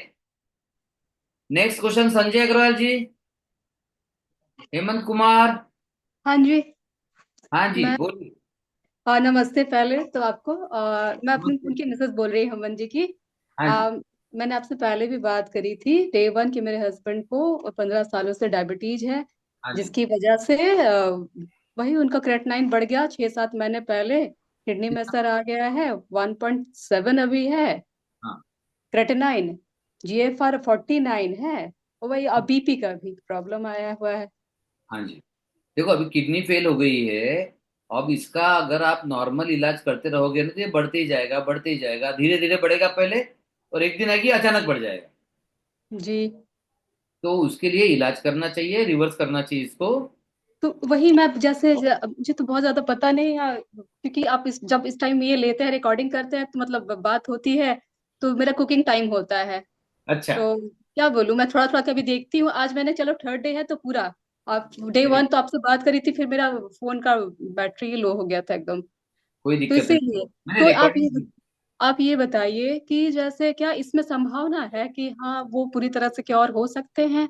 नेक्स्ट क्वेश्चन, संजय अग्रवाल जी, हेमंत कुमार। हाँ जी। हाँ जी, मैं बोलिए। नमस्ते पहले तो आपको। मैं अपने नमस्ते। उनकी मिसेस बोल रही हूँ, हमन जी की। हाँ जी। अ, मैंने आपसे पहले भी बात करी थी डे वन कि मेरे हस्बैंड को 15 सालों से डायबिटीज है, हाँ जी। जिसकी वजह से वही उनका क्रेटनाइन बढ़ गया 6-7 महीने पहले। किडनी में असर आ गया है, 1.7 अभी है हाँ क्रेटेनाइन। GFR 49 है। और वही अब बीपी का भी प्रॉब्लम आया हुआ है। हाँ जी। देखो अभी किडनी फेल हो गई है। अब इसका अगर आप नॉर्मल इलाज करते रहोगे ना तो ये बढ़ते ही जाएगा, बढ़ते ही जाएगा, धीरे धीरे बढ़ेगा पहले, और एक दिन आएगी अचानक बढ़ जाएगा। जी। तो उसके लिए इलाज करना चाहिए, रिवर्स करना चाहिए इसको। तो वही मैं जैसे मुझे तो बहुत ज्यादा पता नहीं है, क्योंकि आप जब इस टाइम ये लेते हैं रिकॉर्डिंग करते हैं तो मतलब बात होती है, तो मेरा कुकिंग टाइम होता है। अच्छा। तो क्या बोलूं, मैं थोड़ा थोड़ा कभी देखती हूँ। आज मैंने, चलो थर्ड डे है तो पूरा, आप डे वन तो आपसे बात करी थी, फिर मेरा फोन का बैटरी लो हो गया था एकदम। कोई तो दिक्कत नहीं, इसीलिए, मैंने तो रिकॉर्डिंग। आप ये बताइए कि जैसे क्या इसमें संभावना है कि हाँ वो पूरी तरह से क्योर हो सकते हैं?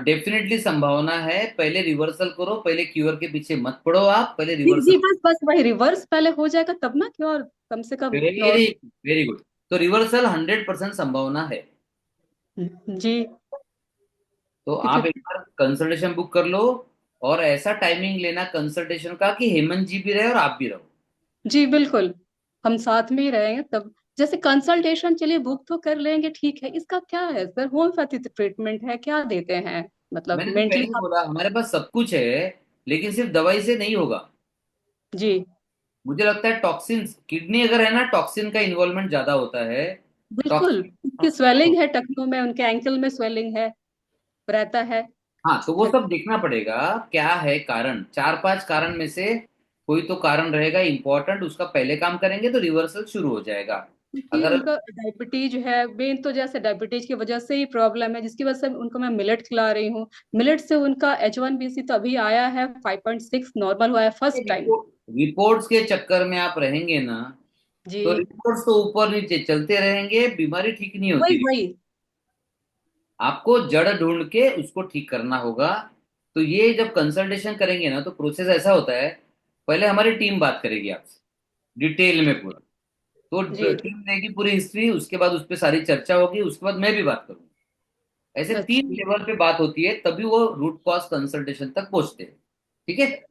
डेफिनेटली संभावना है, पहले रिवर्सल करो, पहले क्यूअर के पीछे मत पड़ो, आप पहले जी रिवर्सल। जी, बस बस वही रिवर्स पहले हो जाएगा तब ना क्योर, कम से कम वेरी क्योर। Very good. तो रिवर्सल 100% संभावना है। जी। तो क्योंकि आप एक बार कंसल्टेशन बुक कर लो, और ऐसा टाइमिंग लेना कंसल्टेशन का कि हेमंत जी भी रहे और आप भी रहो। जी बिल्कुल, हम साथ में ही रहेंगे तब। जैसे कंसल्टेशन चलिए बुक तो कर लेंगे, ठीक है, इसका क्या है सर, होम्योपैथी ट्रीटमेंट है, क्या देते हैं मतलब मैंने तो पहले मेंटली? ही बोला हमारे पास सब कुछ है, लेकिन सिर्फ दवाई से नहीं होगा। जी मुझे लगता है टॉक्सिन्स, किडनी अगर है ना, टॉक्सिन का इन्वॉल्वमेंट ज्यादा होता है। बिल्कुल, टॉक्सिन। उनकी स्वेलिंग है टखनों में, उनके एंकल में स्वेलिंग है, रहता है। हाँ, तो वो सब देखना पड़ेगा। क्या है कारण, 4-5 कारण में से कोई तो कारण रहेगा इंपॉर्टेंट, उसका पहले काम करेंगे तो रिवर्सल शुरू हो जाएगा। क्योंकि अगर उनका डायबिटीज है मेन, तो जैसे डायबिटीज की वजह से ही प्रॉब्लम है, जिसकी वजह से उनको मैं मिलेट खिला रही हूँ। मिलेट से उनका H1BC तो अभी आया है 5.6, नॉर्मल हुआ है फर्स्ट टाइम। रिपोर्ट्स के चक्कर में आप रहेंगे ना, जी। तो रिपोर्ट्स तो ऊपर नीचे चलते रहेंगे, बीमारी ठीक नहीं वही होती। वही। आपको जड़ ढूंढ के उसको ठीक करना होगा। तो ये जब कंसल्टेशन करेंगे ना, तो प्रोसेस ऐसा होता है, पहले हमारी टीम बात करेगी आपसे डिटेल में पूरा। तो जी। टीम देगी पूरी हिस्ट्री, उसके बाद उस पर सारी चर्चा होगी, उसके बाद मैं भी बात करूंगा। ऐसे तीन अच्छा, लेवल पे बात होती है, तभी वो रूट कॉज कंसल्टेशन तक पहुंचते हैं। ठीक है।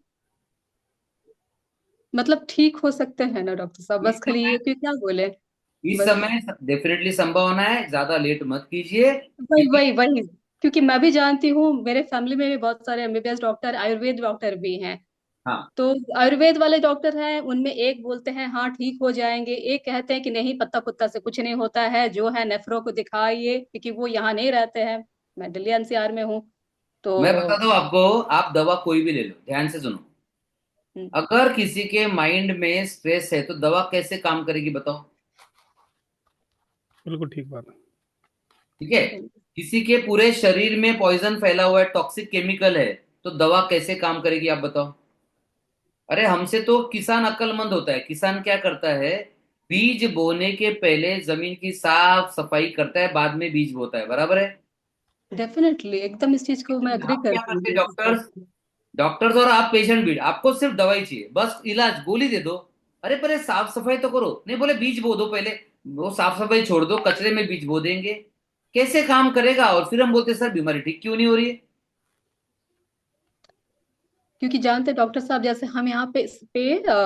मतलब ठीक हो सकते हैं ना डॉक्टर साहब, इस बस खाली समय ये कि क्या बोले। इस बस समय डेफिनेटली संभावना है, ज्यादा लेट मत कीजिए, वही क्योंकि वही वही, क्योंकि मैं भी जानती हूँ मेरे फैमिली में भी बहुत सारे MBBS डॉक्टर, आयुर्वेद डॉक्टर भी हैं। हाँ, तो आयुर्वेद वाले डॉक्टर हैं, उनमें एक बोलते हैं हाँ ठीक हो जाएंगे, एक कहते हैं कि नहीं, पत्ता पुत्ता से कुछ नहीं होता है, जो है नेफ्रो को दिखाइए, क्योंकि वो यहाँ नहीं रहते हैं। मैं दिल्ली NCR में हूँ। मैं बता तो दूं आपको, आप दवा कोई भी ले लो, ध्यान से सुनो। हम्म, अगर किसी के माइंड में स्ट्रेस है तो दवा कैसे काम करेगी बताओ। बिल्कुल ठीक बात है। ठीक है। किसी के पूरे शरीर में पॉइजन फैला हुआ है, टॉक्सिक केमिकल है, तो दवा कैसे काम करेगी आप बताओ। अरे हमसे तो किसान अक्लमंद होता है, किसान क्या करता है, बीज बोने के पहले जमीन की साफ सफाई करता है, बाद में बीज बोता है, बराबर है। डेफिनेटली एकदम इस चीज को मैं लेकिन अग्री हम क्या करती करते हैं हूँ। डॉक्टर्स, डॉक्टर्स और आप पेशेंट भी, आपको सिर्फ दवाई चाहिए, बस इलाज गोली दे दो। अरे पहले साफ सफाई तो करो, नहीं बोले बीज बो दो पहले। वो साफ सफाई छोड़ दो, कचरे में बीज बो देंगे, कैसे काम करेगा। और फिर हम बोलते हैं, सर बीमारी ठीक क्यों नहीं हो रही है। क्योंकि जानते डॉक्टर साहब, जैसे हम यहाँ पे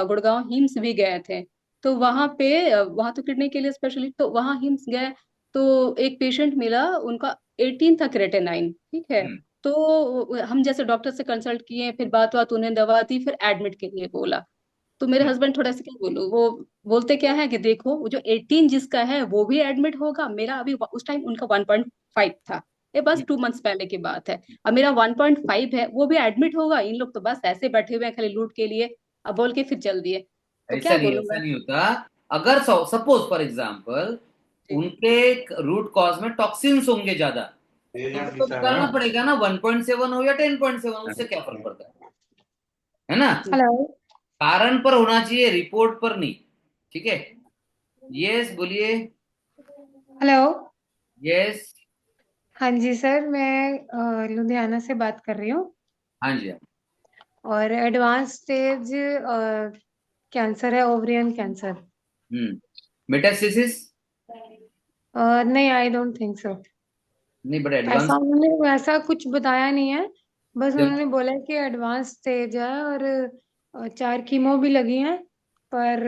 गुड़गांव हिम्स भी गए थे। तो वहाँ पे वहाँ तो किडनी के लिए स्पेशलिस्ट, तो वहाँ हिम्स गए। तो एक पेशेंट मिला, उनका 18 था क्रेटेनाइन, ठीक है। हम्म, तो हम जैसे डॉक्टर से कंसल्ट किए, फिर बात बात उन्हें दवा दी, फिर एडमिट के लिए बोला। तो मेरे हम्म। हस्बैंड थोड़ा सा क्या बोलूं, वो बोलते क्या है कि देखो वो जो 18 जिसका है वो भी एडमिट होगा, मेरा अभी उस टाइम उनका 1.5 था, ये बस 2 मंथ्स पहले की बात है। अब मेरा 1.5 है, वो भी एडमिट होगा, इन लोग तो बस ऐसे बैठे हुए हैं खाली लूट के लिए। अब बोल के फिर चल दिए। तो क्या बोलूं ऐसा मैं। नहीं होता। अगर सपोज फॉर एग्जाम्पल जी उनके रूट कॉज में टॉक्सिन्स होंगे ज्यादा, तो वो तो निकालना पड़ेगा ना, 1.7 हो या 10.7, उससे क्या फर्क पड़ता है ना। जी। हेलो। कारण पर होना चाहिए, रिपोर्ट पर नहीं। ठीक है। यस बोलिए। हेलो। यस। हाँ जी सर, मैं लुधियाना से बात कर रही हूँ। हाँ जी, हाँ। और एडवांस स्टेज कैंसर है, ओवरियन कैंसर। मेटास्टेसिस। नहीं, आई डोंट थिंक सो। नहीं, बट ऐसा एडवांस उन्होंने वैसा कुछ बताया नहीं है। बस जब उन्होंने बोला है कि एडवांस स्टेज है और 4 कीमो भी लगी हैं। पर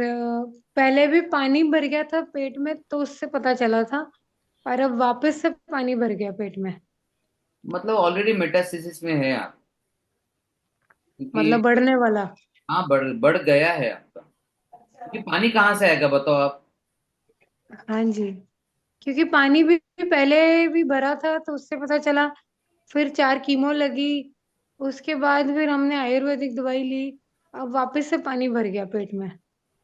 पहले भी पानी भर गया था पेट में तो उससे पता चला था। और अब वापस से पानी भर गया पेट में। मतलब ऑलरेडी मेटास्टेसिस में है आप, मतलब क्योंकि बढ़ने वाला। हाँ बढ़ गया है आपका, क्योंकि पानी कहाँ से आएगा बताओ आप। हाँ जी। क्योंकि पानी भी पहले भी भरा था तो उससे पता चला। फिर 4 कीमो लगी। उसके बाद फिर हमने आयुर्वेदिक दवाई ली। अब वापस से पानी भर गया पेट में।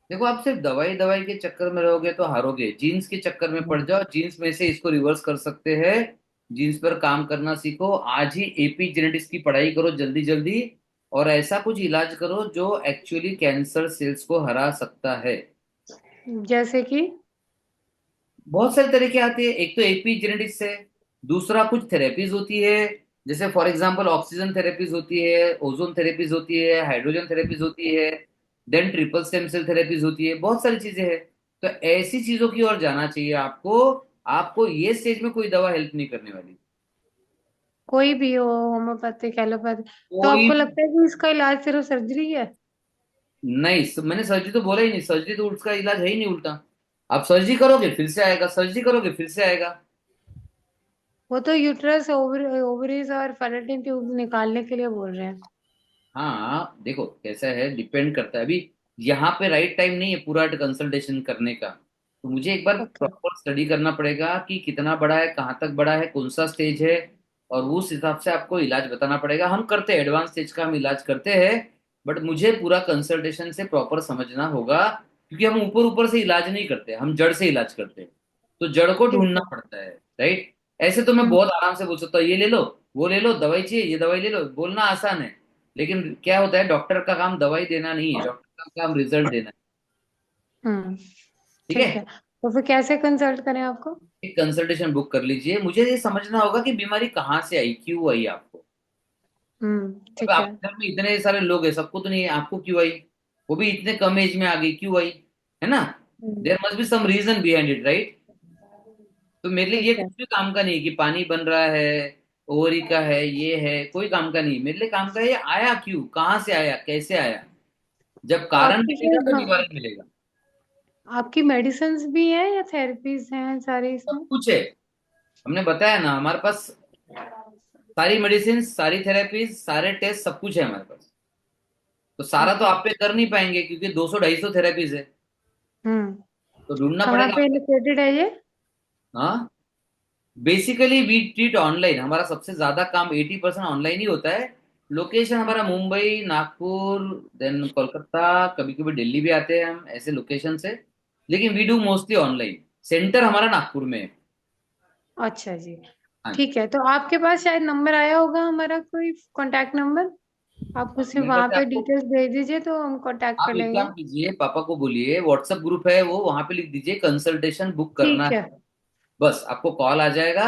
देखो, आप सिर्फ दवाई दवाई के चक्कर में रहोगे तो हारोगे, जीन्स के चक्कर में पड़ जाओ, जीन्स में से इसको रिवर्स कर सकते हैं। जीन्स पर काम करना सीखो, आज ही एपी जेनेटिक्स की पढ़ाई करो जल्दी जल्दी, और ऐसा कुछ इलाज करो जो एक्चुअली कैंसर सेल्स को हरा सकता है। जैसे कि। बहुत सारे तरीके आते हैं, एक तो एपी जेनेटिक्स है, दूसरा कुछ थेरेपीज होती है, जैसे फॉर एग्जांपल ऑक्सीजन थेरेपीज होती है, ओजोन थेरेपीज होती है, हाइड्रोजन थेरेपीज होती है, then triple stem cell therapies होती है, बहुत सारी चीजें हैं। तो ऐसी चीजों की ओर जाना चाहिए आपको। आपको ये स्टेज में कोई दवा हेल्प नहीं करने वाली। कोई भी हो, होम्योपैथिक एलोपैथिक। तो कोई आपको लगता है कि इसका इलाज सिर्फ सर्जरी है? नहीं, मैंने सर्जरी तो बोला ही नहीं, सर्जरी तो उसका इलाज है ही नहीं, उल्टा आप सर्जरी करोगे फिर से आएगा, सर्जरी करोगे फिर से आएगा। वो तो यूट्रस ओवरीज और फैलोपियन ट्यूब निकालने के लिए बोल रहे हैं। हाँ देखो कैसा है, डिपेंड करता है। अभी यहाँ पे राइट टाइम नहीं है पूरा कंसल्टेशन करने का, तो मुझे एक बार ओके। प्रॉपर स्टडी करना पड़ेगा कि कितना बड़ा है, कहाँ तक बड़ा है, कौन सा स्टेज है, और उस हिसाब से आपको इलाज बताना पड़ेगा। हम करते हैं एडवांस स्टेज का हम इलाज करते हैं, बट मुझे पूरा कंसल्टेशन से प्रॉपर समझना होगा, क्योंकि हम ऊपर ऊपर से इलाज नहीं करते, हम जड़ से इलाज करते हैं। तो जड़ को ठीक ढूंढना है। पड़ता है, राइट। ऐसे तो मैं हम्म। बहुत आराम से बोल सकता हूँ, ये ले लो, वो ले लो, दवाई चाहिए, ये दवाई ले लो, बोलना आसान है। लेकिन क्या होता है, डॉक्टर का काम दवाई देना नहीं है, डॉक्टर का काम रिजल्ट देना है। हम्म। ठीक है। ठीक है, तो फिर कैसे कंसल्ट करें आपको? एक कंसल्टेशन बुक कर लीजिए, मुझे ये समझना होगा कि बीमारी कहाँ से आई, क्यों आई आपको। अब ठीक है। आपके घर में इतने सारे लोग हैं, सबको तो नहीं, आपको क्यों आई, वो भी इतने कम एज में आ गई, क्यों आई, है ना। Hmm. There must be some reason behind it, right. तो मेरे लिए ये ठीक है। कुछ भी काम का नहीं है कि पानी बन रहा है, ओवरी का है, ये है, कोई काम का नहीं। मेरे लिए काम का है ये आया क्यों, कहाँ से आया, कैसे आया। जब तो कारण आपकी मिलेगा तो जो निवारण मिलेगा। आपकी मेडिसिन्स भी हैं या थेरेपीज हैं सारी सब इसमें? कुछ है, हमने बताया ना, हमारे पास सारी मेडिसिन, सारी थेरेपीज, सारे टेस्ट, सब कुछ है हमारे पास। तो सारा तो ओके। आप पे कर नहीं पाएंगे, क्योंकि 200 250 थेरेपीज है, हम्म। तो ढूंढना कहाँ पड़ेगा पे आपको। लोकेटेड है ये? हाँ, बेसिकली वी ट्रीट ऑनलाइन, हमारा सबसे ज्यादा काम 80% ऑनलाइन ही होता है। लोकेशन हमारा मुंबई, नागपुर, देन कोलकाता, कभी कभी दिल्ली भी आते हैं हम ऐसे लोकेशन से, लेकिन we do mostly online. Centre हमारा नागपुर में है। अच्छा जी। हाँ जी। ठीक है, तो आपके पास शायद नंबर आया होगा हमारा, कोई कांटेक्ट नंबर। आप मुझे नंबर वहां से पे आपको, डिटेल्स भेज दीजिए तो हम कांटेक्ट आप कर एक लेंगे। काम कीजिए, पापा को बोलिए व्हाट्सएप ग्रुप है वो, वहां पे लिख दीजिए कंसल्टेशन बुक करना ठीक है। है। बस आपको कॉल आ जाएगा,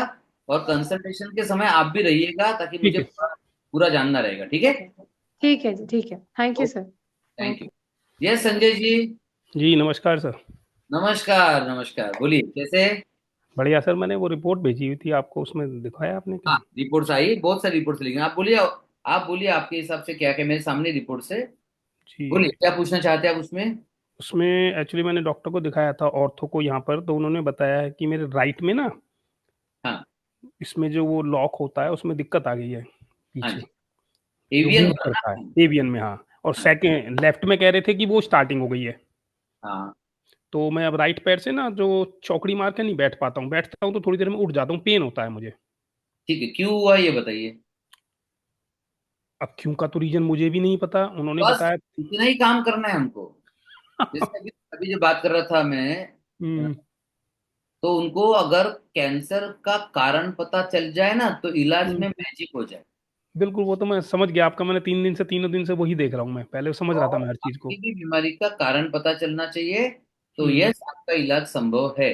और कंसल्टेशन के समय आप भी रहिएगा, ताकि ठीक मुझे है। पूरा पूरा जानना रहेगा, ठीक है। ठीक है जी, ठीक है, thank you sir. Thank thank you. You. Yes Sanjay ji. जी नमस्कार सर। नमस्कार नमस्कार, बोलिए कैसे। बढ़िया सर, मैंने वो रिपोर्ट भेजी हुई थी आपको, उसमें दिखाया आपने क्या? हाँ, रिपोर्ट्स आई, बहुत सारी रिपोर्ट्स लिखी हैं। आप बोलिए, आप बोलिए आपके हिसाब से क्या क्या, मेरे सामने रिपोर्ट से जी। बोलिए क्या पूछना चाहते हैं आप उसमें। उसमें एक्चुअली मैंने डॉक्टर को दिखाया था, ऑर्थो को यहाँ पर, तो उन्होंने बताया है कि मेरे राइट में ना, हाँ। इसमें जो वो लॉक होता है उसमें दिक्कत आ गई है हाँ पीछे, जी, जो एवियन मूव होता करता है है एवियन में। हाँ, और ना। सेकंड लेफ्ट में कह रहे थे कि वो स्टार्टिंग हो गई है। हाँ तो मैं अब राइट पैर से ना जो चौकड़ी मार के नहीं बैठ पाता हूँ, बैठता हूँ तो थोड़ी देर में उठ जाता हूँ, पेन होता है मुझे। ठीक है, क्यों हुआ ये बताइए। अब क्यों का तो रीजन मुझे भी नहीं पता, उन्होंने बस बताया। इतना ही काम करना है हमको। जैसे अभी अभी जो बात कर रहा था मैं, हम्म। तो उनको अगर कैंसर का कारण पता चल जाए ना, तो इलाज हम्म। में मैजिक हो जाए। बिल्कुल, वो तो मैं समझ गया आपका, मैंने 3 दिन से, तीनों दिन से वही देख रहा हूँ, मैं पहले समझ रहा था और मैं हर चीज आपकी को। भी बीमारी का कारण पता चलना चाहिए, तो हम्म। यस आपका इलाज संभव है।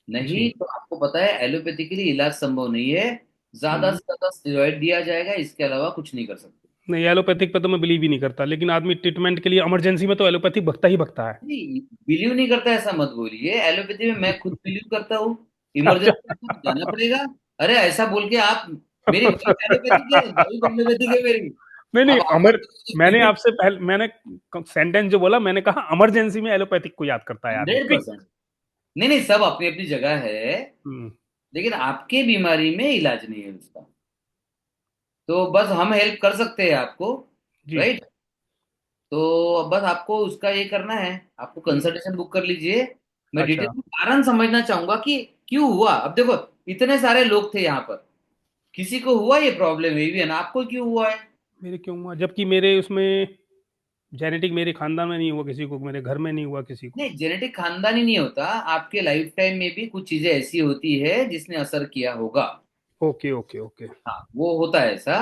नहीं जी। तो आपको पता है एलोपैथिकली इलाज संभव नहीं है, ज्यादा हम्म। से ज्यादा स्टेरॉइड दिया जाएगा, इसके अलावा कुछ नहीं कर सकते। नहीं, एलोपैथिक पे तो मैं बिलीव ही नहीं करता, लेकिन आदमी ट्रीटमेंट के लिए इमरजेंसी में तो एलोपैथिक भगता ही भगता है। नहीं, बिलीव नहीं करता ऐसा मत बोलिए, एलोपैथी में मैं खुद बिलीव करता हूँ। इमरजेंसी में जाना पड़ेगा। अरे ऐसा बोल के आप, मेरी वाइफ एलोपैथिक है, वाइफ होम्योपैथिक है मेरी। नहीं नहीं, अब अमर, आप मैंने आपसे पहले मैंने सेंटेंस जो बोला, मैंने कहा इमरजेंसी में एलोपैथिक को याद करता है आदमी, ठीक। 100%। नहीं नहीं, सब अपनी अपनी जगह है, हम्म, लेकिन आपके बीमारी में इलाज नहीं है उसका। तो बस हम हेल्प कर सकते हैं आपको, जी। राइट। तो बस आपको उसका ये करना है, आपको कंसल्टेशन बुक कर लीजिए। मैं डिटेल अच्छा, में कारण समझना चाहूंगा कि क्यों हुआ। अब देखो, इतने सारे लोग थे यहाँ पर, किसी को हुआ ये प्रॉब्लम एवियन, आपको क्यों हुआ है? मेरे क्यों हुआ, जबकि मेरे उसमें जेनेटिक, मेरे खानदान में नहीं हुआ किसी को, मेरे घर में नहीं हुआ किसी को। नहीं, जेनेटिक खानदानी नहीं होता, आपके लाइफ टाइम में भी कुछ चीजें ऐसी होती है जिसने असर किया होगा। Okay okay okay. हाँ, वो होता है ऐसा।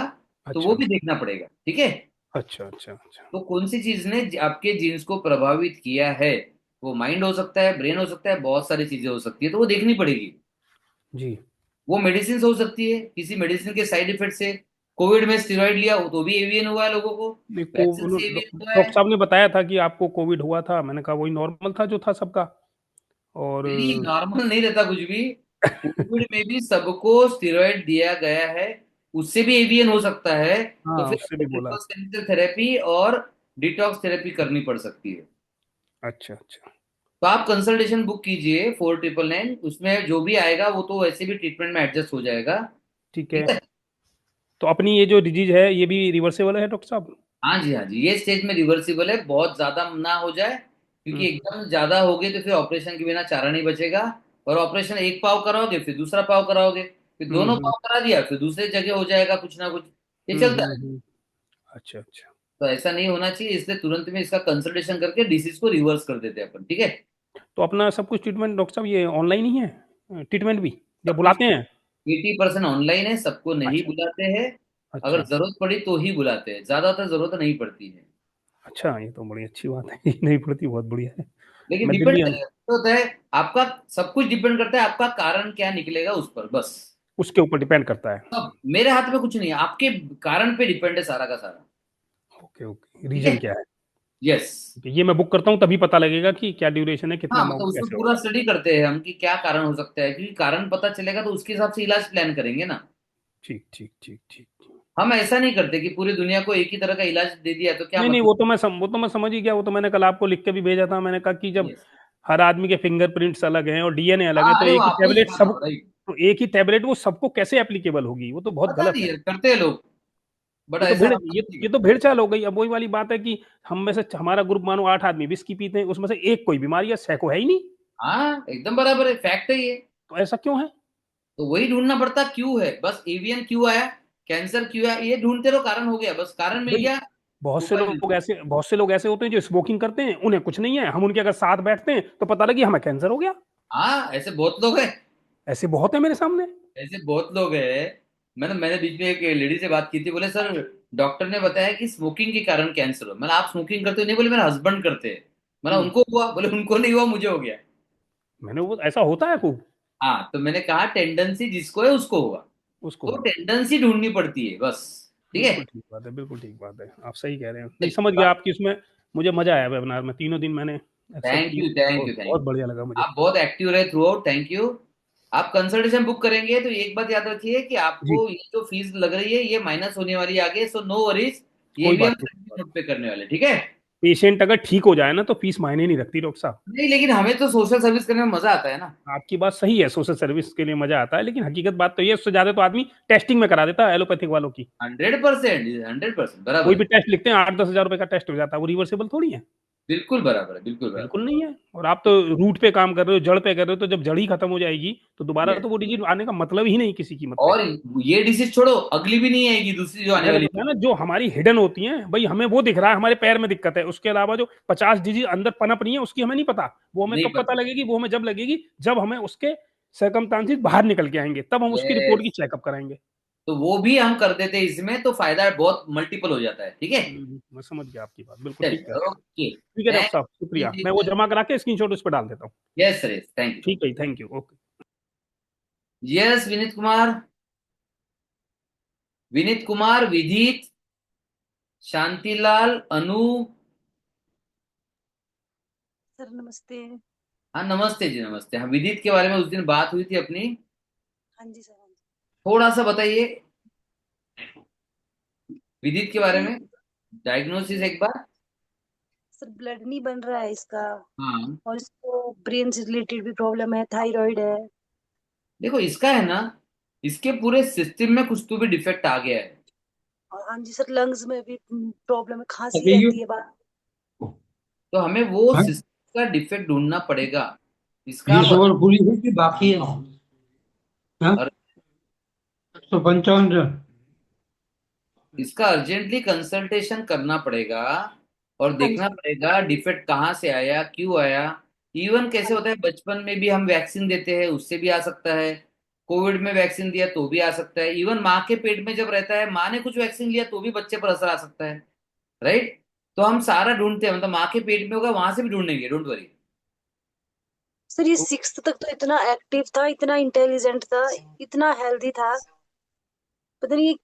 तो वो अच्छा भी देखना पड़ेगा, ठीक है। अच्छा अच्छा अच्छा। तो कौन सी चीज ने आपके जीन्स को प्रभावित किया है? वो माइंड हो सकता है, ब्रेन हो सकता है, बहुत सारी चीजें हो सकती है, तो वो देखनी पड़ेगी। जी। वो मेडिसिन हो सकती है, किसी मेडिसिन के साइड इफेक्ट से। कोविड में स्टेरॉइड लिया हो तो भी एवियन हुआ है लोगों को। नहीं, वैक्सीन से एवियन हुआ डॉक्टर है। साहब ने बताया था कि आपको कोविड हुआ था, मैंने कहा वही नॉर्मल था जो था सबका। और नहीं, नॉर्मल नहीं रहता कुछ भी। कोविड में भी सबको स्टेरॉइड दिया गया है, उससे भी एवियन हो सकता है। तो हाँ, फिर उससे भी बोला। ट्रिपल थेरेपी और डिटॉक्स थेरेपी करनी पड़ सकती है। अच्छा अच्छा। तो आप कंसल्टेशन बुक कीजिए 4999, उसमें जो भी आएगा वो तो वैसे भी ट्रीटमेंट में एडजस्ट हो जाएगा। ठीक है। ठीक है। तो अपनी ये जो डिजीज है ये भी रिवर्सेबल है डॉक्टर साहब? हाँ जी, हाँ जी, ये स्टेज में रिवर्सिबल है, बहुत ज्यादा ना हो जाए, क्योंकि हम्म एकदम ज्यादा हो गए तो फिर ऑपरेशन के बिना चारा नहीं बचेगा। और ऑपरेशन एक पाव कराओगे फिर दूसरा पाव कराओगे, फिर दोनों हम्म पाव करा दिया फिर दूसरे जगह हो जाएगा कुछ ना कुछ, ये चलता है। हम्म। अच्छा अच्छा। तो ऐसा नहीं होना चाहिए, इसलिए तुरंत में इसका कंसल्टेशन करके डिसीज को रिवर्स कर देते हैं अपन, ठीक है। तो अपना सब कुछ ट्रीटमेंट डॉक्टर साहब ये ऑनलाइन ही है, ट्रीटमेंट भी या सब कुछ बुलाते हैं? 80% ऑनलाइन है, सबको नहीं अच्छा बुलाते हैं। अगर अच्छा जरूरत पड़ी तो ही बुलाते हैं, ज्यादातर जरूरत नहीं पड़ती है। अच्छा, ये तो बड़ी अच्छी बात है। नहीं पड़ती, बहुत बढ़िया है। लेकिन मैं डिपेंड दिल्ली होता है आपका, सब कुछ डिपेंड करता है आपका कारण क्या निकलेगा उस पर, बस। उसके ऊपर डिपेंड करता है। सब मेरे हाथ में कुछ नहीं है, आपके कारण पे डिपेंड है सारा का सारा। ओके ओके, ठीक रीजन है। क्या है? यस। ठीक है, ये मैं बुक करता हूँ तभी पता लगेगा कि क्या ड्यूरेशन है, कितना हाँ, मतलब अमाउंट उसमें कैसे पूरा होगा। स्टडी करते हैं हम कि क्या कारण हो सकता है, क्योंकि कारण पता चलेगा तो उसके हिसाब से इलाज प्लान करेंगे ना। ठीक ठीक ठीक ठीक ठीक। हम ऐसा नहीं करते कि पूरी दुनिया को एक ही तरह का इलाज दे दिया तो क्या नहीं नहीं, मतलब। वो तो मैं समझ ही गया, वो तो मैंने कल आपको लिख के भी भेजा था, मैंने कहा कि जब यस। हर आदमी के फिंगरप्रिंट्स अलग हैं और डीएनए अलग है, हाँ, तो अरे वो एक ही आपको ही टैबलेट सिखाना सब, होगा, राइट। तो एक ही टैबलेट वो सबको कैसे एप्लीकेबल होगी, वो तो बहुत पता गलत नहीं है। है, करते हैं लोग, बट ये तो ऐसा भेड़, होना नहीं ये तो भेड़ चाल हो गई। अब वही वाली बात है कि हम में से हमारा ग्रुप मानो 8 आदमी विस्की पीते हैं, उसमें से एक कोई बीमारी है, सैको है ही नहीं। हाँ, एकदम बराबर है, फैक्ट है ये। तो ऐसा क्यों है? तो वही ढूंढना पड़ता क्यों है, बस एवियन क्यों आया, कैंसर क्यों आया, ये ढूंढते रहो, कारण हो गया, बस कारण मिल भाई गया। उपाय मिल गया। बहुत से लोग ऐसे होते हैं जो स्मोकिंग करते हैं, उन्हें कुछ नहीं है, हम उनके अगर साथ बैठते हैं तो पता लगे हमें कैंसर हो गया। हाँ, ऐसे बहुत लोग हैं। ऐसे बहुत है मेरे सामने। ऐसे बहुत लोग हैं। मैंने बीच में एक लेडी से बात की थी, बोले सर डॉक्टर ने बताया कि स्मोकिंग के कारण कैंसर हो। मैंने आप स्मोकिंग करते हो? नहीं, बोले मेरे हस्बैंड करते हैं। मैंने हम्म, उनको हुआ? बोले उनको नहीं हुआ, मुझे हो गया। मैंने वो ऐसा होता है खूब। हाँ, तो मैंने कहा टेंडेंसी जिसको है उसको होगा। उसको तो होगा। टेंडेंसी ढूंढनी पड़ती है, बस। ठीक है। बिल्कुल ठीक बात है, बिल्कुल ठीक बात है, आप सही कह रहे हैं। नहीं, समझ गया आपकी उसमें। मुझे मजा आया वेबिनार में, तीनों दिन मैंने एक्सेप्ट थैंक की, यू, थैंक यू, बहुत थैंक बहुत यू। बढ़िया लगा मुझे। आप बहुत एक्टिव रहे थ्रू आउट, थैंक यू। आप कंसल्टेशन बुक करेंगे तो एक बात याद रखिए कि जी, आपको ये जो फीस लग रही है ये माइनस होने वाली है आगे, सो नो वरीज। ये कोई भी हम बात नहीं, कोई बात नोट पे करने वाले, ठीक है। नहीं। पेशेंट अगर ठीक हो जाए ना तो फीस मायने नहीं रखती डॉक्टर साहब। नहीं, लेकिन हमें तो सोशल सर्विस करने में मजा आता है ना। आपकी बात सही है, सोशल सर्विस के लिए मजा आता है, लेकिन हकीकत बात तो ये है, उससे ज्यादा तो आदमी टेस्टिंग में करा देता है एलोपैथिक वालों की। 100%, 100% बराबर कोई है। भी टेस्ट लिखते हैं, 8-10 हजार रुपए का टेस्ट हो जाता है, वो रिवर्सेबल थोड़ी है। बिल्कुल बराबर है, बिल्कुल बिल्कुल बराबर नहीं है। और आप तो रूट पे काम कर रहे हो, जड़ पे कर रहे हो, तो जब जड़ ही खत्म हो जाएगी तो दोबारा है। तो वो डिजीज आने का मतलब ही नहीं किसी कीमत पे। और ये डिसीज छोड़ो, अगली भी नहीं आएगी, दूसरी जो आने मैंने वाली बताया ना, जो हमारी हिडन होती हैं भाई, हमें वो दिख रहा है, हमारे पैर में दिक्कत है, उसके अलावा जो 50 डिजीज अंदर पनप रही है उसकी हमें नहीं पता। वो हमें नहीं कब पता पता। लगेगी? वो हमें जब लगेगी जब हमें उसके सर्कमस्टांसेस बाहर निकल के आएंगे, तब हम उसकी रिपोर्ट की यस। चेकअप कराएंगे। तो वो भी हम कर देते हैं इसमें, तो फायदा बहुत मल्टीपल हो जाता है, ठीक है। मैं समझ गया आपकी बात, बिल्कुल ठीक कह चलिए, रहे हैं। ओके। ठीक है डॉक्टर थैंक साहब, शुक्रिया, मैं वो जमा करा के स्क्रीनशॉट उस पर डाल देता हूँ। Yes sir, thank you. ठीक है, thank you, okay. Yes, Vineet Kumar. Vineet Kumar, Vidhit, Shantilal, Anu. Sir नमस्ते। हाँ नमस्ते जी, नमस्ते। हाँ, विदित के बारे में उस दिन बात हुई थी अपनी। हाँ जी सर, हाँ जी। थोड़ा सा बताइए विदित के बारे सर, में, डायग्नोसिस एक बार। सर ब्लड नहीं बन रहा है इसका, हाँ और इसको ब्रेन से रिलेटेड भी प्रॉब्लम है, थायराइड है। देखो, इसका है ना, इसके पूरे सिस्टम में कुछ तो भी डिफेक्ट आ गया है। और हाँ जी सर, लंग्स में भी प्रॉब्लम है, खांसी अभी यू रहती है बार। तो हमें वो हाँ? सिस्टम का डिफेक्ट ढूंढना पड़ेगा। इसका ये आप सवाल पूरी हुई कि बाकी है? हाँ, और 155 इसका अर्जेंटली कंसल्टेशन करना पड़ेगा और हाँ देखना जी। पड़ेगा डिफेक्ट कहाँ से आया, क्यों आया। इवन कैसे हाँ होता है, बचपन में भी हम वैक्सीन देते हैं, उससे भी आ सकता है। कोविड में वैक्सीन दिया तो भी आ सकता है। इवन माँ के पेट में जब रहता है, माँ ने कुछ वैक्सीन लिया तो भी बच्चे पर असर आ सकता है। राइट। तो हम सारा ढूंढते हैं, मतलब माँ के पेट में होगा वहां से भी ढूंढेंगे, डोंट वरी। सर, ये सिक्स्थ तक तो इतना एक्टिव था, इतना इंटेलिजेंट था, इतना हेल्दी था। पता नहीं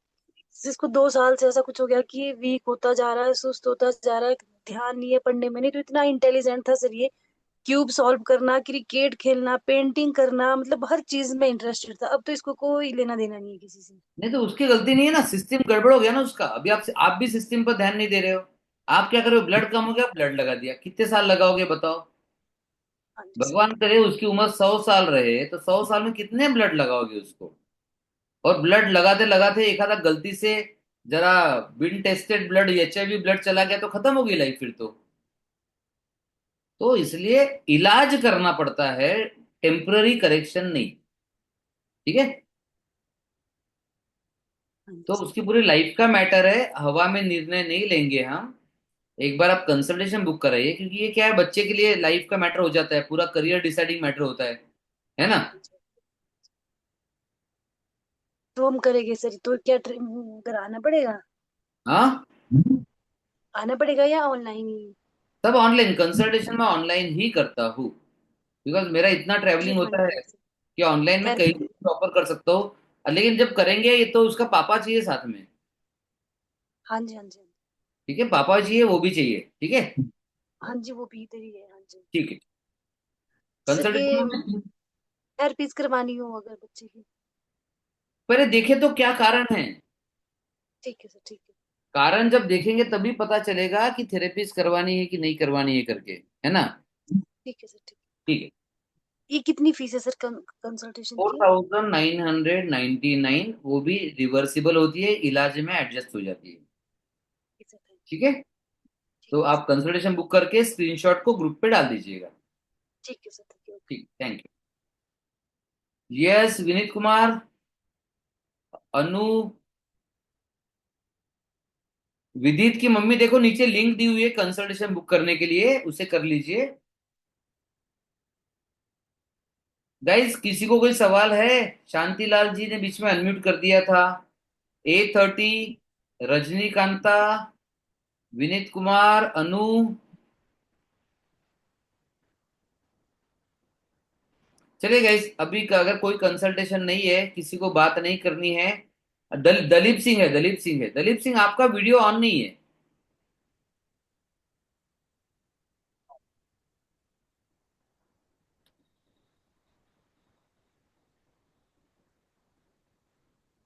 जिसको 2 साल से ऐसा कुछ हो गया कि ये वीक होता जा रहा है, सुस्त होता जा रहा है, ध्यान नहीं है पढ़ने में। नहीं तो इतना इंटेलिजेंट था सर ये। क्यूब सॉल्व करना, क्रिकेट खेलना, पेंटिंग करना, मतलब हर चीज में इंटरेस्टेड था। अब तो इसको कोई लेना देना नहीं है किसी से। नहीं तो उसकी गलती नहीं है ना, सिस्टम गड़बड़ हो गया ना उसका। अभी आप भी सिस्टम पर ध्यान नहीं दे रहे हो। आप क्या करो, ब्लड कम हो गया, ब्लड लगा दिया। कितने साल लगाओगे बताओ। हाँ जी सर। भगवान करे उसकी उम्र 100 साल रहे, तो 100 साल में कितने ब्लड लगाओगे उसको। और ब्लड लगाते लगाते एक आधा गलती से जरा बिन टेस्टेड ब्लड, एचआईवी ब्लड चला गया तो खत्म हो गई लाइफ फिर तो इसलिए इलाज करना पड़ता है, टेम्पररी करेक्शन नहीं। ठीक है। हाँ जी तो सर। उसकी पूरी लाइफ का मैटर है, हवा में निर्णय नहीं लेंगे हम। एक बार आप कंसल्टेशन बुक कराइए, क्योंकि ये क्या है, बच्चे के लिए लाइफ का मैटर हो जाता है, पूरा करियर डिसाइडिंग मैटर होता है ना। तो हम करेंगे सर, तो क्या उधर आना पड़ेगा? हाँ, आना पड़ेगा या ऑनलाइन ही? सब ऑनलाइन कंसल्टेशन में ऑनलाइन ही करता हूँ, बिकॉज मेरा इतना जी ट्रैवलिंग हाँ होता है जी सर। कि ऑनलाइन में खैर, कहीं प्रॉपर कर सकता हूँ। लेकिन जब करेंगे ये तो उसका पापा चाहिए साथ में। हाँ जी, हाँ जी, ठीक है, पापा चाहिए, वो भी चाहिए। ठीक है। हाँ जी, वो भी इधर ही है, हाँ जी। ठीक है। सर, ये कंसल्टेशन में थेरेपीज करवानी हो अगर बच्चे की? पहले देखे तो क्या कारण है। ठीक है सर, ठीक है। कारण जब देखेंगे तभी पता चलेगा कि थेरेपीज करवानी है कि नहीं करवानी है करके, है ना। ठीक है सर, ठीक ठीक है। है। ये कितनी फीस है सर कंसल्टेशन फोर की? Thousand nine hundred ninety nine वो भी रिवर्सिबल होती है, इलाज में एडजस्ट हो जाती है। ठीक है सर, ठीक है। ठीक तो है आप सर। कंसल्टेशन बुक करके स्क्रीनशॉट को ग्रुप पे डाल दीजिएगा। ठीक है सर, ठीक है, ओके। ठीक, thank you. Yes Vineet Kumar, Anu, Vidit की मम्मी देखो नीचे लिंक दी हुई है कंसल्टेशन बुक करने के लिए, उसे कर लीजिए। गाइस किसी को कोई सवाल है? शांतिलाल जी ने बीच में अनम्यूट कर दिया था। A30, रजनीकांता, विनीत कुमार, अनु। चलिए गाइस, अभी का अगर कोई कंसल्टेशन नहीं है, किसी को बात नहीं करनी है। दलीप सिंह है, दलीप सिंह है। दलीप सिंह आपका वीडियो ऑन नहीं है।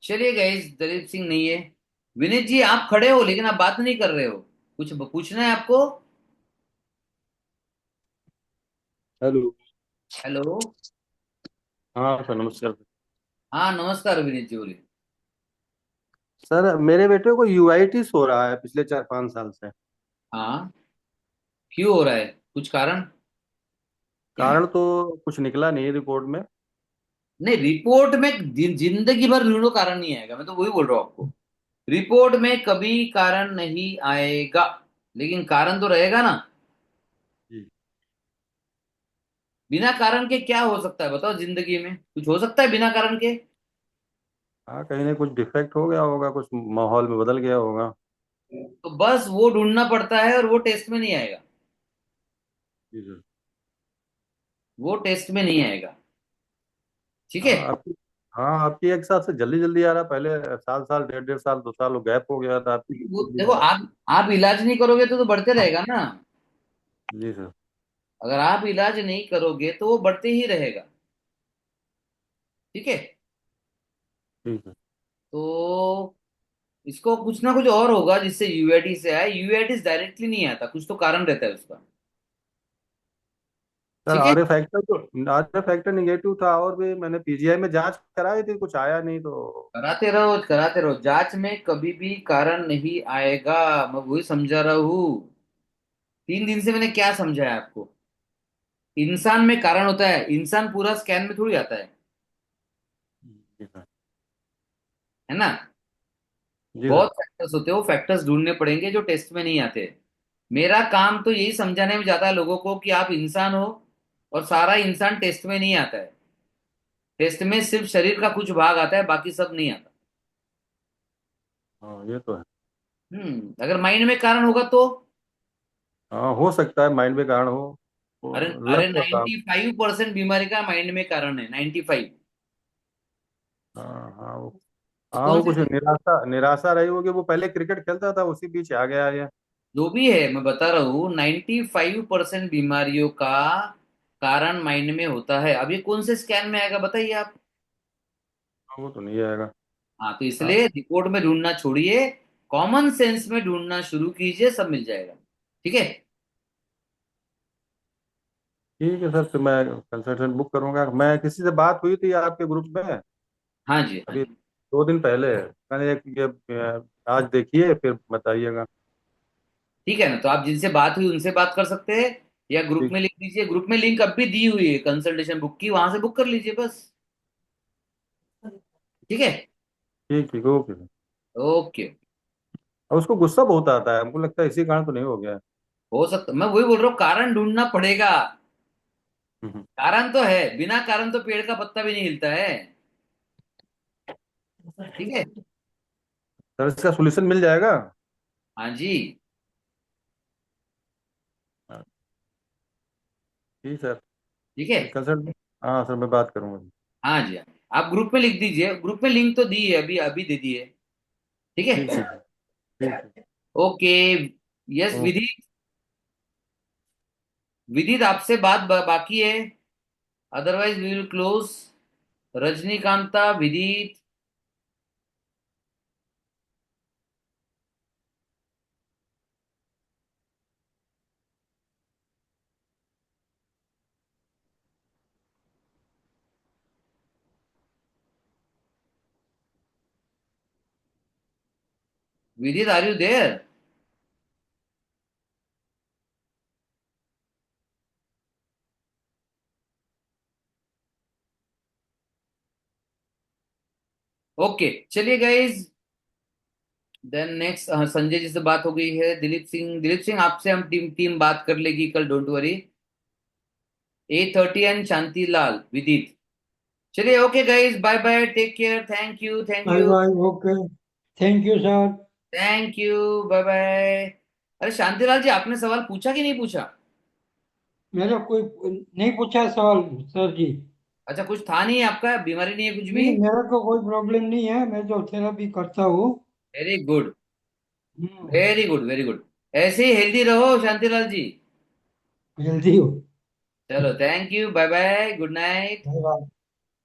चलिए गाइस, दलीप सिंह नहीं है। विनीत जी आप खड़े हो लेकिन आप बात नहीं कर रहे हो। कुछ पूछना है आपको? हेलो। हेलो। हाँ सर, नमस्कार। हाँ नमस्कार विनीत जी, बोलिए। सर, मेरे बेटे को यूआईटिस हो रहा है पिछले 4-5 साल से। हाँ, क्यों हो रहा है, कुछ कारण? कारण तो कुछ निकला नहीं रिपोर्ट में। नहीं, रिपोर्ट में जिंदगी भर ढूंढो कारण नहीं आएगा, मैं तो वही बोल रहा हूँ आपको। रिपोर्ट में कभी कारण नहीं आएगा, लेकिन कारण तो रहेगा ना। जी। बिना कारण के क्या हो सकता है बताओ, जिंदगी में कुछ हो सकता है बिना कारण के? हाँ, कहीं ना कुछ डिफेक्ट हो गया होगा, कुछ माहौल में बदल गया होगा। तो बस वो ढूंढना पड़ता है, और वो टेस्ट में नहीं आएगा। जी सर। वो टेस्ट में नहीं आएगा। ठीक है। हाँ आपकी हाँ, आपकी एक साथ से जल्दी जल्दी आ रहा, पहले साल साल 1.5 साल 2 साल गैप हो गया था, आपकी वो जल्दी देखो, आ रहा। आप इलाज नहीं करोगे तो बढ़ते रहेगा ना। जी सर। अगर आप इलाज नहीं करोगे तो वो बढ़ते ही रहेगा। ठीक है। ठीक है तो इसको कुछ ना कुछ और होगा जिससे यूआईटी से आए। यूआईटी डायरेक्टली नहीं आता, कुछ तो कारण रहता है उसका। सर। ठीक है। आर ए फैक्टर निगेटिव था, और भी मैंने पीजीआई में जांच कराई थी, कुछ आया नहीं तो। कराते रहो कराते रहो, जांच में कभी भी कारण नहीं आएगा। मैं वही समझा रहा हूँ। 3 दिन से मैंने क्या समझाया आपको। इंसान में कारण होता है, इंसान पूरा स्कैन में थोड़ी आता जी सर। है ना। जी सर। बहुत फैक्टर्स होते हैं, वो फैक्टर्स ढूंढने पड़ेंगे जो टेस्ट में नहीं आते। मेरा काम तो यही समझाने में जाता है लोगों को कि आप इंसान हो, और सारा इंसान टेस्ट में नहीं आता है। टेस्ट में सिर्फ शरीर का कुछ भाग आता है, बाकी सब नहीं आता। हाँ ये तो है। अगर माइंड में कारण होगा तो। हाँ हो सकता है माइंड में कारण हो, अरे वो अरे लक होता। 95% बीमारी का माइंड में कारण है, 95। हाँ हाँ तो हाँ, कौन वो सी कुछ निराशा निराशा रही होगी, वो पहले क्रिकेट खेलता था उसी बीच आ गया ये। जो भी है मैं बता रहा हूँ, 95% बीमारियों का कारण माइंड में होता है। अब ये कौन से स्कैन में आएगा बताइए आप। वो तो नहीं आएगा। हाँ, तो हाँ इसलिए रिपोर्ट में ढूंढना छोड़िए, कॉमन सेंस में ढूंढना शुरू कीजिए, सब मिल जाएगा। ठीक है। ठीक है सर, फिर मैं कंसल्टेंट बुक करूंगा। मैं किसी से बात हुई थी आपके ग्रुप में हाँ जी, हाँ अभी जी। 2 दिन पहले, मैंने एक ये आज देखिए फिर बताइएगा। ठीक है ना, तो आप जिनसे बात हुई उनसे बात कर सकते हैं, या ग्रुप ठीक में लिख दीजिए। ग्रुप में लिंक अब भी दी हुई है कंसल्टेशन बुक की, वहां से बुक कर लीजिए बस। ठीक है। ठीक ठीक ओके सर। ओके। और उसको गुस्सा बहुत आता है, हमको लगता है इसी कारण तो नहीं हो गया है। हो सकता, मैं वही बोल रहा हूँ, कारण ढूंढना पड़ेगा। हम्म। कारण तो है, बिना कारण तो पेड़ का पत्ता भी नहीं हिलता है। ठीक है। सर इसका सोल्यूशन मिल जाएगा। हाँ जी। हाँ, ठीक सर। ठीक है। कंसल्ट, हाँ सर मैं बात करूंगा। हाँ जी, हाँ जी। आप ग्रुप में लिख दीजिए, ग्रुप में लिंक तो दी है, अभी अभी दे दी है। ठीक ठीक है। ठीक ठीक। ओके। Yes okay. विधि, विदित आपसे बात बाकी है, अदरवाइज वी विल क्लोज। रजनीकांता, विदित। विदित, आर यू देयर? ओके, चलिए guys. Then next, Sanjay ji से बात हो गई है। दिलीप सिंह, दिलीप सिंह आपसे हम टीम टीम बात कर लेगी कल, don't worry. 8:30 and Shantilal, Vidit. चलिए, okay guys, bye bye, take care, thank you, thank bye you. Bye okay thank you sir. Thank you, bye bye. अरे शांतिलाल जी, आपने सवाल पूछा कि नहीं पूछा? मेरा कोई नहीं पूछा सवाल सर जी। अच्छा, कुछ था नहीं आपका, बीमारी नहीं है कुछ भी? नहीं मेरा तो कोई प्रॉब्लम नहीं है, मैं तो थेरेपी करता हूँ। Very good, hmm, very good, very good. ऐसे ही हेल्दी रहो शांतिलाल जी। जल्दी हो। चलो, thank you, bye bye, good night. Bye bye.